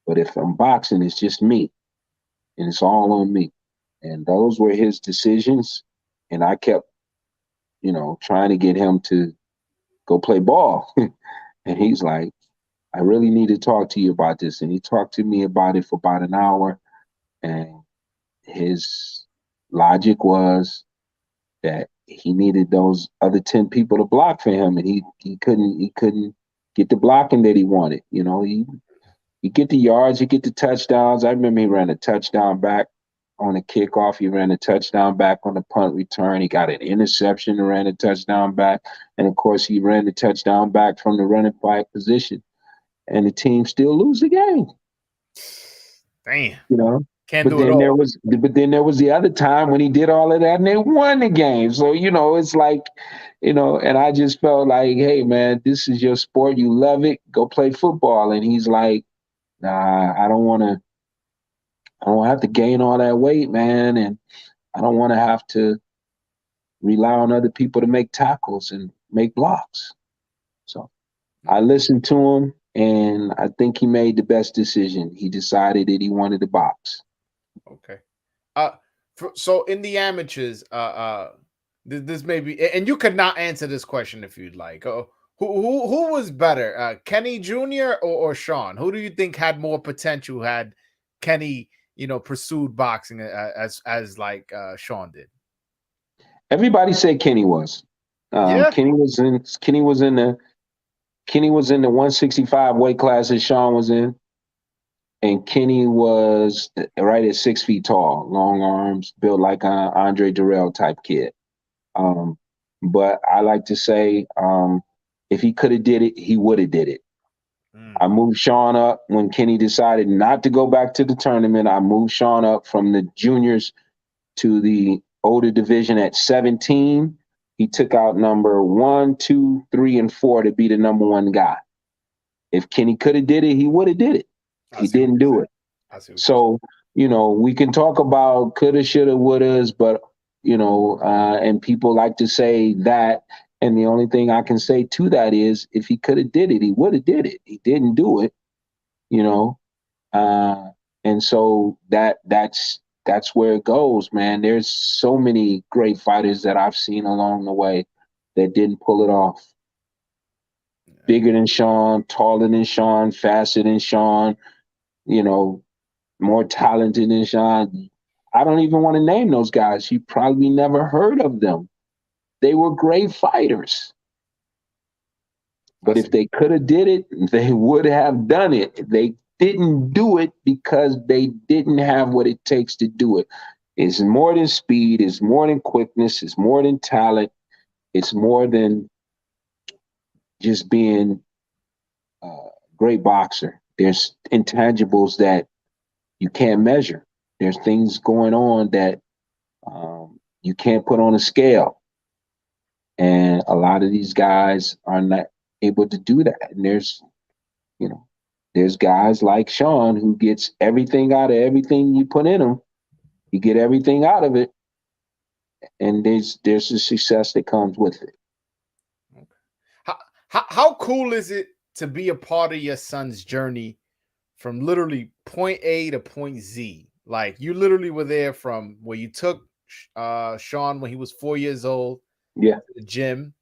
Speaker 5: But if I'm boxing, it's just me and it's all on me. And those were his decisions. And I kept, you know, trying to get him to go play ball. And he's like, I really need to talk to you about this. And he talked to me about it for about an hour. And his logic was that he needed those other 10 people to block for him. And he couldn't get the blocking that he wanted. You know, he get the yards, he get the touchdowns. I remember he ran a touchdown back on a kickoff. He ran a touchdown back on the punt return. He got an interception and ran a touchdown back. And, of course, he ran the touchdown back from the running back position. and the team still lose the game.
Speaker 1: Damn.
Speaker 5: You know,
Speaker 1: Can't
Speaker 5: but
Speaker 1: do it
Speaker 5: then
Speaker 1: all.
Speaker 5: there was the other time when he did all of that and they won the game. So, you know, it's like, you know, and I just felt like, hey man, this is your sport. You love it. Go play football. And he's like, nah, I don't have to gain all that weight, man. And I don't want to have to rely on other people to make tackles and make blocks. So I listened to him, and I think he made the best decision. He decided that he wanted to box.
Speaker 1: Okay. So in the amateurs, this may be, and you could not answer this question if you'd like. Who was better, Kenny Jr. or Sean? Who do you think had more potential had Kenny, you know, pursued boxing as like Sean did?
Speaker 5: Everybody said Kenny was.
Speaker 1: Yeah.
Speaker 5: Kenny was in the 165 weight class that Sean was in. And Kenny was right at 6 feet tall, long arms, built like an Andre Durrell type kid. But I like to say, if he could have did it, he would have did it. I moved Sean up when Kenny decided not to go back to the tournament. I moved Sean up from the juniors to the older division at 17. He took out number 1, 2, 3, and 4 to be the number 1 guy. If Kenny could have did it, he would have did it. He didn't do it. So, you know, we can talk about coulda, shoulda, wouldas, but, you know, and people like to say that. And the only thing I can say to that is if he could have did it, he would have did it. He didn't do it, you know. And so that's where it goes, man. There's so many great fighters that I've seen along the way that didn't pull it off. Bigger than Sean, taller than Sean, faster than Sean, you know, more talented than Sean. I don't even want to name those guys. You probably never heard of them. They were great fighters. But if they could have did it, they would have done it. They didn't do it because they didn't have what it takes to do it. It's more than speed. It's more than quickness. It's more than talent. It's more than just being a great boxer. There's intangibles that you can't measure. There's things going on that you can't put on a scale. And a lot of these guys are not able to do that. And there's guys like Sean who gets everything out of everything you put in him. You get everything out of it. And there's a success that comes with it.
Speaker 1: How cool is it to be a part of your son's journey from literally point A to point Z? Like you literally were there from where you took Sean when he was 4 years old,
Speaker 5: to
Speaker 1: the gym,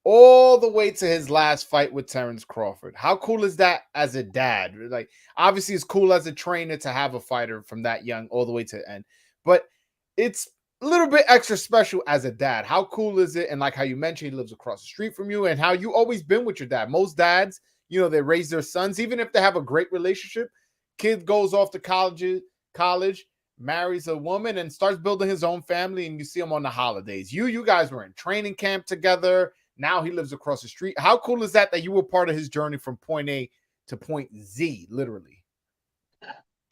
Speaker 1: all the way to his last fight with Terrence Crawford. How cool is that as a dad? Like obviously it's cool as a trainer to have a fighter from that young all the way to the end, but it's a little bit extra special as a dad. How cool is it? And like how you mentioned, he lives across the street from you, and how you always been with your dad. Most dads, you know, they raise their sons, even if they have a great relationship. Kid goes off to college, marries a woman, and starts building his own family, and you see him on the holidays. You guys were in training camp together. Now he lives across the street. How cool is that you were part of his journey from point A to point Z, literally?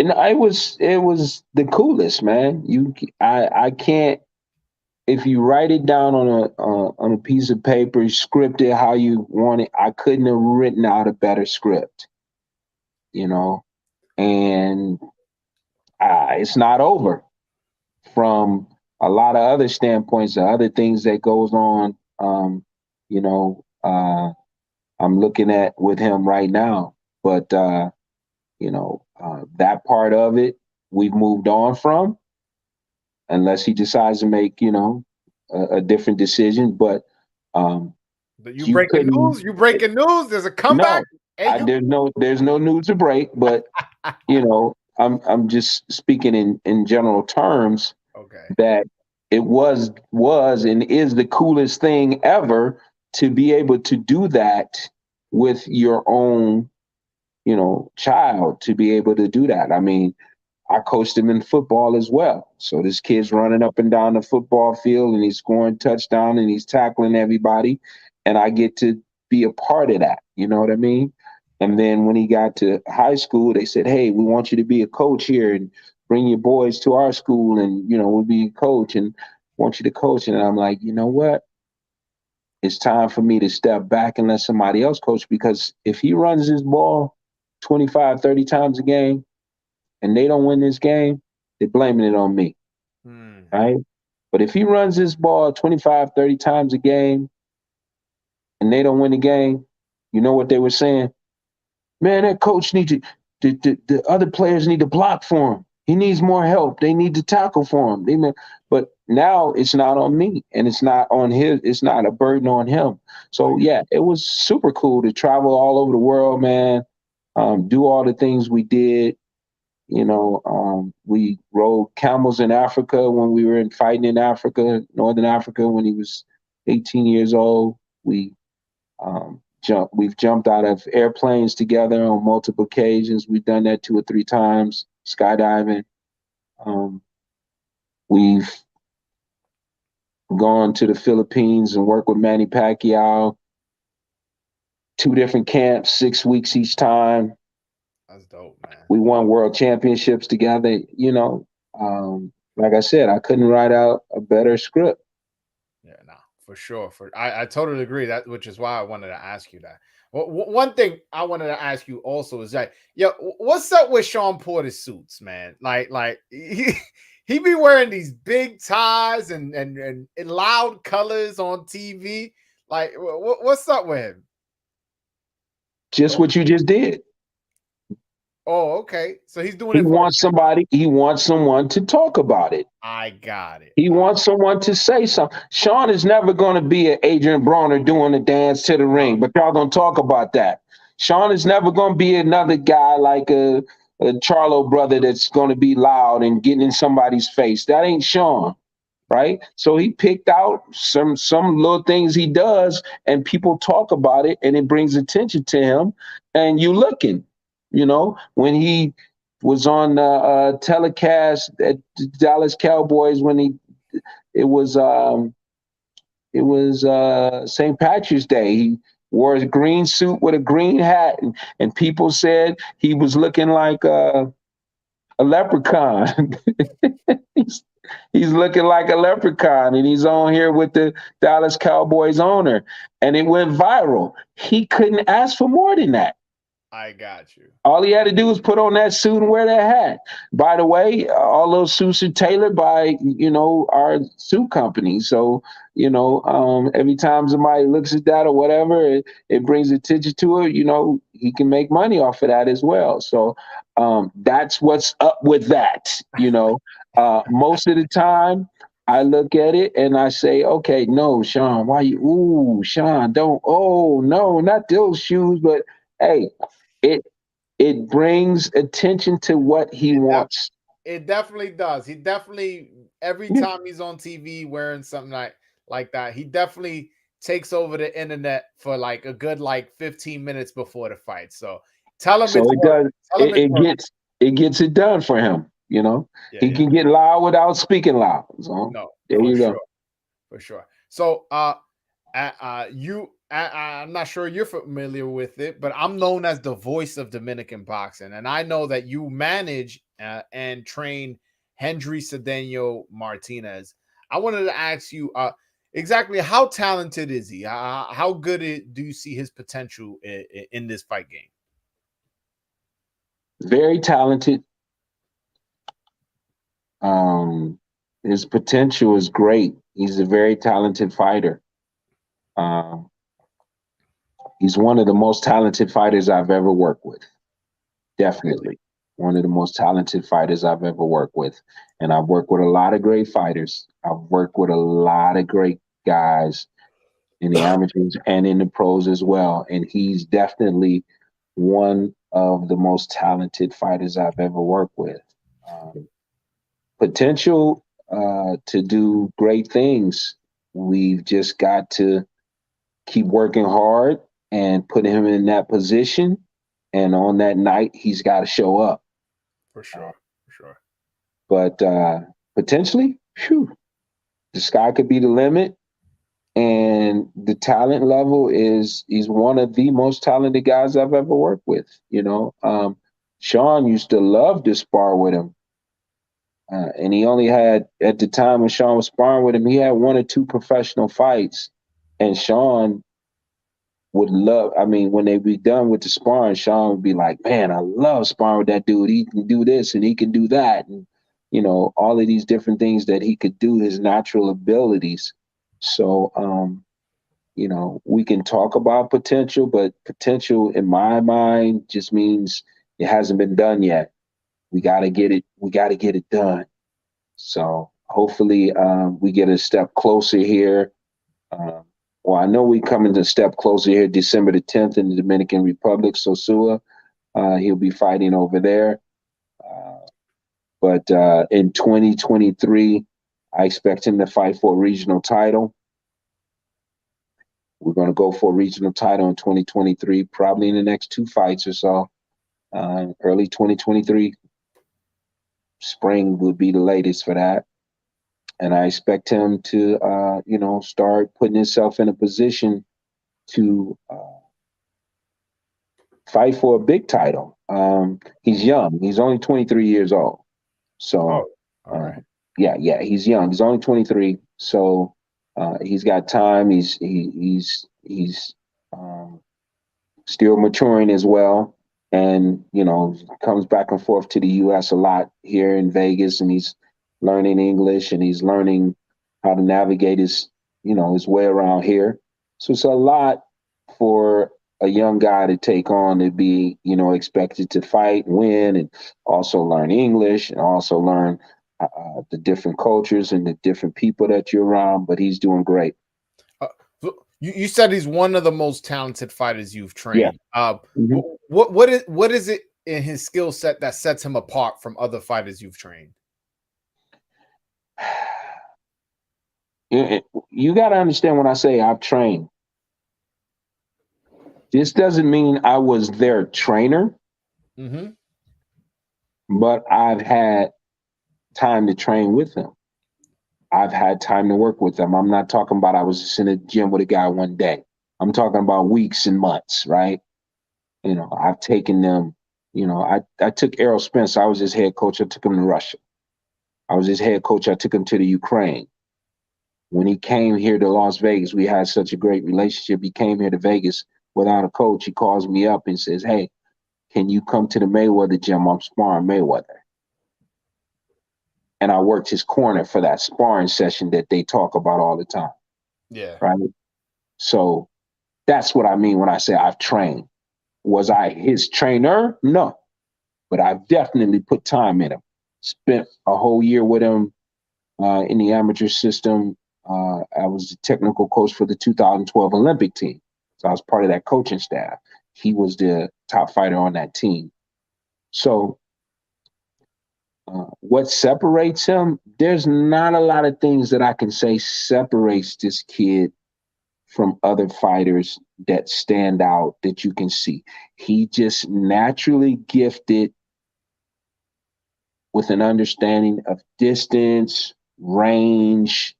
Speaker 5: And it was the coolest, man. I can't, if you write it down on a piece of paper, script it how you want it. I couldn't have written out a better script, you know. And it's not over from a lot of other standpoints, the other things that goes on. You know, I'm looking at with him right now, but you know, that part of it we've moved on from, unless he decides to make, you know, a different decision. But
Speaker 1: you breaking news? You breaking news? There's a comeback.
Speaker 5: No, there's no news to break. But you know, I'm just speaking in general terms.
Speaker 1: Okay.
Speaker 5: That it was and is the coolest thing ever to be able to do that with your own, you know, child, to be able to do that. I mean, I coached him in football as well. So this kid's running up and down the football field and he's scoring touchdown and he's tackling everybody. And I get to be a part of that. You know what I mean? And then when he got to high school, they said, "Hey, we want you to be a coach here and bring your boys to our school, and we'll be a coach and want you to coach." And I'm like, you know what? It's time for me to step back and let somebody else coach, because if he runs his ball 25, 30 times a game and they don't win this game, they're blaming it on me, right? But if he runs his ball 25, 30 times a game and they don't win the game, you know what they were saying? Man, that coach needs to, the other players need to block for him. He needs more help. They need to tackle for him. But now it's not on me, and it's not on his. It's not a burden on him. So yeah, it was super cool to travel all over the world, man. Do all the things we did. We rode camels in Africa when we were fighting in Africa, Northern Africa, when he was 18 years old. We've jumped out of airplanes together on multiple occasions. We've done that 2 or 3 times, skydiving. We've gone to the Philippines and worked with Manny Pacquiao. 2 different camps, 6 weeks each time.
Speaker 1: That's dope, man.
Speaker 5: We won world championships together. Like I said, I couldn't write out a better script.
Speaker 1: Yeah, no, for sure. I totally agree, that, which is why I wanted to ask you that. One thing I wanted to ask you also is that, what's up with Shawn Porter's suits, man? Like he be wearing these big ties and loud colors on TV. Like, what's up with him?
Speaker 5: Just what you just did.
Speaker 1: Oh, okay. So he's doing
Speaker 5: He wants someone to talk about it.
Speaker 1: I got it.
Speaker 5: He wants someone to say something. Shawn is never going to be an Adrian Bronner doing the dance to the ring, but y'all going to talk about that. Shawn is never going to be another guy like a Charlo brother that's going to be loud and getting in somebody's face. That ain't Shawn, right? So he picked out some little things he does, and people talk about it, and it brings attention to him, and you looking. When he was on telecast at Dallas Cowboys, it was St. Patrick's Day. He wore a green suit with a green hat, and people said he was looking like a leprechaun. He's looking like a leprechaun, and he's on here with the Dallas Cowboys owner, and it went viral. He couldn't ask for more than that.
Speaker 1: I got you.
Speaker 5: All he had to do was put on that suit and wear that hat. By the way, all those suits are tailored by, our suit company. So, every time somebody looks at that or whatever, it brings attention to it, he can make money off of that as well. So that's what's up with that. Most of the time I look at it and I say, okay, no, Shawn, Shawn, no, not those shoes, but hey, it brings attention to what he wants.
Speaker 1: It definitely does. He definitely, every time he's on TV wearing something like that, he definitely takes over the internet for like a good 15 minutes before the fight. So tell him
Speaker 5: it gets it done for him. He can get loud without speaking loud. So there you go.
Speaker 1: For sure. So I'm not sure you're familiar with it, but I'm known as the voice of Dominican boxing. And I know that you manage and train Hendry Cedeno Martinez. I wanted to ask you exactly how talented is he? How good do you see his potential in this fight game?
Speaker 5: Very talented. His potential is great. He's a very talented fighter. He's one of the most talented fighters I've ever worked with. Definitely. One of the most talented fighters I've ever worked with. And I've worked with a lot of great fighters. I've worked with a lot of great guys in the amateurs and in the pros as well. And he's definitely one of the most talented fighters I've ever worked with. Potential to do great things. We've just got to keep working hard and put him in that position. And on that night, he's got to show up.
Speaker 1: For sure.
Speaker 5: But potentially, the sky could be the limit. And the talent level he's one of the most talented guys I've ever worked with. Sean used to love to spar with him. And he only had, at the time when Sean was sparring with him, he had 1 or 2 professional fights. And Sean would love, when they be done with the sparring, Sean would be like, man, I love sparring with that dude. He can do this and he can do that. And, all of these different things that he could do, his natural abilities. So, we can talk about potential, but potential in my mind just means it hasn't been done yet. We got to get it. We got to get it done. So hopefully we get a step closer here. Well, I know we coming a step closer here, December the 10th in the Dominican Republic. Sosua, he'll be fighting over there. But in 2023, I expect him to fight for a regional title. We're going to go for a regional title in 2023, probably in the next 2 fights or so. Early 2023, spring would be the latest for that. And I expect him to, start putting himself in a position to fight for a big title. He's young. He's only 23 years old. So,
Speaker 1: all right.
Speaker 5: Yeah, he's young. He's only 23. So he's got time. He's still maturing as well. And, comes back and forth to the U.S. a lot here in Vegas, and he's learning English and he's learning how to navigate his way around here. So it's a lot for a young guy to take on, to be, expected to fight, win, and also learn English and also learn the different cultures and the different people that you're around. But he's doing great.
Speaker 1: You said he's one of the most talented fighters you've trained.
Speaker 5: Yeah.
Speaker 1: What is it in his skill set that sets him apart from other fighters you've trained?
Speaker 5: You got to understand when I say I've trained, this doesn't mean I was their trainer, but I've had time to train with them. I've had time to work with them. I'm not talking about I was just in a gym with a guy one day. I'm talking about weeks and months, right? I've taken them, I took Errol Spence. I was his head coach. I took him to Russia. I was his head coach. I took him to the Ukraine. When he came here to Las Vegas, we had such a great relationship. He came here to Vegas without a coach. He calls me up and says, hey, can you come to the Mayweather gym? I'm sparring Mayweather. And I worked his corner for that sparring session that they talk about all the time.
Speaker 1: Yeah.
Speaker 5: Right. So that's what I mean when I say I've trained. Was I his trainer? No. But I've definitely put time in him. Spent a whole year with him in the amateur system. I was the technical coach for the 2012 Olympic team. So I was part of that coaching staff. He was the top fighter on that team. So what separates him? There's not a lot of things that I can say separates this kid from other fighters that stand out that you can see. He just naturally gifted with an understanding of distance, range,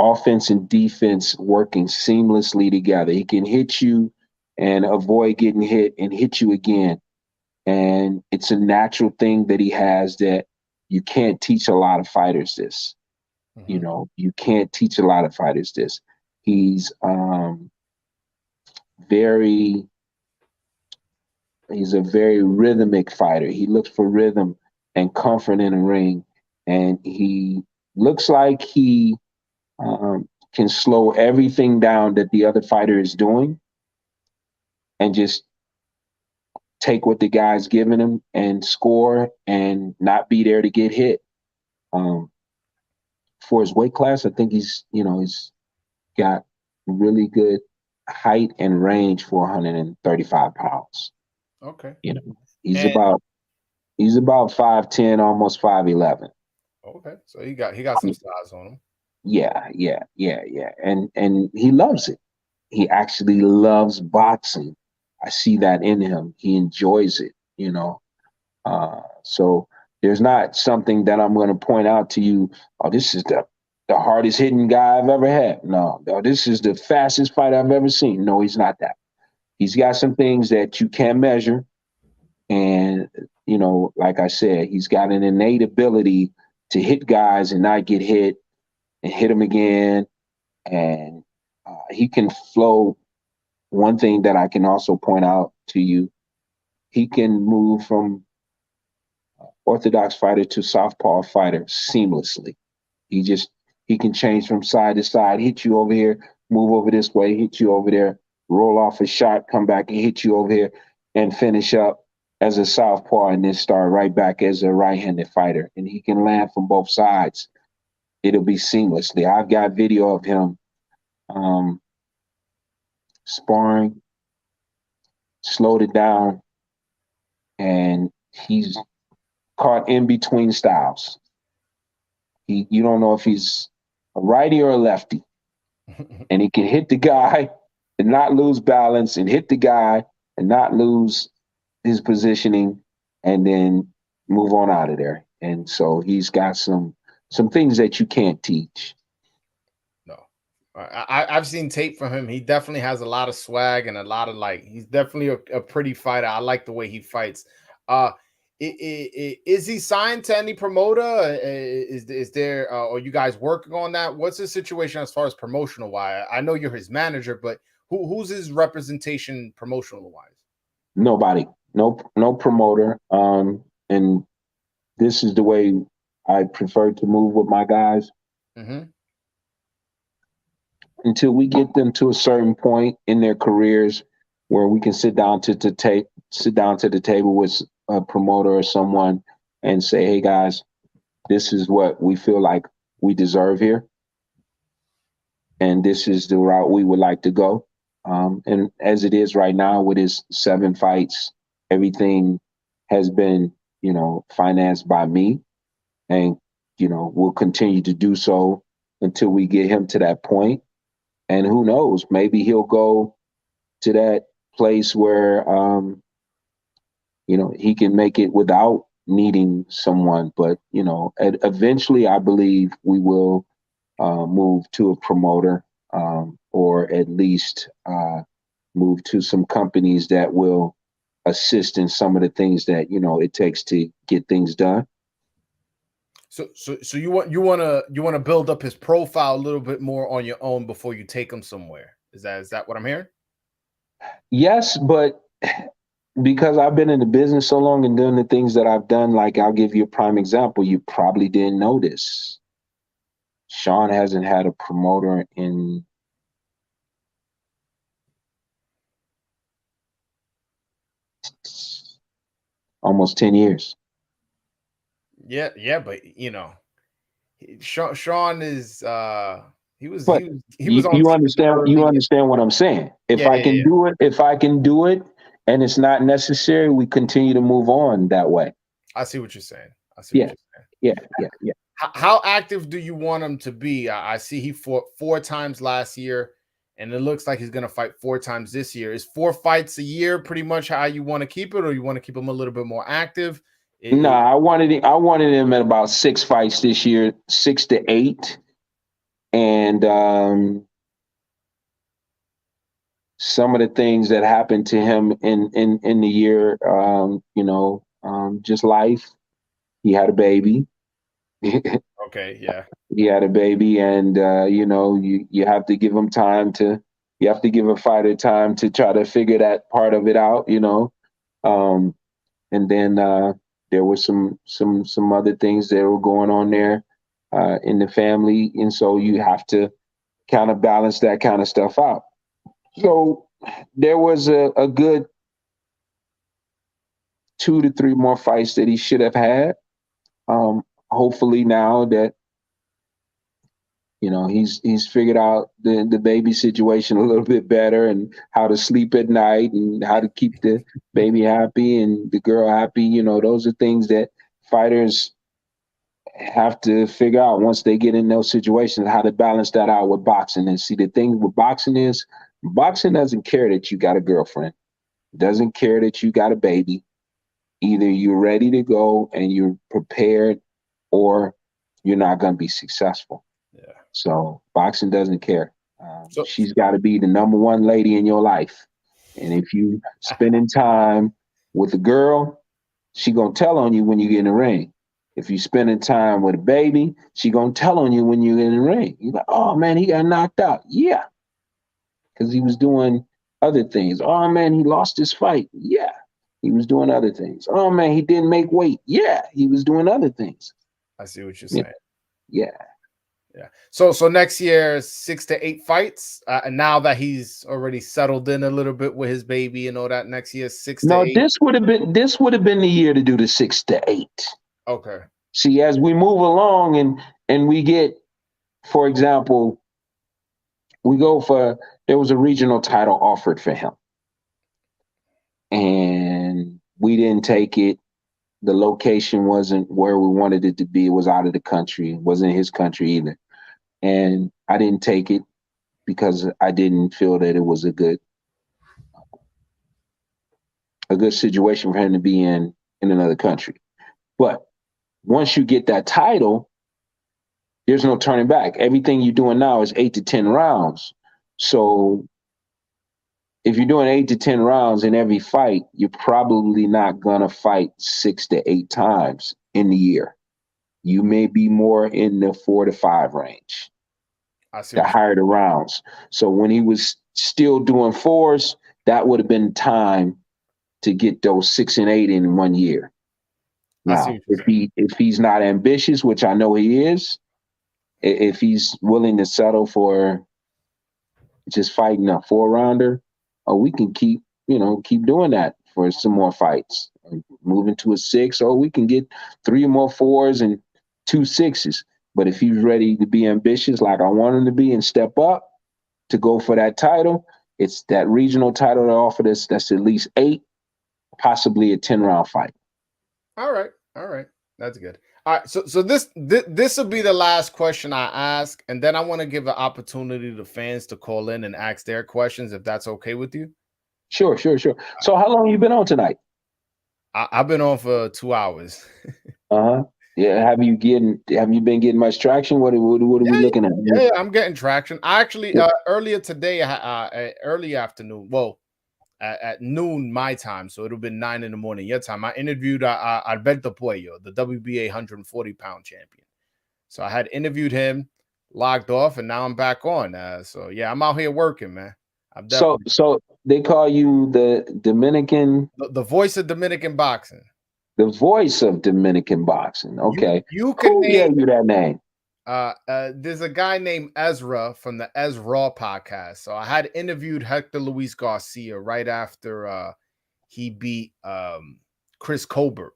Speaker 5: offense and defense working seamlessly together. He can hit you and avoid getting hit and hit you again. And it's a natural thing that he has that you can't teach a lot of fighters this. You can't teach a lot of fighters this. He's he's a very rhythmic fighter. He looks for rhythm and comfort in the ring. And he looks like he can slow everything down that the other fighter is doing and just take what the guy's giving him and score and not be there to get hit. For his weight class, I think he's got really good height and range for 135 pounds.
Speaker 1: Okay.
Speaker 5: He's about 5'10", almost 5'11".
Speaker 1: Okay. So he got some size on him.
Speaker 5: Yeah. And he loves it. He actually loves boxing. I see that in him. He enjoys it, So there's not something that I'm going to point out to you. Oh, this is the the hardest hitting guy I've ever had. No, this is the fastest fight I've ever seen. No, he's not that. He's got some things that you can't measure. And, like I said, he's got an innate ability to hit guys and not get hit and hit them again. And he can flow. One thing that I can also point out to you, he can move from orthodox fighter to southpaw fighter seamlessly. He can change from side to side, hit you over here, move over this way, hit you over there, roll off a shot, come back and hit you over here, and finish up as a southpaw and then start right back as a right-handed fighter. And he can land from both sides. It'll be seamlessly. I've got video of him sparring, slowed it down, and he's caught in between styles. You don't know if he's a righty or a lefty. And he can hit the guy and not lose balance, and hit the guy and not lose his positioning, and then move on out of there. And so he's got some things that you can't teach.
Speaker 1: No, I've seen tape from him. He definitely has a lot of swag and a lot of he's definitely a pretty fighter. I like the way he fights. Is he signed to any promoter? Is there are you guys working on that? What's the situation as far as promotional wise? I know you're his manager, but who's his representation promotional wise?
Speaker 5: Nobody. No promoter. And this is the way I prefer to move with my guys.
Speaker 1: Mm-hmm.
Speaker 5: Until we get them to a certain point in their careers where we can sit down to the table with a promoter or someone and say, hey guys, this is what we feel like we deserve here. And this is the route we would like to go. And as it is right now with his 7 fights, everything has been, financed by me, and, we'll continue to do so until we get him to that point. And who knows, maybe he'll go to that place where, he can make it without needing someone. But, eventually I believe we will move to a promoter, or at least move to some companies that will assist in some of the things that, it takes to get things done.
Speaker 1: So you want to build up his profile a little bit more on your own before you take him somewhere. Is that what I'm hearing?
Speaker 5: Yes, but because I've been in the business so long and doing the things that I've done, like I'll give you a prime example. You probably didn't know this. Sean hasn't had a promoter in almost 10 years.
Speaker 1: Yeah, but Sean is he was on.
Speaker 5: You understand what I'm saying. If I can do it and it's not necessary, we continue to move on that way.
Speaker 1: I see what you're saying.
Speaker 5: Yeah.
Speaker 1: How active do you want him to be? I see he fought 4 times last year, and it looks like he's going to fight 4 times this year. Is 4 fights a year pretty much how you want to keep it, or you want to keep him a little bit more active?
Speaker 5: I wanted him at about 6 fights this year, 6 to 8. And some of the things that happened to him in the year, just life. He had a baby.
Speaker 1: Okay, yeah.
Speaker 5: He had a baby, and you have to give him time to. You have to give a fighter time to try to figure that part of it out, and then there were some other things that were going on there in the family, and so you have to kind of balance that kind of stuff out. So there was a good 2 to 3 more fights that he should have had. Hopefully now that he's figured out the baby situation a little bit better, and how to sleep at night, and how to keep the baby happy and the girl happy. Those are things that fighters have to figure out once they get in those situations, how to balance that out with boxing. And see, the thing with boxing is, boxing doesn't care that you got a girlfriend, doesn't care that you got a baby. Either you're ready to go and you're prepared, or you're not going to be successful.
Speaker 1: Yeah.
Speaker 5: So boxing doesn't care.
Speaker 1: So
Speaker 5: She's got to be the number one lady in your life. And if you spending time with a girl, she gonna tell on you when you get in the ring. If you spending time with a baby, she gonna tell on you when you get in the ring. You like, oh man, he got knocked out. Yeah, because he was doing other things. Oh man, he lost his fight. Yeah, he was doing other things. Oh man, he didn't make weight. Yeah, he was doing other things.
Speaker 1: I see what you're
Speaker 5: Yeah.
Speaker 1: saying.
Speaker 5: Yeah.
Speaker 1: Yeah. So next year, 6 to 8 fights. And now that he's already settled in a little bit with his baby and all that, next year 6 to
Speaker 5: No,
Speaker 1: 8.
Speaker 5: this would have been the year to do the 6 to 8.
Speaker 1: Okay.
Speaker 5: See, as we move along and we get, for example, there was a regional title offered for him. And we didn't take it. The location wasn't where we wanted it to be. It was out of the country. It wasn't his country either. And I didn't take it because I didn't feel that it was a good situation for him to be in another country. But once you get that title, there's no turning back. Everything you're doing now is 8 to 10 rounds. So if you're doing 8 to 10 rounds in every fight, you're probably not gonna fight 6 to 8 times in the year. You may be more in the 4 to 5 range.
Speaker 1: I see.
Speaker 5: The higher the rounds. So when he was still doing 4s, that would have been time to get those 6 and 8 in 1 year. Now, if he's not ambitious, which I know he is, if he's willing to settle for just fighting a 4-rounder, we can keep doing that for some more fights. Moving to a 6, or we can get 3 more 4s and 2 6s. But if he's ready to be ambitious, like I want him to be, and step up to go for that title, it's that regional title that offered us. That's at least 8, possibly a 10-round fight.
Speaker 1: All right. That's good. All right. So this will be the last question I ask, and then I want to give an opportunity to fans to call in and ask their questions, if that's okay with you.
Speaker 5: Sure. So how long you been on tonight?
Speaker 1: I've been on for 2 hours.
Speaker 5: Yeah. Have you been getting much traction? What are we looking at?
Speaker 1: Yeah, I'm getting traction. I actually earlier today, early afternoon. Well, at noon my time, so it'll be 9 in the morning your time. I interviewed Alberto Puello, the WBA 140-pound champion. So I had interviewed him, logged off, and now I'm back on. So yeah, I'm out here working, man.
Speaker 5: So they call you the Dominican,
Speaker 1: the voice of Dominican boxing.
Speaker 5: The voice of Dominican boxing. Okay,
Speaker 1: you can
Speaker 5: Who gave you that name?
Speaker 1: There's a guy named Ezra from the Ezra podcast. So I had interviewed Hector Luis Garcia right after he beat Chris Colbert.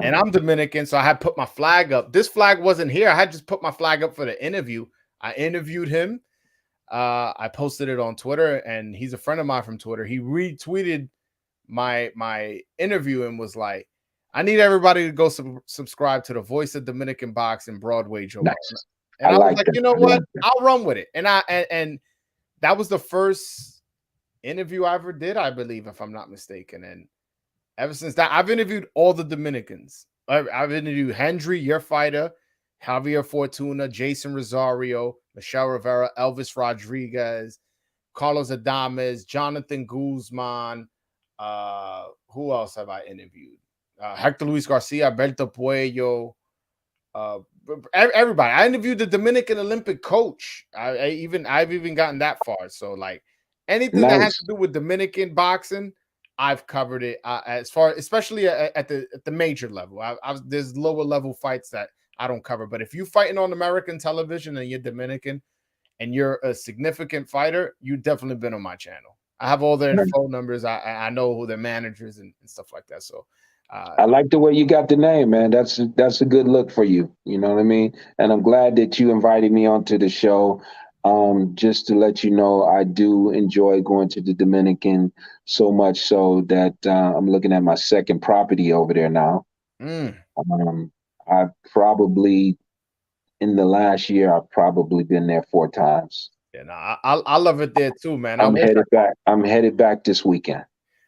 Speaker 1: And I'm Dominican, so I had put my flag up. This flag wasn't here. I had just put my flag up for the interview. I interviewed him. I posted it on Twitter, and he's a friend of mine from Twitter. He retweeted my interview and was like, I need everybody to go subscribe to the voice of Dominican boxing, Broadway Joe.
Speaker 5: Nice.
Speaker 1: And I was like, you know what? I'll run with it. And and that was the first interview I ever did, I believe, if I'm not mistaken. And ever since that, I've interviewed all the Dominicans. I've interviewed Hendry, your fighter, Javier Fortuna, Jason Rosario, Michelle Rivera, Elvis Rodriguez, Carlos Adames, Jonathan Guzman. Who else have I interviewed? Hector Luis Garcia, Alberto Puello, everybody. I interviewed the Dominican Olympic coach. I've even gotten that far. So like anything that has to do with Dominican boxing, I've covered it. As far, especially at the major level. There's lower level fights that I don't cover. But if you're fighting on American television and you're Dominican and you're a significant fighter, you've definitely been on my channel. I have all their phone numbers. I know who their managers and stuff like that. So
Speaker 5: I like the way you got the name, man. That's a good look for you. You know what I mean? And I'm glad that you invited me onto the show. Just to let you know, I do enjoy going to the Dominican so much so that I'm looking at my second property over there now. I've probably, in the last year, I've probably been there 4 times.
Speaker 1: Yeah, no, I love it there too, man.
Speaker 5: I'm headed back this weekend.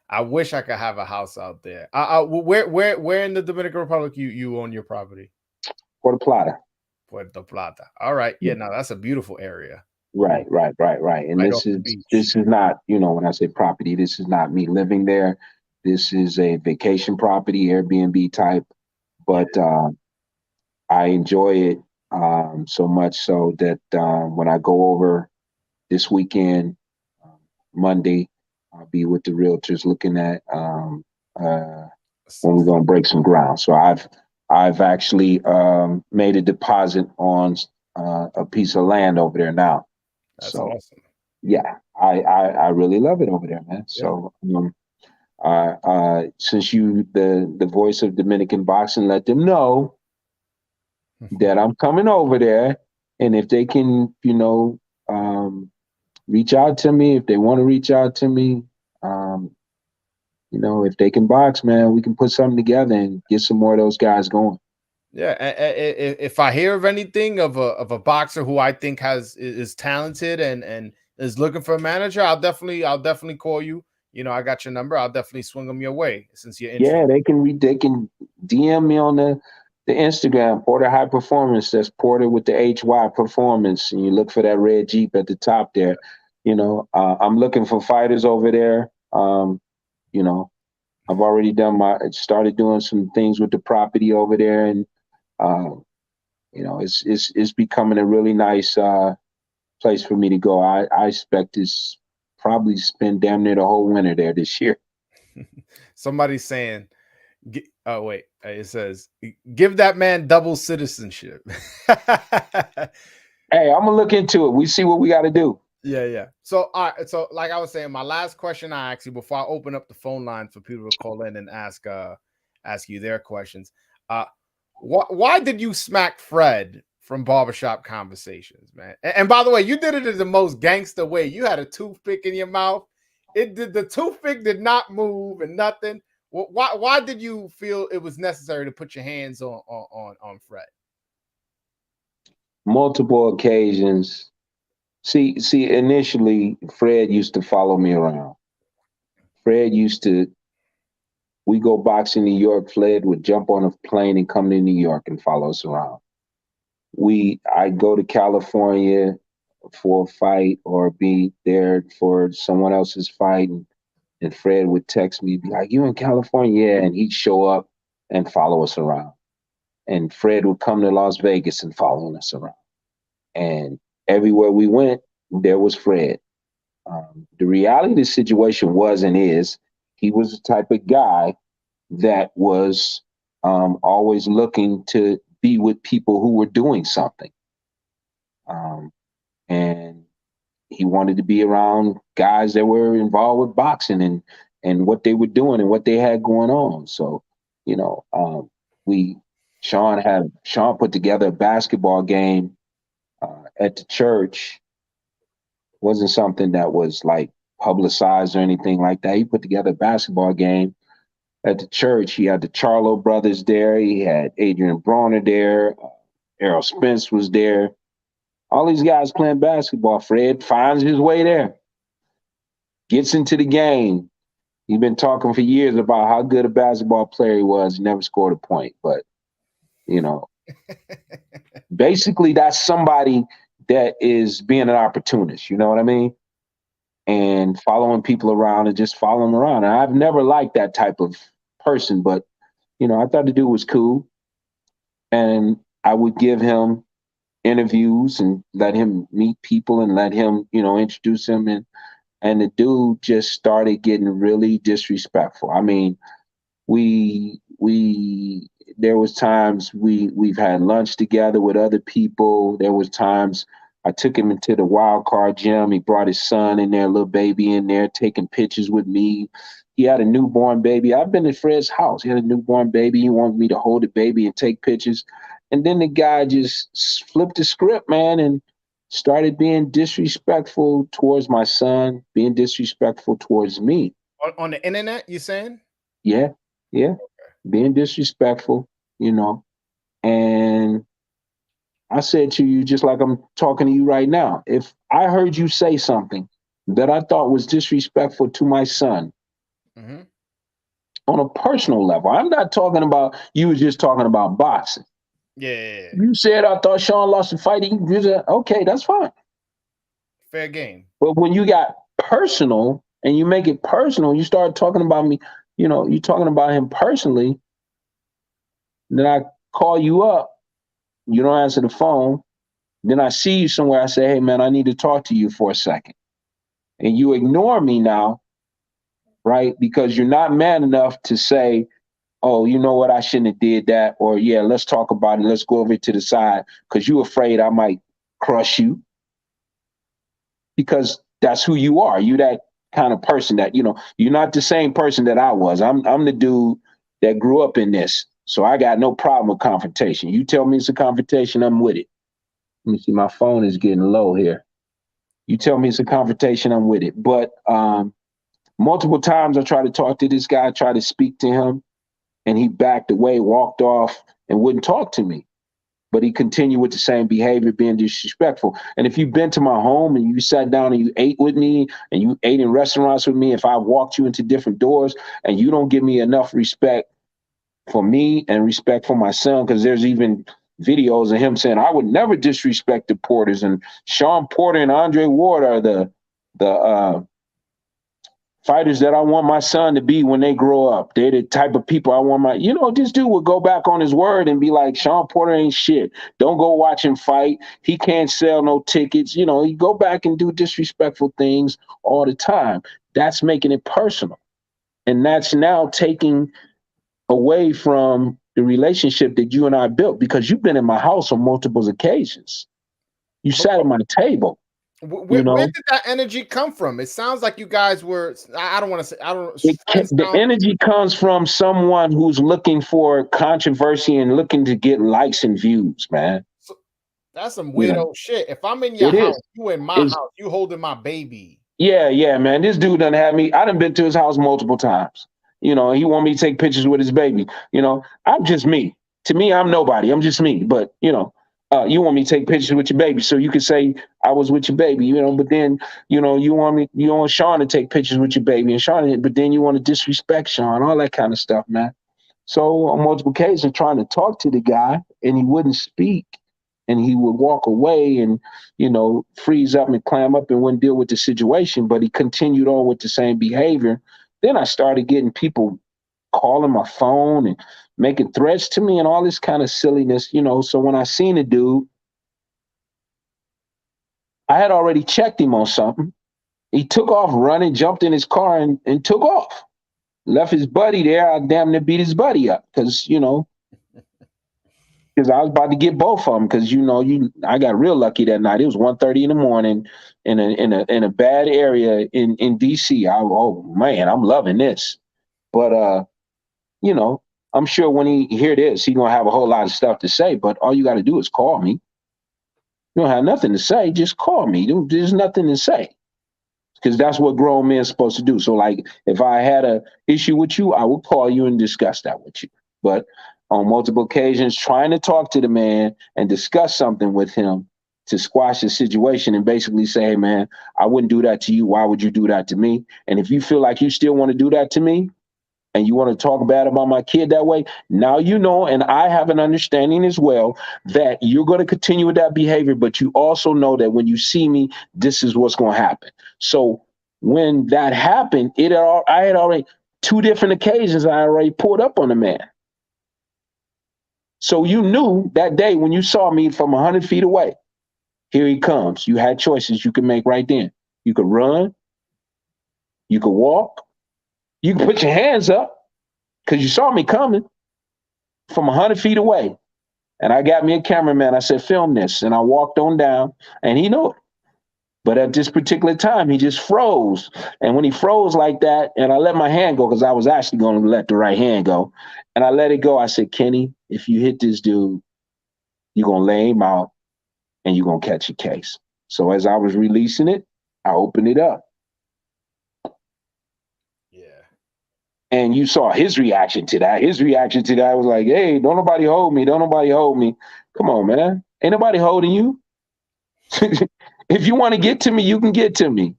Speaker 1: I wish I could have a house out there. Where in the Dominican Republic you own your property?
Speaker 5: Puerto Plata.
Speaker 1: Puerto Plata. All right. Yeah,
Speaker 5: Yeah.
Speaker 1: no, that's a beautiful area.
Speaker 5: Right. And
Speaker 1: Right off the beach.
Speaker 5: this is not, when I say property, this is not me living there. This is a vacation property, Airbnb type. But I enjoy it so much so that when I go over this weekend, Monday, I'll be with the realtors looking at when we're going to break some ground. So I've actually made a deposit on a piece of land over there now.
Speaker 1: That's
Speaker 5: So
Speaker 1: awesome.
Speaker 5: yeah, I really love it over there, man. So since you the voice of Dominican boxing, let them know that I'm coming over there, and if they can, reach out to me, if they want to reach out to me, if they can box, man, we can put something together and get some more of those guys going.
Speaker 1: Yeah, if I hear of anything of a boxer who I think is talented and is looking for a manager, I'll definitely call you. I got your number. I'll definitely swing them your way since you're interested.
Speaker 5: Yeah, they can DM me on the Instagram, Porter High Performance. That's Porter with the HY Performance, and you look for that red Jeep at the top there. I'm looking for fighters over there. I've already started doing some things with the property over there, and it's becoming a really nice place for me to go. I expect to probably spend damn near the whole winter there this year.
Speaker 1: Somebody's saying, oh wait, it says, give that man double citizenship.
Speaker 5: Hey, I'm gonna look into it. We see what we got to do.
Speaker 1: Yeah. So, all right. So, like I was saying, my last question I asked you before I open up the phone line for people to call in and ask you their questions. Why did you smack Fred from Barbershop Conversations, man? And by the way, you did it in the most gangster way. You had a toothpick in your mouth. The toothpick did not move and nothing. Why did you feel it was necessary to put your hands on Fred?
Speaker 5: Multiple occasions. See, initially, Fred used to follow me around. We go boxing in New York, Fred would jump on a plane and come to New York and follow us around. I go to California for a fight or be there for someone else's fight, and Fred would text me, be like, "You in California?" Yeah, and he'd show up and follow us around. And Fred would come to Las Vegas and follow us around. And everywhere we went, there was Fred. The reality of the situation was and is, he was the type of guy that was always looking to be with people who were doing something. And he wanted to be around guys that were involved with boxing and what they were doing and what they had going on. So, Sean put together a basketball game at the church. Wasn't something that was like publicized or anything like that. He put together a basketball game at the church. He had the Charlo brothers there. He had Adrian Bronner there. Errol Spence was there. All these guys playing basketball. Fred finds his way there. Gets into the game. He's been talking for years about how good a basketball player he was. He never scored a point. But, basically that's somebody that is being an opportunist. You know what I mean? And following people around and just following them around. And I've never liked that type of person, but, I thought the dude was cool. And I would give him interviews and let him meet people and let him, introduce him. And the dude just started getting really disrespectful. I mean, there was times we've had lunch together with other people. There was times I took him into the Wild Card gym. He brought his son in there, little baby in there, taking pictures with me. He had a newborn baby. I've been at Fred's house. He had a newborn baby. He wanted me to hold the baby and take pictures. And then the guy just flipped the script, man, and started being disrespectful towards my son, being disrespectful towards me.
Speaker 1: On the internet, you saying?
Speaker 5: Yeah. Being disrespectful, and I said to you, just like I'm talking to you right now, if I heard you say something that I thought was disrespectful to my son, on a personal level, I'm not talking about, you was just talking about boxing.
Speaker 1: Yeah.
Speaker 5: You said I thought Sean lost the fight. Okay, that's fine.
Speaker 1: Fair game.
Speaker 5: But when you got personal and you make it personal, you start talking about me, you're talking about him personally, then I call you up, you don't answer the phone, then I see you somewhere, I say, hey man, I need to talk to you for a second. And you ignore me now, right? Because you're not man enough to say, oh, you know what, I shouldn't have did that, or yeah, let's talk about it, let's go over to the side, because you're afraid I might crush you. Because that's who you are. You that kind of person that, you're not the same person that I was. I'm the dude that grew up in this. So I got no problem with confrontation. You tell me it's a confrontation, I'm with it. Let me see, my phone is getting low here. You tell me it's a confrontation, I'm with it. But multiple times I tried to talk to this guy, tried to speak to him, and he backed away, walked off, and wouldn't talk to me. But he continued with the same behavior, being disrespectful. And if you've been to my home and you sat down and you ate with me and you ate in restaurants with me, if I walked you into different doors and you don't give me enough respect for me and respect for my son, because there's even videos of him saying, I would never disrespect the Porters, and Sean Porter and Andre Ward are the fighters that I want my son to be when they grow up. They're the type of people I want this dude would go back on his word and be like, Sean Porter ain't shit. Don't go watch him fight. He can't sell no tickets. He go back and do disrespectful things all the time. That's making it personal. And that's now taking away from the relationship that you and I built, because you've been in my house on multiple occasions. You sat at my table.
Speaker 1: Where did that energy come from? It sounds like you guys were. I don't want to say.
Speaker 5: The energy comes from someone who's looking for controversy and looking to get likes and views, man.
Speaker 1: So, that's some weirdo shit. If I'm in your house, you in my house, you holding my baby.
Speaker 5: Yeah, man. This dude done had me. I done been to his house multiple times. He want me to take pictures with his baby. I'm just me. To me, I'm nobody. I'm just me. But you want me to take pictures with your baby so you can say I was with your baby, but then, you want Sean to take pictures with your baby and Sean, but then you want to disrespect Sean, all that kind of stuff, man. So on multiple occasions trying to talk to the guy and he wouldn't speak and he would walk away and, freeze up and clam up and wouldn't deal with the situation, but he continued on with the same behavior. Then I started getting people calling my phone and making threats to me and all this kind of silliness, So when I seen the dude, I had already checked him on something. He took off running, jumped in his car and took off. Left his buddy there. I damn near beat his buddy up because I was about to get both of them because I got real lucky that night. It was 1:30 in the morning in a bad area in DC. Oh man, I'm loving this. But I'm sure when he hear this, he's gonna have a whole lot of stuff to say. But all you got to do is call me. You don't have nothing to say, just call me. There's nothing to say, because that's what grown men are supposed to do. So, like, if I had a issue with you, I would call you and discuss that with you. But on multiple occasions, trying to talk to the man and discuss something with him to squash the situation and basically say, hey, man, I wouldn't do that to you. Why would you do that to me? And if you feel like you still want to do that to me, and you want to talk bad about my kid that way, now and I have an understanding as well that you're going to continue with that behavior, but you also know that when you see me, this is what's going to happen. So when that happened, I had already 2 different occasions I already pulled up on the man. So you knew that day when you saw me from 100 feet away, here he comes. You had choices you could make right then. You could run, you could walk, you can put your hands up because you saw me coming from 100 feet away. And I got me a cameraman. I said, film this. And I walked on down and he knew it. But at this particular time, he just froze. And when he froze like that, and I let my hand go because I was actually going to let the right hand go. And I let it go. I said, Kenny, if you hit this dude, you're going to lay him out and you're going to catch a case. So as I was releasing it, I opened it up. And you saw his reaction to that. His reaction to that was like, hey, don't nobody hold me. Don't nobody hold me. Come on, man. Ain't nobody holding you. If you want to get to me, you can get to me.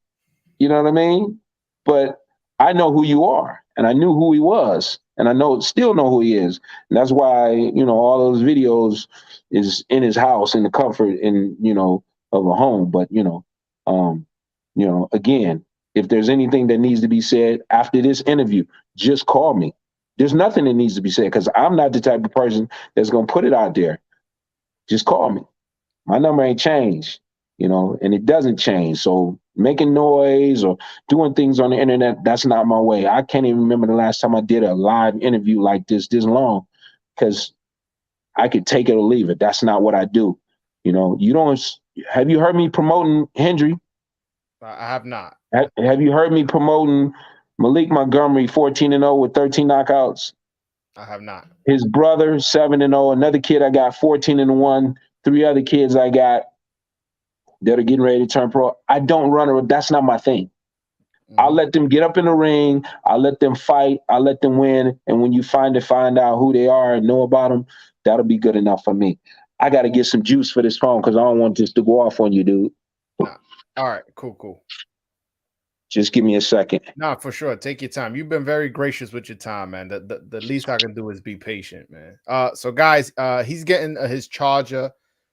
Speaker 5: You know what I mean? But I know who you are, and I knew who he was, and I still know who he is. And that's why, all those videos is in his house in the comfort of a home. But again, if there's anything that needs to be said after this interview, just call me. There's nothing that needs to be said because I'm not the type of person that's gonna put it out there. Just call me. My number ain't changed, and it doesn't change. So making noise or doing things on the internet, that's not my way. I can't even remember the last time I did a live interview like this long, because I could take it or leave it. That's not what I do. You don't have you heard me promoting Hendry?
Speaker 1: I have not.
Speaker 5: Have you heard me promoting Malik Montgomery 14-0 with 13 knockouts?
Speaker 1: I have not.
Speaker 5: His brother 7-0. Another kid I got 14-1. 3 other kids I got that are getting ready to turn pro. I don't run or that's not my thing. I'll let them get up in the ring. I'll let them fight. I'll let them win. And when you find out who they are and know about them, that'll be good enough for me. I got to get some juice for this phone because I don't want this to go off on you, dude.
Speaker 1: Nah. All right, cool.
Speaker 5: Just give me a second.
Speaker 1: No, for sure. Take your time. You've been very gracious with your time, man. The least I can do is be patient, man. So guys, he's getting his charger.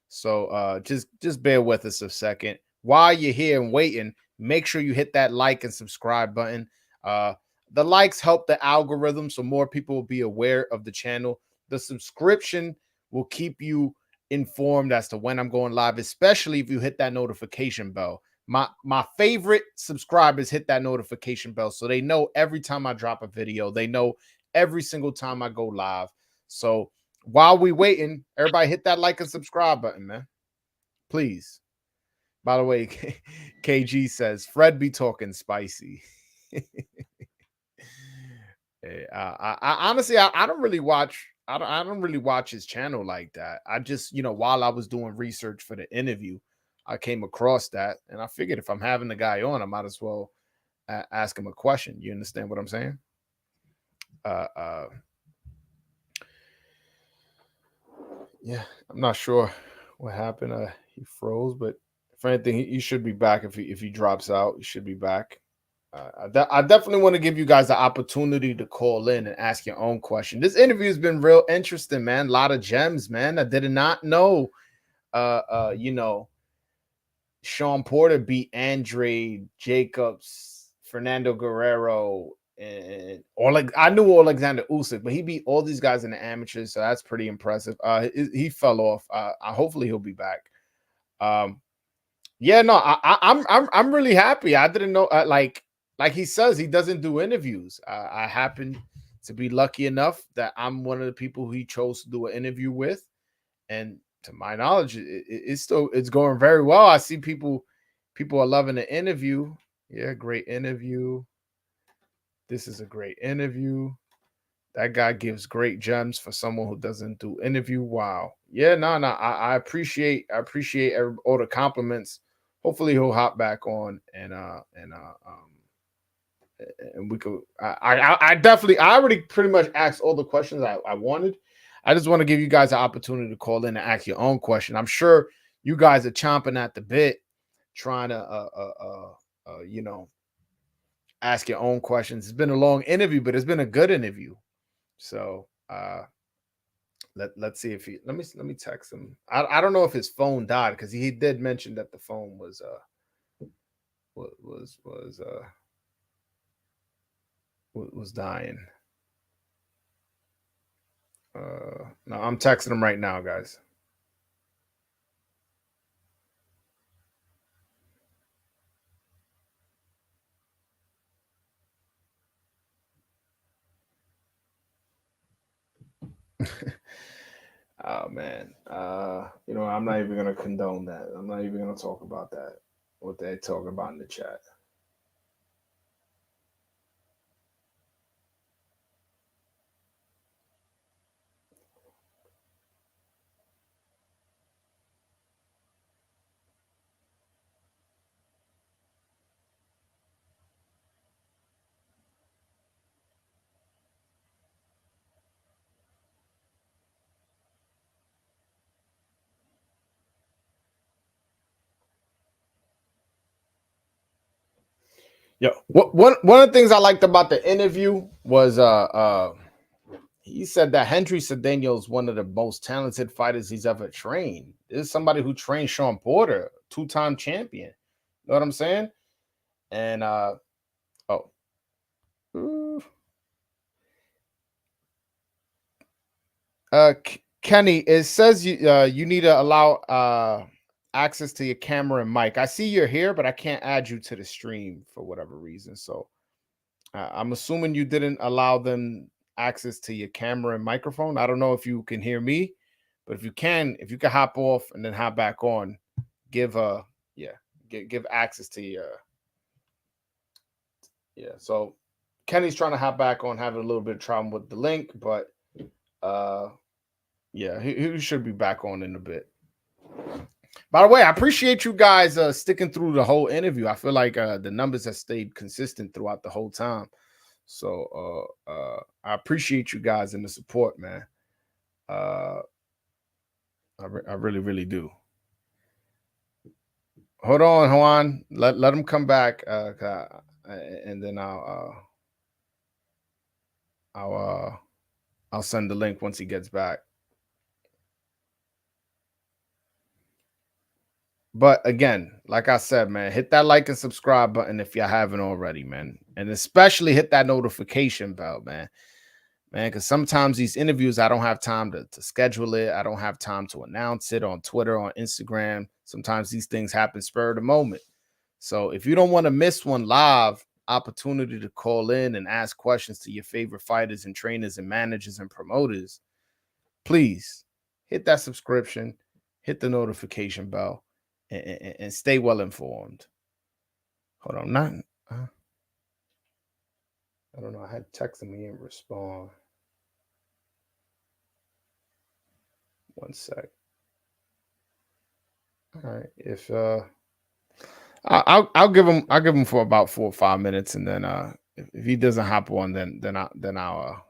Speaker 1: So just bear with us a second. While you're here and waiting, make sure you hit that like and subscribe button. The likes help the algorithm, so more people will be aware of the channel. The subscription will keep you informed as to when I'm going live, especially if you hit that notification bell. My favorite subscribers hit that notification bell so they know every time I drop a video. They know every single time I go live. So while we waiting, everybody hit that like and subscribe button, man. Please. By the way, KG says Fred be talking spicy. I honestly, I don't really watch. I don't really watch his channel like that. I just, while I was doing research for the interview, I came across that, and I figured if I'm having the guy on, I might as well ask him a question. You understand what I'm saying? Yeah, I'm not sure what happened. He froze, but if anything, he should be back. If he drops out, he should be back. I definitely want to give you guys the opportunity to call in and ask your own question. This interview has been real interesting, man. A lot of gems, man. I did not know. Sean Porter beat Andre Jacobs, Fernando Guerrero, and I knew Alexander Usyk, but he beat all these guys in the amateurs, so that's pretty impressive. He fell off. Hopefully he'll be back. Yeah, no, I'm really happy. I didn't know, like he says, he doesn't do interviews. I happen to be lucky enough that I'm one of the people he chose to do an interview with, and to my knowledge, it's going very well. I see people are loving the interview. Yeah, great interview. This is a great interview. That guy gives great gems for someone who doesn't do interview. Wow. Yeah, no. I appreciate all the compliments. Hopefully he'll hop back on and we could. I definitely. I already pretty much asked all the questions I wanted. I just want to give you guys an opportunity to call in and ask your own question. I'm sure you guys are chomping at the bit, trying to ask your own questions. It's been a long interview, but it's been a good interview. So let's see if he let me text him. I don't know if his phone died because he did mention that the phone was dying. No, I'm texting him right now, guys. Oh man. I'm not even gonna condone that. I'm not even gonna talk about that. What they're talking about in the chat. Yeah. One of the things I liked about the interview was he said that Hendry Cedeno is one of the most talented fighters he's ever trained. This is somebody who trained Sean Porter, 2-time champion. You know what I'm saying? And Kenny, it says you need to allow access to your camera and mic. I see you're here, but I can't add you to the stream for whatever reason. So I'm assuming you didn't allow them access to your camera and microphone. I don't know if you can hear me, but if you can hop off and then hop back on, give access to your So Kenny's trying to hop back on, having a little bit of trouble with the link, but he should be back on in a bit. By the way, I appreciate you guys sticking through the whole interview. I feel like the numbers have stayed consistent throughout the whole time. So I appreciate you guys and the support, man. I really, really do. Hold on, Juan. Let him come back, and then I'll send the link once he gets back. But again, like I said, man, hit that like and subscribe button if you haven't already, man. And especially hit that notification bell, man. Because sometimes these interviews, I don't have time to schedule it. I don't have time to announce it on Twitter, on Instagram. Sometimes these things happen spur of the moment. So if you don't want to miss one live opportunity to call in and ask questions to your favorite fighters and trainers and managers and promoters, please hit that subscription, hit the notification bell, and stay well informed. Hold on, I don't know. I had texted me and respond. One sec. All right, if I'll give him for about 4 or 5 minutes, and then if he doesn't hop on, then I'll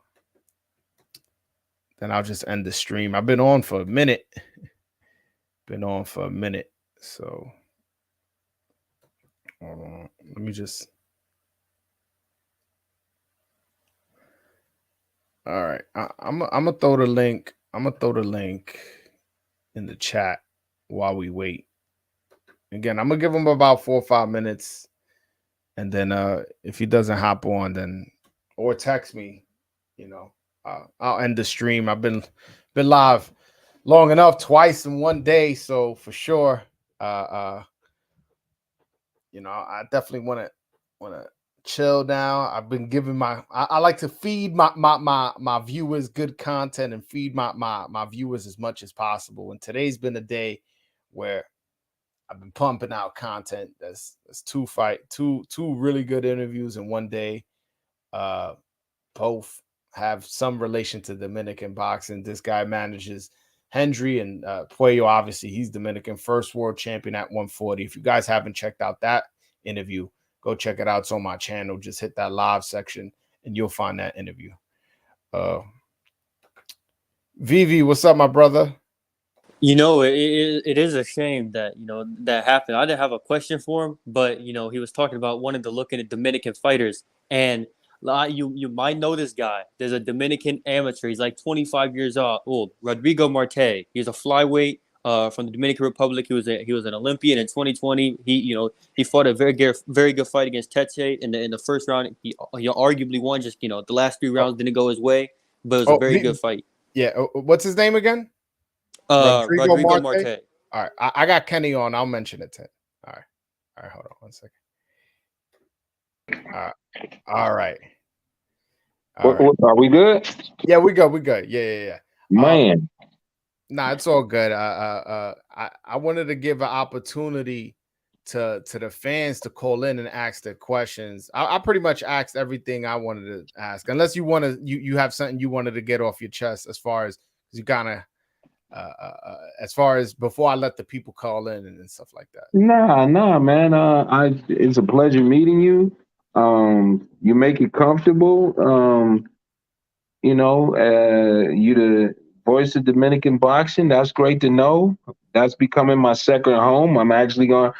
Speaker 1: just end the stream. I've been on for a minute. So hold on. Let me just. All right, I'm gonna throw the link. I'm gonna throw the link in the chat while we wait. Again, I'm gonna give him about 4 or 5 minutes, and then if he doesn't hop on, then or text me, I'll end the stream. I've been live long enough, twice in one day, so for sure, I definitely want to chill now. I've been giving I like to feed my viewers good content and feed my viewers as much as possible. And today's been a day where I've been pumping out content. That's two really good interviews in one day. Both have some relation to Dominican boxing. This guy manages Hendry, and Puello, obviously, he's Dominican, first world champion at 140. If you guys haven't checked out that interview, go check it out. It's on my channel. Just hit that live section, and you'll find that interview. Vivi, what's up, my brother?
Speaker 3: It is a shame that, that happened. I didn't have a question for him, but, he was talking about wanting to look into Dominican fighters. And you might know this guy. There's a Dominican amateur. He's like 25 years old. Rodrigo Marte. He's a flyweight from the Dominican Republic. He was an Olympian in 2020. He fought a very good fight against Tete in the first round. He arguably won. Just the last 3 rounds didn't go his way, but it was a very good fight.
Speaker 1: Yeah. What's his name again?
Speaker 3: Rodrigo Marte.
Speaker 1: All right. I got Kenny on. I'll mention it to him. All right. Hold on 1 second. All right.
Speaker 5: Are we good?
Speaker 1: Yeah, we good. Yeah.
Speaker 5: Man.
Speaker 1: Nah, it's all good. I wanted to give an opportunity to the fans to call in and ask their questions. I pretty much asked everything I wanted to ask, unless you want to you have something you wanted to get off your chest as far as you kind of as far as before I let the people call in and stuff like that.
Speaker 5: Nah, man. It's a pleasure meeting you. You make it comfortable. You the voice of Dominican boxing. That's great to know. That's becoming my second home. I'm actually going,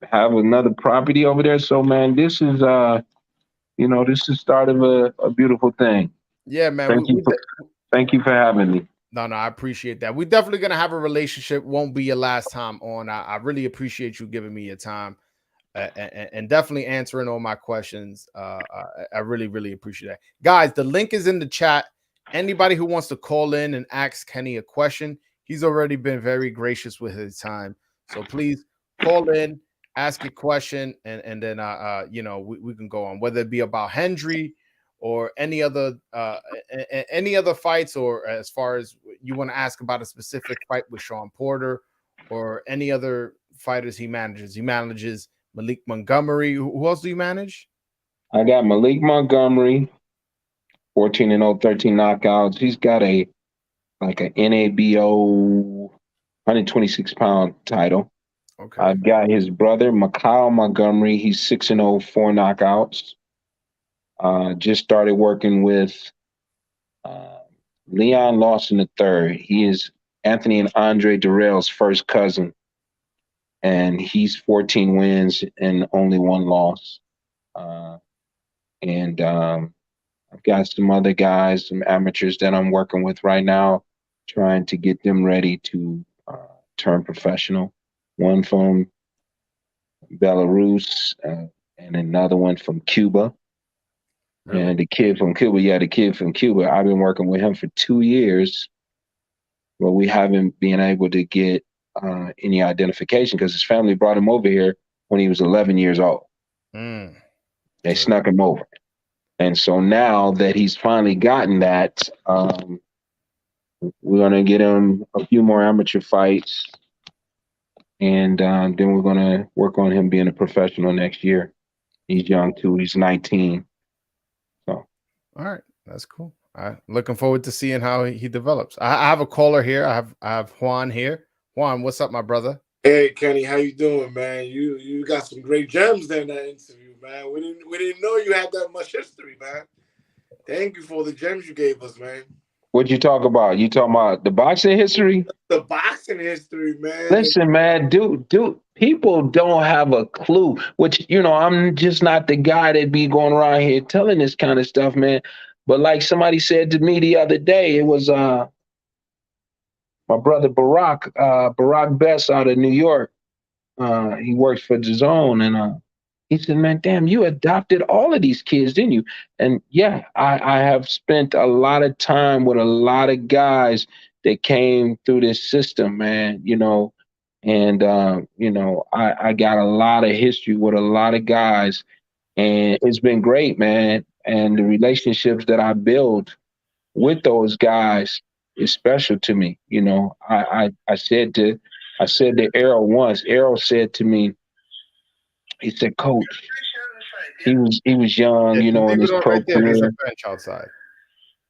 Speaker 5: have another property over there. So man, this is this is start of a beautiful thing.
Speaker 1: Yeah, man.
Speaker 5: Thank you for having me.
Speaker 1: No, I appreciate that. We're definitely gonna have a relationship. Won't be your last time on. I really appreciate you giving me your time and definitely answering all my questions. I really, really appreciate that, guys. The link is in the chat. Anybody who wants to call in and ask Kenny a question, he's already been very gracious with his time. So please call in, ask your question, and then we can go on, whether it be about Hendry or any other fights, or as far as you want to ask about a specific fight with Sean Porter or any other fighters he manages. He manages Malik Montgomery. Who else do you manage?
Speaker 5: I got Malik Montgomery, 14-0, 13 knockouts. He's got an NABO 126-pound title.
Speaker 1: Okay.
Speaker 5: I've got his brother, Mikhail Montgomery. He's 6-0, 4 knockouts. Just started working with Leon Lawson III. He is Anthony and Andre Durrell's first cousin, and he's 14 wins and only 1 loss. I've got some other guys, some amateurs that I'm working with right now, trying to get them ready to turn professional. One from Belarus and another one from Cuba. Really? And the kid from Cuba, I've been working with him for 2 years, but we haven't been able to get any identification because his family brought him over here when he was 11 years old. They snuck him over. And so now that he's finally gotten that, we're going to get him a few more amateur fights. And then we're going to work on him being a professional next year. He's young too. He's 19. So.
Speaker 1: All right. That's cool. I'm looking forward to seeing how he develops. I have a caller here. I have Juan here. Juan, what's up, my brother?
Speaker 6: Hey, Kenny, how you doing, man? You got some great gems there in that interview, man. We didn't know you had that much history, man. Thank you for the gems you gave us, man.
Speaker 5: What'd you talk about? You talking about the boxing history?
Speaker 6: The boxing history, man.
Speaker 5: Listen, man, dude, people don't have a clue. Which, I'm just not the guy that be going around here telling this kind of stuff, man. But like somebody said to me the other day, it was my brother Barack Best out of New York. He works for DAZN, and he said, man, damn, you adopted all of these kids, didn't you? And yeah, I have spent a lot of time with a lot of guys that came through this system, man, and, I got a lot of history with a lot of guys, and it's been great, man. And the relationships that I build with those guys is special to me. I said to Errol once, Errol said to me, he said, Coach, he was young, in his pro career.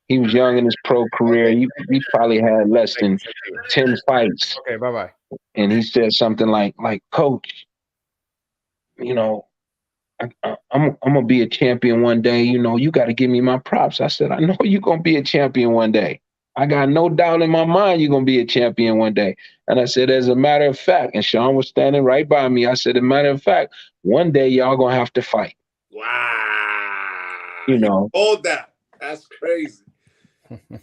Speaker 5: He was young in his pro career. He probably had less than 10 fights.
Speaker 1: Okay, bye-bye.
Speaker 5: And he said something like, Coach, I'm gonna be a champion one day. You got to give me my props. I said, I know you're gonna be a champion one day. I got no doubt in my mind you're gonna be a champion one day. And I said, as a matter of fact, and Sean was standing right by me. I said, as a matter of fact, one day y'all gonna have to fight.
Speaker 6: Wow. Hold that. That's crazy.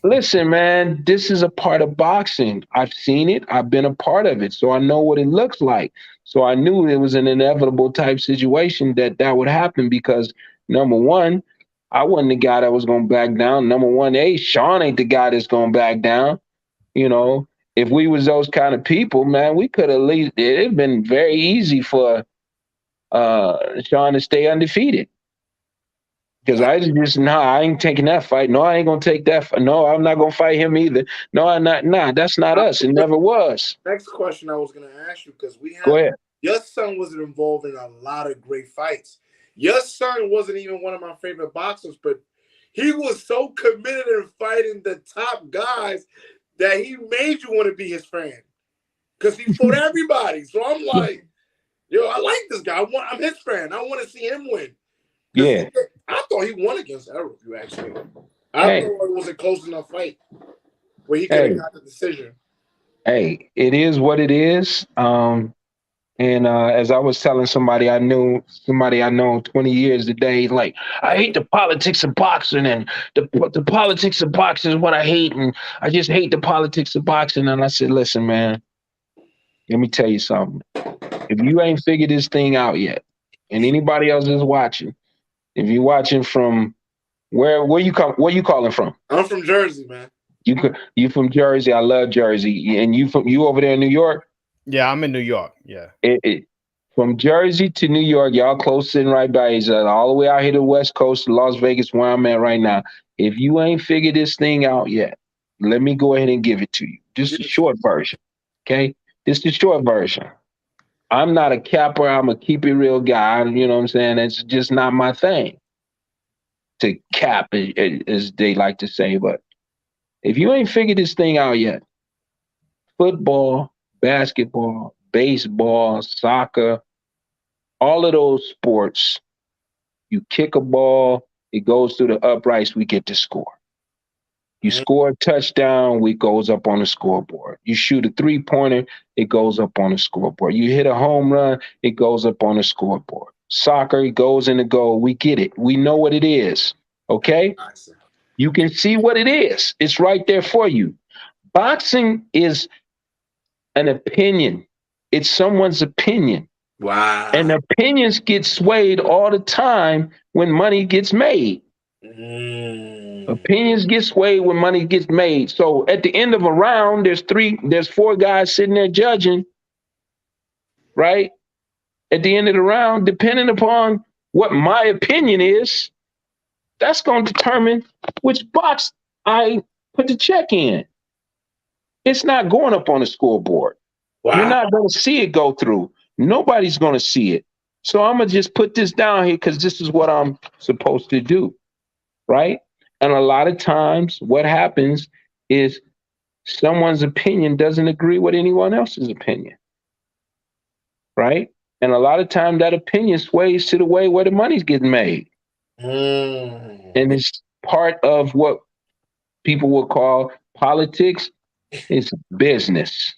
Speaker 5: Listen, man, this is a part of boxing. I've seen it. I've been a part of it. So I know what it looks like. So I knew it was an inevitable type situation that would happen because, number one, I wasn't the guy that was going to back down. Number one, Sean ain't the guy that's going to back down. If we was those kind of people, man, we could at least, it'd been very easy for Sean to stay undefeated. Because I ain't taking that fight. No, I ain't going to take that fight. No, I'm not going to fight him either. No, I'm not. Nah, that's not us. It never was.
Speaker 6: Next question I was going to ask you, because
Speaker 5: Go ahead.
Speaker 6: Your son was involved in a lot of great fights. Your son wasn't even one of my favorite boxers, but he was so committed in fighting the top guys that he made you want to be his friend. Because he fought everybody. So I'm like, I like this guy. I'm his friend. I want to see him win.
Speaker 5: Yeah.
Speaker 6: I thought he won against Errol, if you ask me. I thought it was a close enough fight where he could have got the decision.
Speaker 5: Hey, it is what it is. And as I was telling somebody I know 20 years today, like, I hate the politics of boxing, and the politics of boxing is what I hate, and I just hate the politics of boxing. And I said, listen, man, let me tell you something. If you ain't figured this thing out yet, and anybody else is watching, if you're watching from where you calling from?
Speaker 6: I'm from Jersey, man.
Speaker 5: You from Jersey? I love Jersey. And you over there in New York?
Speaker 1: Yeah, I'm in New York. Yeah.
Speaker 5: From Jersey to New York, y'all close sitting right by each other, all the way out here to the West Coast, to Las Vegas, where I'm at right now. If you ain't figured this thing out yet, let me go ahead and give it to you. Just a short version, okay? This is the short version. I'm not a capper. I'm a keep it real guy. You know what I'm saying? It's just not my thing to cap, as they like to say. But if you ain't figured this thing out yet, football, basketball, baseball, soccer, all of those sports, you kick a ball, it goes through the uprights, we get to score. You score a touchdown, it goes up on the scoreboard. You shoot a three-pointer, it goes up on the scoreboard. You hit a home run, it goes up on the scoreboard. Soccer, it goes in the goal. We get it. We know what it is, okay? You can see what it is. It's right there for you. Boxing is an opinion. It's someone's opinion.
Speaker 6: Wow.
Speaker 5: And opinions get swayed all the time when money gets made. Opinions get swayed when money gets made. So at the end of a round, there's 4 guys sitting there judging, right? At the end of the round, depending upon what my opinion is, that's going to determine which box I put the check in. It's not going up on the scoreboard. Wow. You're not going to see it go through. Nobody's going to see it. So I'm going to just put this down here because this is what I'm supposed to do, right? And a lot of times what happens is someone's opinion doesn't agree with anyone else's opinion, right? And a lot of times that opinion sways to the way where the money's getting made. And it's part of what people would call politics. It's business.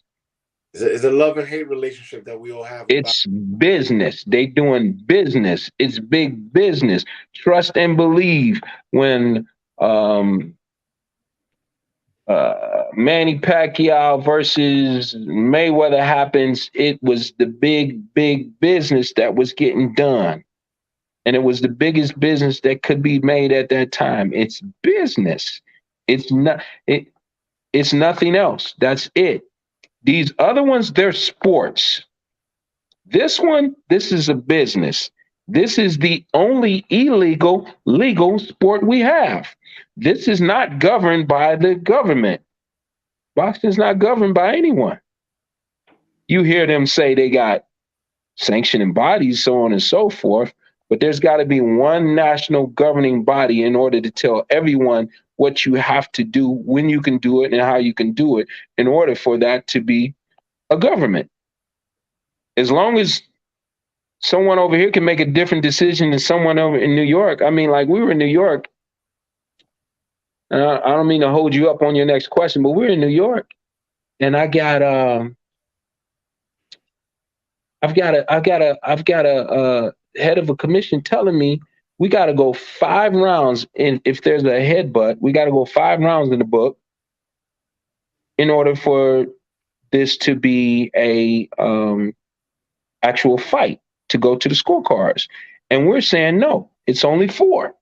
Speaker 6: It's a love and hate relationship that we all have.
Speaker 5: It's business. They doing business. It's big business. Trust and believe. When Manny Pacquiao versus Mayweather happens, it was the big business that was getting done. And it was the biggest business that could be made at that time. It's business. It's nothing else. That's it. These other ones, they're sports. This is a business. This is the only legal sport we have. This is not governed by the government. Boxing is not governed by anyone. You hear them say they got sanctioning bodies, so on and so forth, but there's got to be one national governing body in order to tell everyone what you have to do, when you can do it, and how you can do it in order for that to be a government. As long as someone over here can make a different decision than someone over in New York. I mean, like, we were in New York. I don't mean to hold you up on your next question, but we're in New York, and I've got a head of a commission telling me we got to go 5 rounds, and if there's a headbutt, we got to go 5 rounds in the book in order for this to be a actual fight to go to the scorecards. And we're saying no, it's only 4.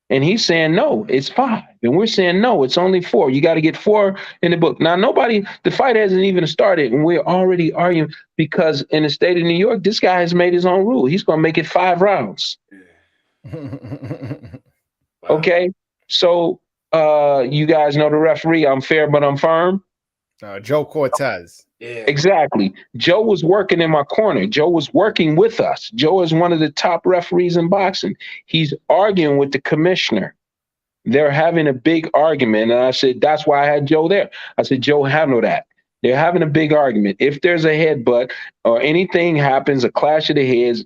Speaker 5: And he's saying no, it's 5. And we're saying no, it's only 4. You got to get 4 in the book. Now, the fight hasn't even started, and we're already arguing because in the state of New York, this guy has made his own rule. He's going to make it 5 rounds. Okay, so you guys know the referee. I'm fair, but I'm firm.
Speaker 1: Joe Cortez.
Speaker 6: Yeah.
Speaker 5: Exactly. Joe was working in my corner. Joe was working with us. Joe is one of the top referees in boxing. He's arguing with the commissioner. They're having a big argument. And I said, that's why I had Joe there. I said, Joe, handle that. They're having a big argument. If there's a headbutt or anything happens, a clash of the heads,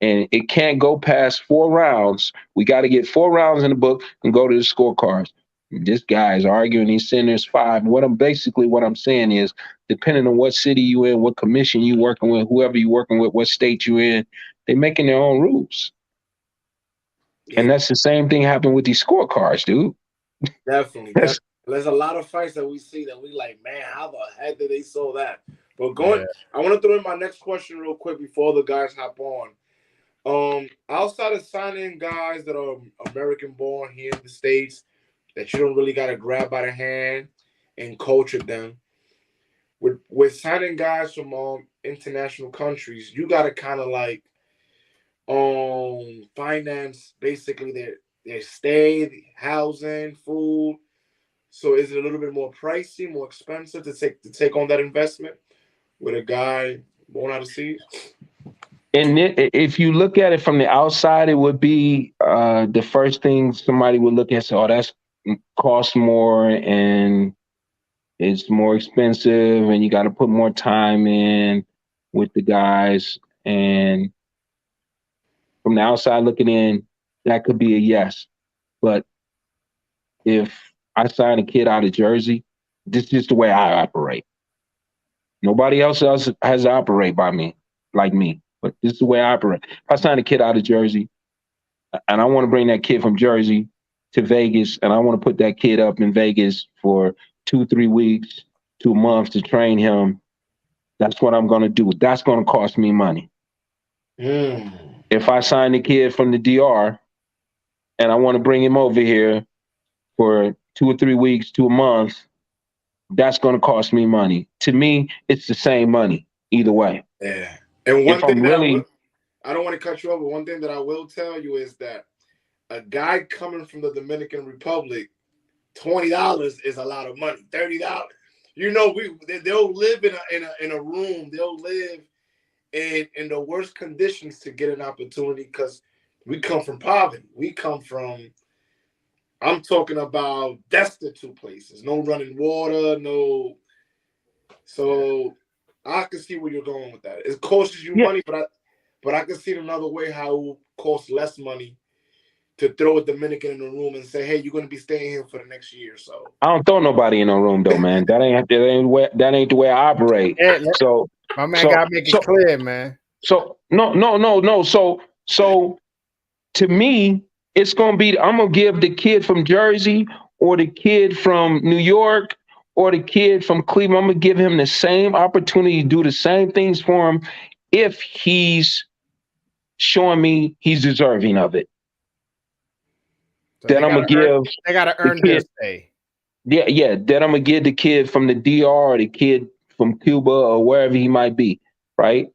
Speaker 5: and it can't go past 4 rounds, we got to get 4 rounds in the book and go to the scorecards. This guy is arguing. He's saying there's 5. What I'm saying is, depending on what city you in, what commission you working with, whoever you working with, what state you in, they making their own rules. And that's the same thing happened with these scorecards, dude.
Speaker 6: Definitely. There's a lot of fights that we see that we like, man, how the heck did they saw that? But I want to throw in my next question real quick before the guys hop on. Outside of signing guys that are American born here in the States, that you don't really got to grab by the hand and culture them, with signing guys from international countries, you got to kind of like finance basically their stay, housing, food. So is it a little bit more pricey, more expensive to take on that investment with a guy born out of seas?
Speaker 5: And if you look at it from the outside, it would be the first thing somebody would look at. So, that's costs more and it's more expensive, and you got to put more time in with the guys. And from the outside looking in, that could be a yes. But if I sign a kid out of Jersey, this is just the way I operate. Nobody else has to operate like me, but this is the way I operate. If I sign a kid out of Jersey and I want to bring that kid from Jersey to Vegas, and I want to put that kid up in Vegas for 2-3 weeks to a month to train him, that's what I'm going to do. That's going to cost me money. If I sign the kid from the DR and I want to bring him over here for 2 or 3 weeks to a month, that's going to cost me money. To me, it's the same money either way.
Speaker 6: Yeah. And one thing I don't want to cut you off, but one thing that I will tell you is that a guy coming from the Dominican Republic, $20 is a lot of money. $30, you know, they'll live in a room. They'll live in the worst conditions to get an opportunity because we come from poverty. We come from, I'm talking about destitute places. No running water, no. So I can see where you're going with that. It costs you money, but I can see another way how it will cost less money to throw a Dominican in the room and say, hey, you're going to be staying here for the next year or so.
Speaker 5: I don't throw nobody in a room though, man. That ain't the way I operate.
Speaker 1: Yeah,
Speaker 5: so
Speaker 1: my man gotta make it clear, man.
Speaker 5: So no. So to me, it's gonna be, I'm gonna give the kid from Jersey or the kid from New York or the kid from Cleveland, I'm gonna give him the same opportunity to do the same things for him if he's showing me he's deserving of it. So then I'm gonna give.
Speaker 1: They gotta earn their stay.
Speaker 5: Yeah. Then I'm gonna give the kid from the DR or the kid from Cuba or wherever he might be, right?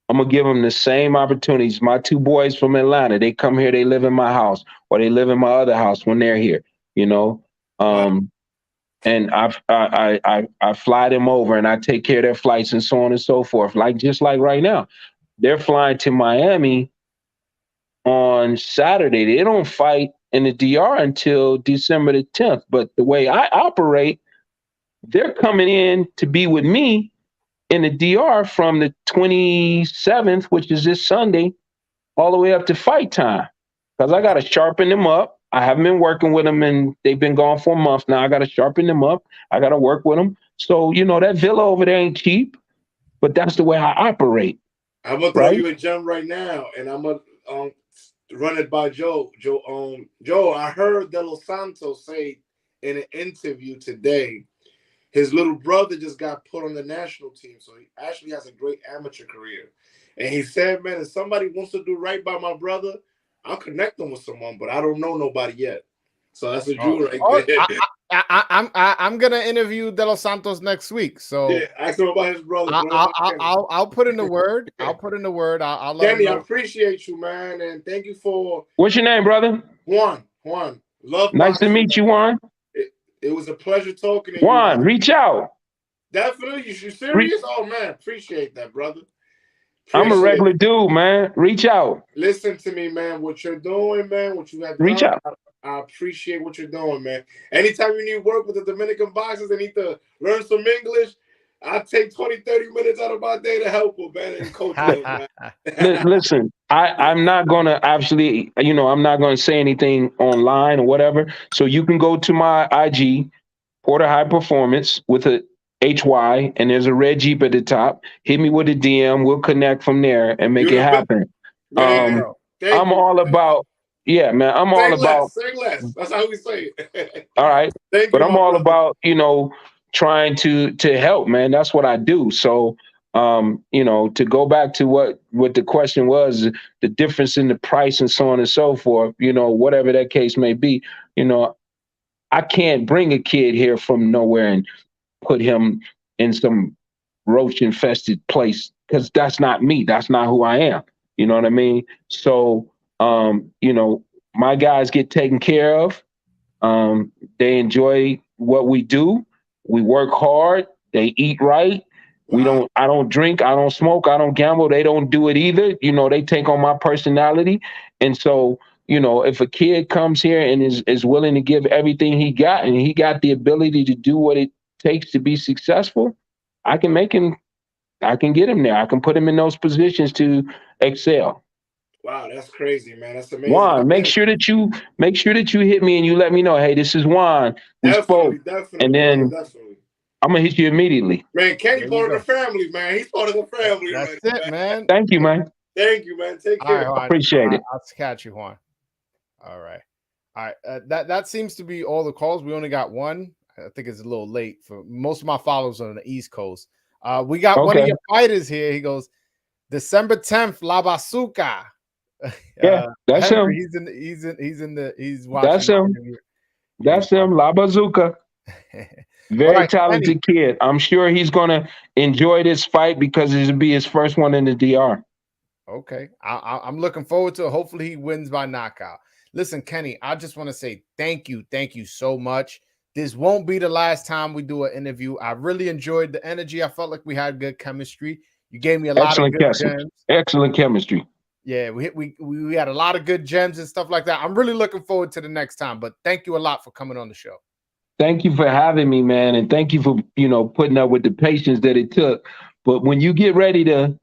Speaker 5: I'm gonna give them the same opportunities. My 2 boys from Atlanta, they come here, they live in my house, or they live in my other house when they're here, you know. And I fly them over and I take care of their flights and so on and so forth. Just like right now, they're flying to Miami on Saturday. They don't fight in the DR until December the 10th. But the way I operate, they're coming in to be with me in the DR from the 27th, which is this Sunday, all the way up to fight time. Because I got to sharpen them up. I haven't been working with them, and they've been gone for a month now. I got to sharpen them up. I got to work with them. So, you know, that villa over there ain't cheap, but that's the way I operate.
Speaker 6: I'm going to throw you a gem right now, and I'm going to run it by Joe. Joe, I heard De Los Santos say in an interview today, his little brother just got put on the national team, so he actually has a great amateur career. And he said, man, if somebody wants to do right by my brother, I'll connect them with someone, but I don't know nobody yet. So that's a jewel right there.
Speaker 1: I'm gonna interview De Los Santos next week. So
Speaker 6: yeah, ask him about his brother.
Speaker 1: I'll put in the word. I'll put in the word. I'll let
Speaker 6: Kenny,
Speaker 1: him know.
Speaker 6: I appreciate you, man, and thank you for.
Speaker 5: What's your name, brother?
Speaker 6: Juan. Love.
Speaker 5: Nice to meet you, Juan.
Speaker 6: It was a pleasure talking to
Speaker 5: Juan,
Speaker 6: you.
Speaker 5: reach out.
Speaker 6: Definitely. You serious? Oh man, appreciate that, brother.
Speaker 5: I'm a regular dude, man. Reach out.
Speaker 6: Listen to me, man. What you're doing, man. What you have done.
Speaker 5: Reach out.
Speaker 6: I appreciate what you're doing, man. Anytime you need work with the Dominican boxers, they need to learn some English. I'll take 20, 30 minutes out of my day to help him, man, and coach him, man.
Speaker 5: Listen, I'm not gonna actually, I'm not gonna say anything online or whatever. So you can go to my IG, Porter High Performance with a HY, and there's a red Jeep at the top. Hit me with a DM. We'll connect from there and make it happen.
Speaker 6: Man,
Speaker 5: I'm all about, man. I'm all about.
Speaker 6: Say less. That's how we say it.
Speaker 5: All right, but I'm all about, trying to help, man. That's what I do. So, to go back to what the question was, the difference in the price and so on and so forth, whatever that case may be, I can't bring a kid here from nowhere and put him in some roach infested place, because that's not me. That's not who I am. You know what I mean? So, my guys get taken care of. They enjoy what we do. We work hard. They eat right. I don't drink. I don't smoke. I don't gamble. They don't do it either. They take on my personality. And so, if a kid comes here and is willing to give everything he got, and he got the ability to do what it takes to be successful, I can get him there. I can put him in those positions to excel.
Speaker 6: Wow, that's crazy, man. That's amazing.
Speaker 5: Juan, make sure that you hit me and you let me know, hey, this is Juan. We spoke.
Speaker 6: Definitely.
Speaker 5: And then I'm gonna hit you immediately.
Speaker 6: Man, Kenny part of the family, man. He's part of the family.
Speaker 1: That's it, man.
Speaker 5: Thank you, man.
Speaker 6: Thank you, man. Take care.
Speaker 1: All right,
Speaker 5: appreciate it.
Speaker 1: I'll catch you, Juan. All right. That seems to be all the calls. We only got one. I think it's a little late for most of my followers on the East Coast. We got one of your fighters here. He goes, December 10th, La Bazooka.
Speaker 5: Yeah, that's
Speaker 1: Henry,
Speaker 5: him.
Speaker 1: He's watching.
Speaker 5: That's him. That's him, La Bazooka. Very talented kid. I'm sure he's gonna enjoy this fight because it'll be his first one in the DR.
Speaker 1: Okay, I'm looking forward to it. Hopefully, he wins by knockout. Listen, Kenny, I just want to say thank you so much. This won't be the last time we do an interview. I really enjoyed the energy. I felt like we had good chemistry. You gave me a lot of good gems.
Speaker 5: Excellent chemistry.
Speaker 1: Yeah, we had a lot of good gems and stuff like that. I'm really looking forward to the next time. But thank you a lot for coming on the show.
Speaker 5: Thank you for having me, man, and thank you for putting up with the patience that it took. But when you get ready to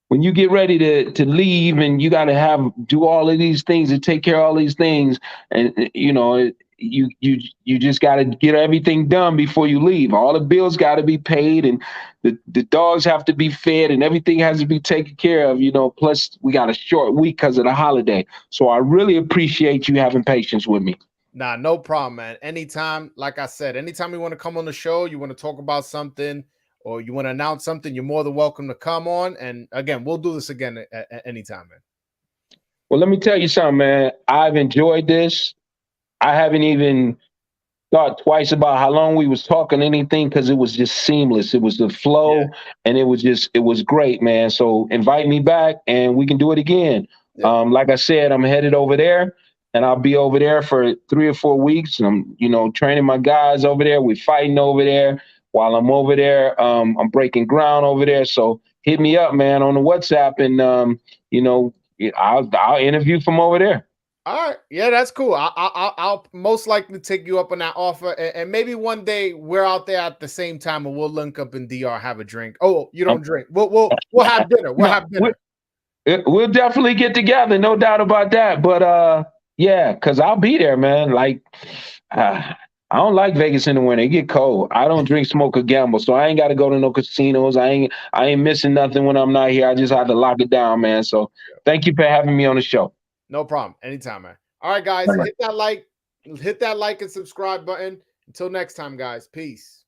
Speaker 5: leave, and you got to do all of these things and take care of all these things, and you just got to get everything done before you leave. All the bills got to be paid, and the dogs have to be fed, and everything has to be taken care of. Plus we got a short week because of the holiday. So I really appreciate you having patience with me.
Speaker 1: Nah, no problem, man. Anytime, like I said, anytime you want to come on the show, you want to talk about something, or you want to announce something, you're more than welcome to come on. And again, we'll do this again at any time, man.
Speaker 5: Well, let me tell you something, man. I've enjoyed this. I haven't even thought twice about how long we was talking anything, because it was just seamless. It was the flow, and it was great, man. So invite me back and we can do it again. Yeah. Like I said, I'm headed over there, and I'll be over there for 3 or 4 weeks. And I'm, training my guys over there. We're fighting over there. While I'm over there, I'm breaking ground over there. So hit me up, man, on the WhatsApp, and I'll interview from over there.
Speaker 1: All right, yeah, that's cool. I'll most likely take you up on that offer, and maybe one day we're out there at the same time, and we'll link up in DR, have a drink. Oh, you don't drink? We'll have dinner. We'll have dinner.
Speaker 5: We'll definitely get together, no doubt about that. But yeah, because I'll be there, man. Like, I don't like Vegas in the winter. It get cold. I don't drink, smoke, or gamble, so I ain't got to go to no casinos. I ain't missing nothing when I'm not here. I just have to lock it down, man. So thank you for having me on the show.
Speaker 1: No problem. Anytime, man. All right, guys. Hit that like and subscribe button. Until next time, guys. Peace.